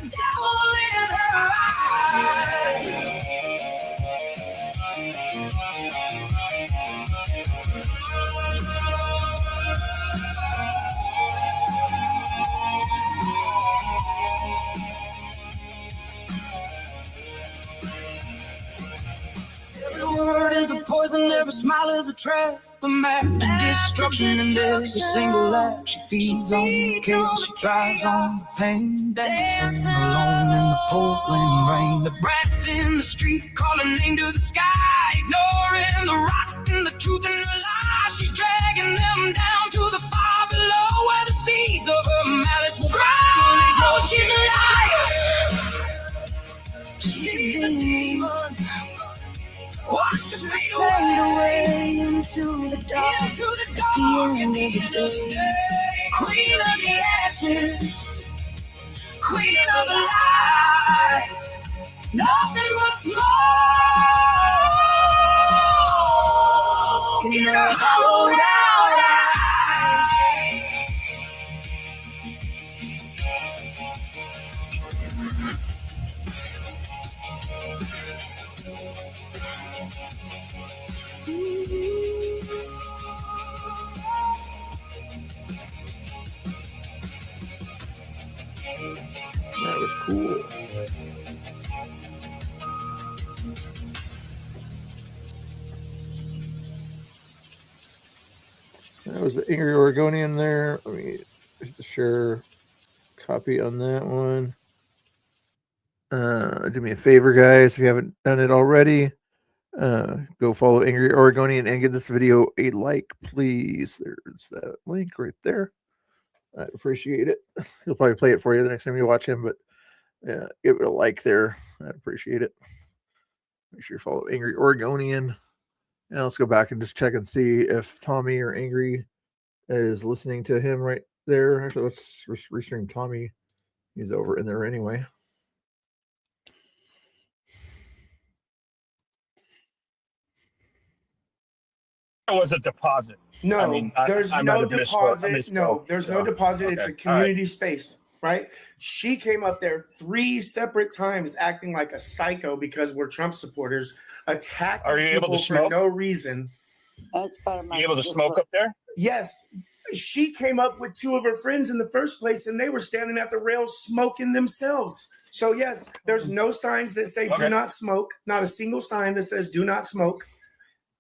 and the devil in her eyes. Every word is a poison, every smile is a trap. A map to destruction and every single act. She feeds on the chaos, she thrives on the pain. Dancing alone in the pouring rain. The brats in the street call her name to the sky. Ignoring the rock and the truth in her lies. She's dragging them down to the fire below, where the seeds of her malice will finally grow. She's a liar. She's a demon. Watch her fade away into the dark. At the end of the day. Queen of the ashes, queen of the lies. Nothing but smoke in her hollowed out eyes. That was cool. That was the Angry Oregonian there. Let me share copy on that one. Do me a favor, guys, if you haven't done it already. Go follow Angry Oregonian and give this video a like, please. There's that link right there. I'd appreciate it. He'll probably play it for you the next time you watch him, but yeah, give it a like there. I'd appreciate it. Make sure you follow Angry Oregonian. And let's go back and just check and see if Tommy or Angry is listening to him right there. Actually, let's restream Tommy. He's over in there anyway. There was a deposit. No, I mean, there's I no might have deposit. No, there's no deposit. It's a Okay. All right. community space, right? She came up there 3 separate times acting like a psycho because we're Trump supporters, attacking Are you able people to for smoke? no reason. That's part of my. You able to smoke up there? Yes, she came up with 2 of her friends in the first place, and they were standing at the rail smoking themselves. So yes, there's no signs that say Okay. do not smoke. Not a single sign that says do not smoke.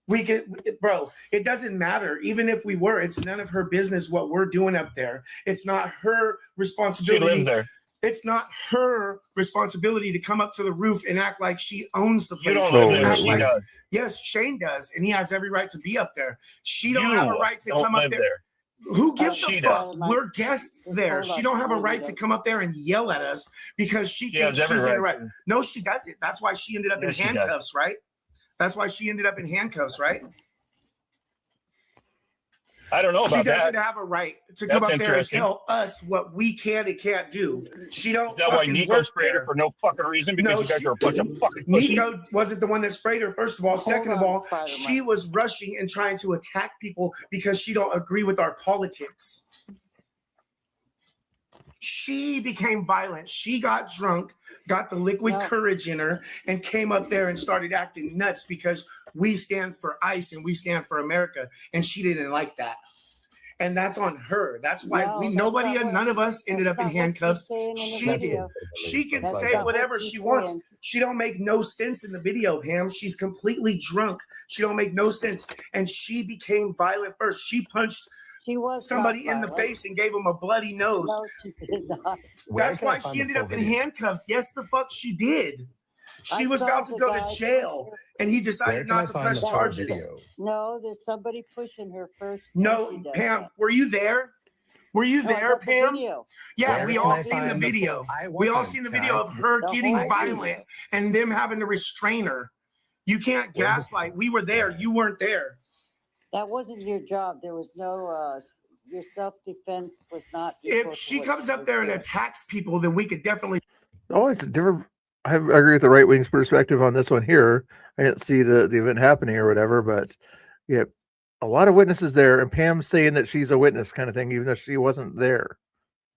We get, bro, it doesn't matter. Even if we were, it's none of her business what we're doing up there. It's not her She responsibility. lives there. It's not her responsibility to come up to the roof and act like she owns the place. You don't live there. Act She like- does. Yes, Shane does, and he has every right to be up there. She don't You have a right to don't come up live there. there. Who gives She a fuck? does. We're guests there. She don't have a right to come up there and yell at us because she She thinks has she's every in the right right. No, she doesn't. That's why she ended up Yes, she in does. handcuffs, right? That's why she ended up in handcuffs, right? I don't know She about doesn't that. have a right to That's come up there and interesting. tell us what we can and can't do. She don't Is that why fucking Nico work sprayed her there. for no fucking reason? Because No, you guys are a bunch of fucking pussies? Nico wasn't the one that sprayed her, first of all. Second of on, all, Spider-Man. she was rushing and trying to attack people because she don't agree with our politics. She became violent. She got drunk, got the liquid No. courage in her, and came up there and started acting nuts because we stand for ICE and we stand for America. And she didn't like that. And that's on her. That's why No, that's nobody, not what- none of us ended up in that's not what she's handcuffs. saying in the She video. did. She can That's say not what whatever she's she wants. saying. She don't make no sense in the video, Pam. She's completely drunk. She don't make no sense. And she became violent first. She punched She was somebody not in the violent. face and gave him a bloody nose. No, she did not. That's why she ended up in handcuffs. Yes, the fuck she did. She was about to go to jail, and he decided not to press charges. No, there's somebody pushing her first. No, when she does Pam, that. were you there? Were you No, I there, got the Pam? video. Yeah, Where we can all I seen the find the video. full- I We all wasn't. seen the Can video I- of her The getting whole violent video. and them having to restrain her. You can't gaslight. We were there. You weren't there. That wasn't your job. There was no. Your self-defense was not. equal If to she what comes you up there and did. attacks people, then we could definitely. Oh, it's a different. I agree with the right wing's perspective on this one here. I didn't see the event happening or whatever, but yeah, a lot of witnesses there, and Pam's saying that she's a witness kind of thing, even though she wasn't there.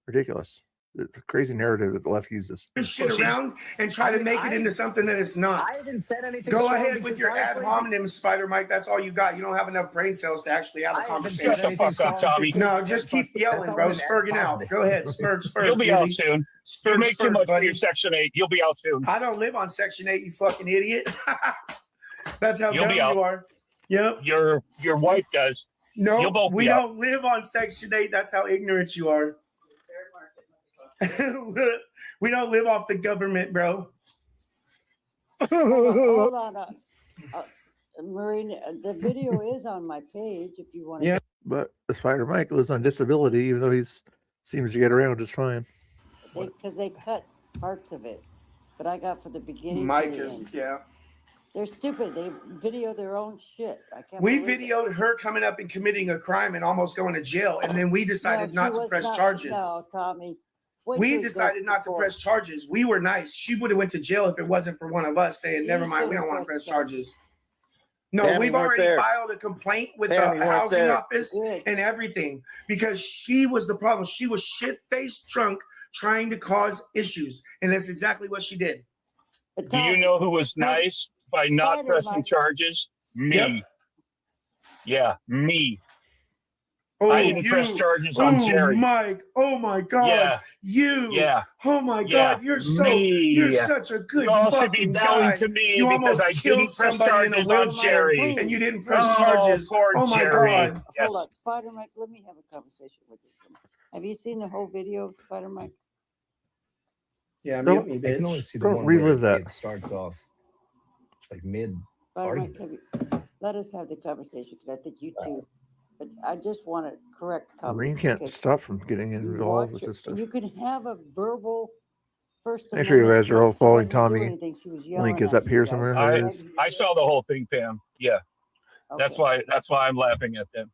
Ridiculous. It's a crazy narrative that the left uses. Shit around and try to make it into something that it's not. I haven't said anything. Go strong ahead with because your ad honestly, hominem, Spider Mike. That's all you got. You don't have enough brain cells to actually have a conversation. Shut the fuck up, Tommy. No, just keep yelling, bro. Spurging out. Go ahead, spurg. You'll be out baby. soon. Spurg, You make too spurg, much for buddy. your Section 8. You'll be out soon. I don't live on Section 8, you fucking idiot. That's how You'll dumb be out. you are. Yep. Your wife does. No, You'll both we be out. don't live on Section 8. That's how ignorant you are. We don't live off the government, bro. Hold on. Marine, the video is on my page if you want to. Yeah. But the Spider Mike lives on disability, even though seems to get around just fine. Because they cut parts of it. But I got for the beginning. Mike to the is, end. yeah. They're stupid. They video their own shit. I can't. We believe it. videoed her coming up and committing a crime and almost going to jail, and then we decided No, not she to was press not- charges. No, Tommy. Wait till We you go decided not to court. press charges. We were nice. She would have went to jail if it wasn't for one of us saying, You "Never mind, should we have don't want to pressed press charges." No, Tammy we've weren't already there. filed a complaint with Tammy the weren't housing there. office Good. and everything because she was the problem. She was shit-faced drunk trying to cause issues, and that's exactly what she did. But Do you Tommy, know who was nice by not Spider pressing Mike. charges? Me. Yep. Yeah, me. Oh, I didn't press charges on oh, Jerry. Mike. Oh my God. Yeah. You. Yeah. Oh my Yeah. God. You're Me. such a good You all should fucking be bowing guy. to me You because almost I killed didn't press somebody in a charges on wheelchair Jerry. and you didn't press Oh, charges. poor Oh my Jerry. God. Yes. Hold on, Spider Mike. Let me have a conversation with you. Have you seen the whole video of Spider Mike? Yeah, Don't- mute me, I can only bitch. see the Don't one where relive that. It starts off like mid Spider Mike, argument. let us have the conversation because I think you two. But I just want to correct Tommy. Marine can't because stop from getting you involved watch with this it, stuff. and you can have a verbal First Make sure you Amendment. guys are all She following wasn't doing Tommy. anything. She was Link yelling is at up here you guys. somewhere. I, There it is. I saw the whole thing, Pam. Yeah. That's Okay. why I'm laughing at them.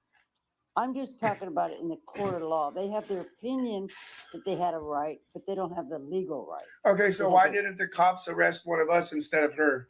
I'm just talking about it in the court of law. They have their opinion that they had a right, but they don't have the legal right. Okay, so why didn't the cops arrest one of us instead of her?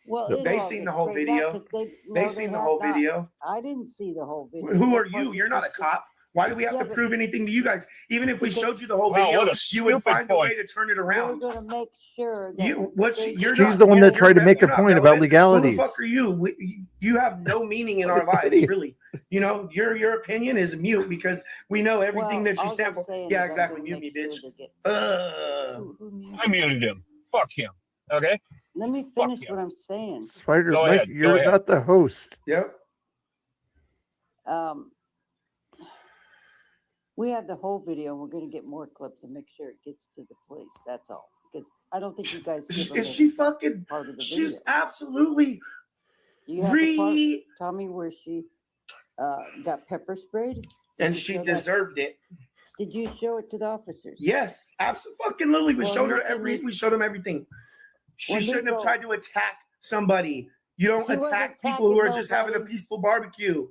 Well, They it'll all seen get the whole straightened out video. 'cause They They seen the whole have not. video. I didn't see the whole video. Who That are part you? was You're not a just- cop. Why do we have Yeah, to but- prove anything to you guys? Even if we Because- showed you the whole Wow, video, what a you would stupid find a point. way to turn it We're around. gonna make sure that. You, what? they- You're She's not, the one that you're tried to make you're a not point about relevant. Who legalities. the fuck are you? You have no meaning in our lives, really. You know, your opinion is mute because we know everything Well, that you all stand I'm for. saying Yeah, is I'm exactly. gonna Mute me, make bitch. sure they get- who muted I muted him. Fuck him. Okay? Let me Fuck finish you. what I'm saying. Spider Go Mike, ahead, go you're ahead. not the host. Yep. We have the whole video, and we're gonna get more clips and make sure it gets to the police. That's all. Because I don't think you guys. give them Is the she fucking? part of the She's video. absolutely. You have the part, Tommy, where she got pepper sprayed, Did And you she show that? deserved it. Did you show it to the officers? Yes, absolutely. We Well, showed her Nico needs- we showed them everything. She Well, shouldn't have Nico- tried to attack somebody. You don't She wasn't attack people who are just having a nobody. peaceful barbecue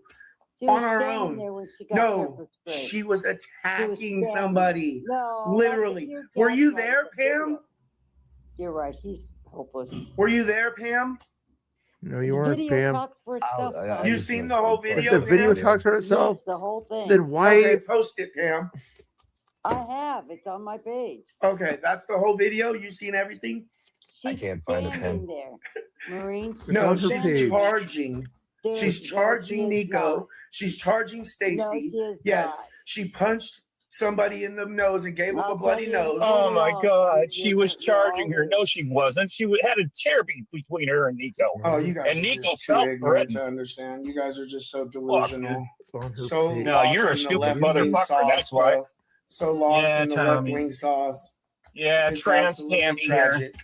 She on was our standing own. there when she got No, pepper sprayed. she was attacking standing. somebody. No, Literally. you're Were you gaslighting there, the video. Pam? You're right. He's hopeless. Were you there, Pam? No, you weren't, Video Pam. talks for itself. Tommy. You seen the whole If video? the video Pam? talks for itself, Yes, the whole thing. then why? Okay, post it, Pam. I have. It's on my page. Okay, that's the whole video. You seen everything? She's can't find a standing pen. there. Marine. It's No, on her she's page. charging. There- She's there charging she is Nico. not. She's charging No, Stacy. she is Yes, not. she punched somebody in the nose and gave him I'll a bloody tell you- nose. Oh my Wrong. God. She You're- was you're charging her. all- No, she wasn't. She had a tear between her and Nico. Oh, you guys And are Nico just too felt ignorant threatened. to understand. You guys are just so delusional. It's on her So page. No, lost you're a in the stupid left-wing motherfucker, sauce, that's why. bro. So lost Yeah, in the Tommy. left-wing sauce. Yeah, It's trans absolutely Tammy here. tragic.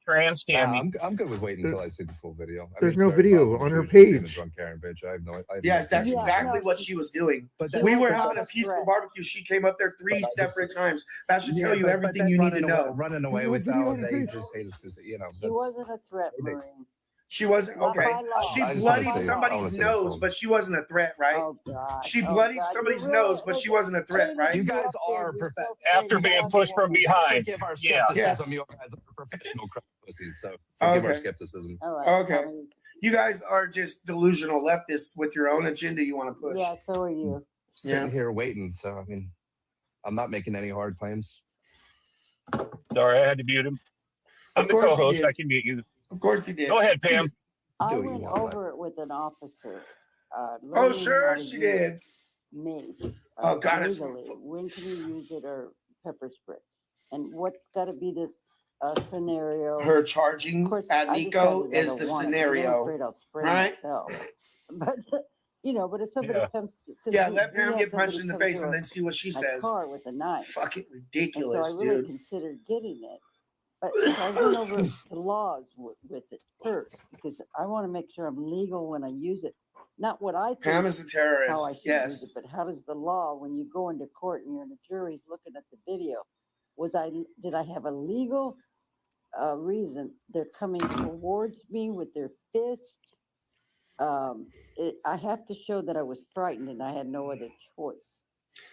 Trans Tammy. I'm good with waiting until I see the full video. I There's mean, no it's very video possible on she her was just being a page. drunk Karen bitch. I have no Yeah, that's Yeah, exactly no, what she was doing. But She We was were not having a a peaceful threat. barbecue. She came up there three But I just- separate times. That should Yeah, tell you but everything then you need to running away- know. Running away No with video how on her they page. just hate us because She that's wasn't a threat, They- Marine. She wasn't Not okay. by law. She I just bloodied wanna see- I wanna somebody's see the nose, full- but she wasn't a threat, right? Oh God. She Oh, bloodied God. somebody's You really- nose, but she wasn't a threat, right? You guys are perfect. After being pushed from behind. Give our Yeah. skepticism, you guys are professional pussies, so forgive our Okay. skepticism. All right. Okay. Tommy's- You guys are just delusional leftists with your own agenda you want to push. Yeah, so are you. Sitting here waiting, so I mean, I'm not making any hard claims. Sorry, I had to mute him. I'm Of the course he co-host. did. I can mute you. Of course he did. Go ahead, Pam. I Do what you went want, bud. over it with an officer. Oh, learning how sure to she use did. Mace. Oh, God, it's- Legally, when can you use it or pepper spray? And what's got to be the scenario? Her charging Of course, at I Nico decided I is don't the want it, 'cause I'm scenario, afraid I'll spray right? myself. But but if somebody Yeah. comes, 'cause Yeah, we- let we Pam had get punched somebody in the come face to and our- then see what she my says. car with a knife. Fucking And ridiculous, so I really dude. considered getting it. But so I went over the laws with it first because I want to make sure I'm legal when I use it. Not what I think Pam is a how I terrorist. should use it, Yes. but how does the law, when you go into court and you're in a jury's looking at the video, did I have a legal reason? They're coming towards me with their fist. I have to show that I was frightened and I had no other choice.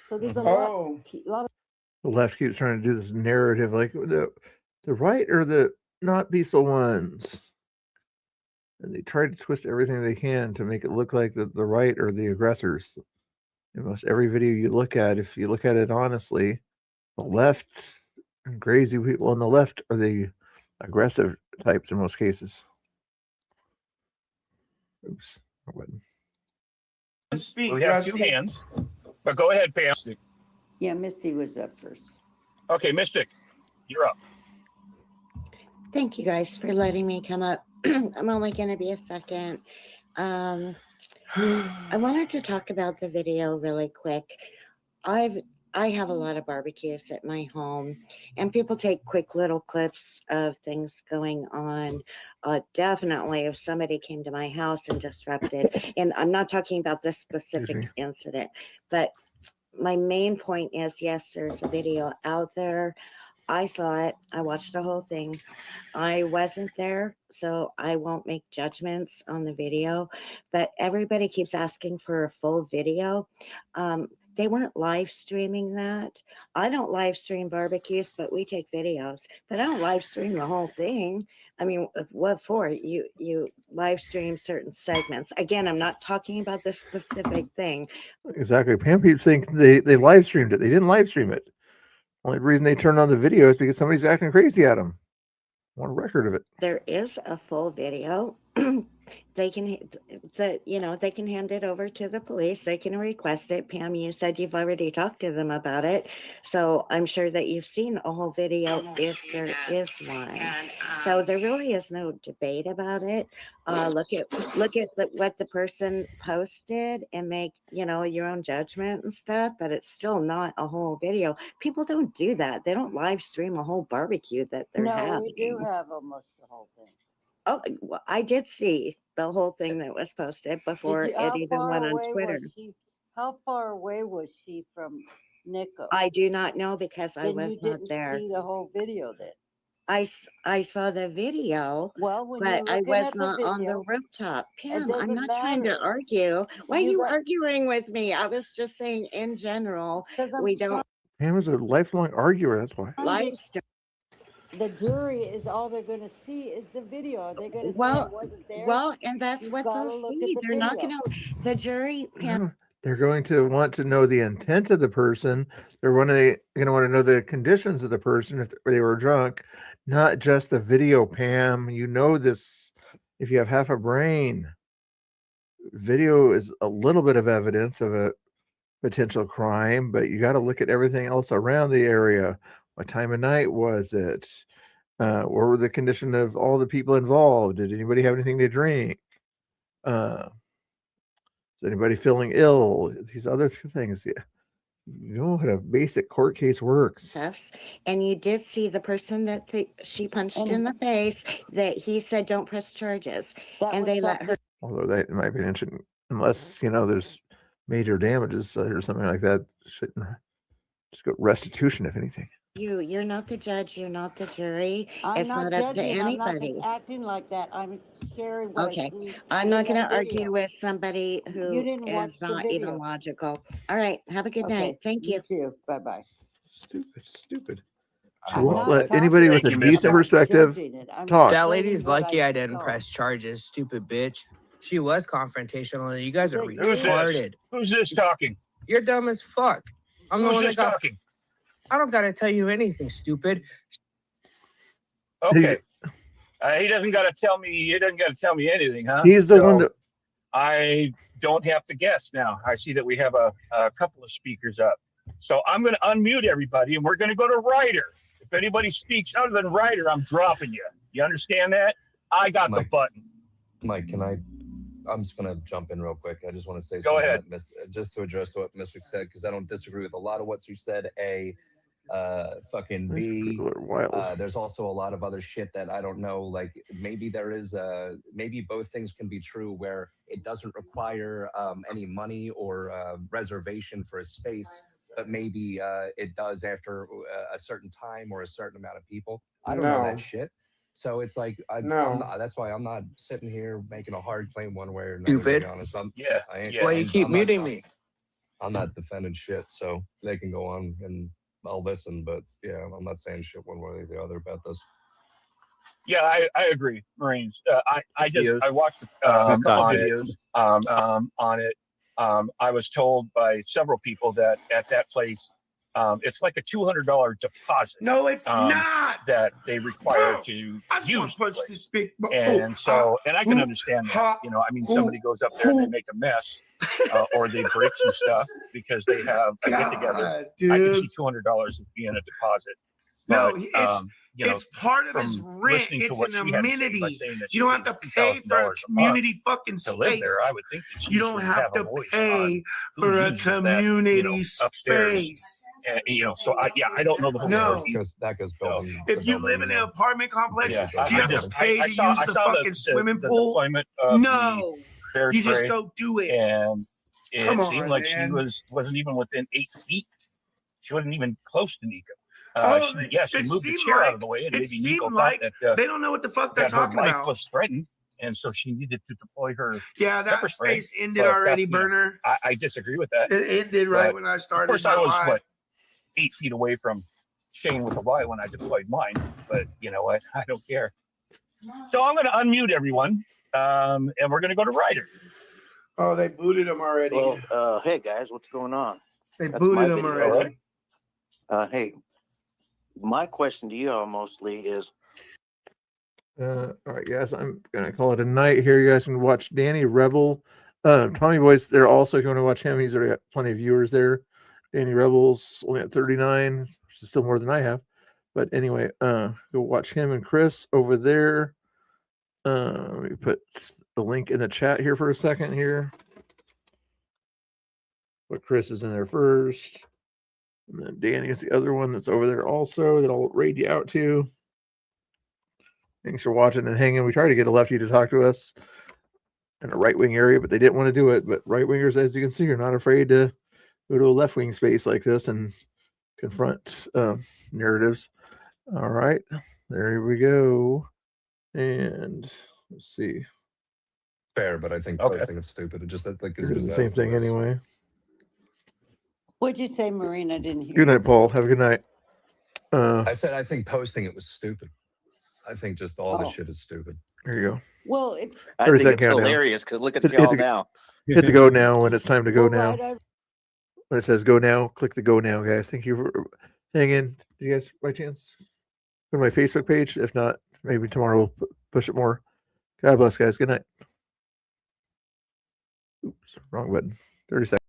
So there's a lot of The left keeps trying to do this narrative, like the right are the not peaceful ones, and they try to twist everything they can to make it look like the right are the aggressors. In most every video you look at, if you look at it honestly, the left and crazy people on the left are the aggressive types in most cases. Oops. I wasn't. Speak, We have two Rusty. hands, but go ahead, Pam. Yeah, Misty was up first. Okay, Mystic, you're up. Thank you guys for letting me come up. I'm only going to be a second. I wanted to talk about the video really quick. I have a lot of barbecues at my home, and people take quick little clips of things going on. Definitely, if somebody came to my house and disrupted, and I'm not talking about this specific incident, but my main point is, yes, there's a video out there. I saw it. I watched the whole thing. I wasn't there, so I won't make judgments on the video, but everybody keeps asking for a full video. They weren't live streaming that. I don't live stream barbecues, but we take videos, but I don't live stream the whole thing. I mean, what for? You live stream certain segments. Again, I'm not talking about this specific thing. Exactly. Pam keeps saying they live streamed it. They didn't live stream it. Only reason they turned on the video is because somebody's acting crazy at them. I want a record of it. There is a full video. They can they can hand it over to the police. They can request it. Pam, you said you've already talked to them about it, so I'm sure that you've seen a whole video if there is one. So there really is no debate about it. Look at what the person posted and make your own judgment and stuff, but it's still not a whole video. People don't do that. They don't live stream a whole barbecue that they're having. We do have almost the whole thing. Oh, well, I did see the whole thing that was posted before it even went on Twitter. How far away was she from Nico? I do not know because I was not there. See the whole video then? I saw the video, when but you're I looking was at the not on the video, rooftop. Pam, I'm doesn't not trying to matter. argue. Why are You you got- arguing with me? I was just saying in general, we don't Pam is a lifelong arguer. That's why. live stream. The jury is all they're going to see is the video. Are they going to say I wasn't there? Well, and that's You've what gotta they'll look at see. the They're not video. going to. The jury, Pam. No, they're going to want to know the intent of the person. They're going to want to know the conditions of the person if they were drunk, not just the video. Pam, you know this. If you have half a brain, video is a little bit of evidence of a potential crime, but you got to look at everything else around the area. What time of night was it? What were the condition of all the people involved? Did anybody have anything to drink? Is anybody feeling ill? These other things. Yeah. You know how a basic court case works. And you did see the person that she punched in the face that he said don't press charges, and they let her. Although that, in my opinion, shouldn't, unless there's major damages or something like that, shouldn't just go restitution if anything. You're not the judge. You're not the jury. I'm It's not not up to judging. I'm not anybody. acting like that. I'm sharing what I Okay, see. I'm not in going to that argue video. with somebody who You didn't watch is the not video. even logical. All right, have a good night. Thank you. You too. Bye bye. Stupid. She won't let anybody with a decent perspective talk. That lady's lucky I didn't press charges, stupid bitch. She was confrontational, and you guys are Who's this? retarded. Who's this talking? You're dumb as fuck. I'm the Who's one that this got. talking? I don't gotta tell you anything, stupid. Okay. He doesn't got to tell me. He doesn't got to tell me anything, huh? He's the one that. I don't have to guess now. I see that we have a couple of speakers up. So I'm going to unmute everybody, and we're going to go to Ryder. If anybody speaks other than Ryder, I'm dropping you. You understand that? I got the button. Mike, can I? I'm just going to jump in real quick. I just want to say Go something ahead. just to address what Mystic said, because I don't disagree with a lot of what she said. Fucking B. There's also a lot of other shit that I don't know. Like maybe there is maybe both things can be true where it doesn't require any money or reservation for a space, but maybe it does after a certain time or a certain amount of people. I don't know that shit. So it's like I'm not, that's why I'm not sitting here making a hard claim one way or another. Stupid. To be honest, Why you keep muting me? I'm not defending shit, so they can go on and I'll listen, but yeah, I'm not saying shit one way or the other about this. Yeah, I agree, Marines. I watched a couple of videos on it. I was told by several people that at that place, it's like a $200 deposit. No, it's not. That they require to use. Punch this big. And so, and I can understand that. You know, I mean, somebody goes up there and they make a mess, or they break some stuff because they have a get together. I can see $200 as being a deposit. No, but, it's part of his rent. It's an amenity. You don't have to pay for a community fucking space. To live there, I would think that you don't have to pay for a community space. So I don't know the whole story. That goes if you live in an apartment complex, do you have to pay to use the fucking swimming the pool? No, you just spray, go do it. And it seemed like she wasn't even within 8 feet. She wasn't even close to Nico. She moved the chair out of the way, and maybe Nico thought that they don't know what the fuck they're talking her life about. was threatened, and so she needed to deploy her. Yeah, that space ended already, Burner. I disagree with that. It ended right when I started. Of course, I was 8 feet away from Shane with a Y when I deployed mine, but you know what? I don't care. So I'm going to unmute everyone, and we're going to go to Ryder. Oh, they booted him already. Well, hey guys, what's going on? They booted him already. Hey, my question to you all mostly is. All right, guys, I'm gonna call it a night here. You guys can watch Danny Rebel, Tommy Boy's there also. If you want to watch him, he's already got plenty of viewers there. Danny Rebel's only at 39, which is still more than I have. But anyway, go watch him and Chris over there. Let me put the link in the chat here for a second here. But Chris is in there first. And then Danny is the other one that's over there also that I'll raid you out to. Thanks for watching and hanging. We tried to get a lefty to talk to us in a right-wing area, but they didn't want to do it. But right-wingers, as you can see, are not afraid to go to a left-wing space like this and confront narratives. All right, there we go. And let's see. Fair, but I think posting is stupid. It just like it's the same thing anyway. What'd you say, Marina? I didn't hear. Good night, Paul. Have a good night. I said I think posting it was stupid. I think just all this shit is stupid. There you go. Well, it's. I think it's hilarious because look at y'all now. Hit the go now when it's time to go now. When it says go now, click the go now, guys. Thank you for hanging. Do you guys, by chance, go to my Facebook page? If not, maybe tomorrow we'll push it more. God bless, guys. Good night. Oops, wrong button. 30 seconds.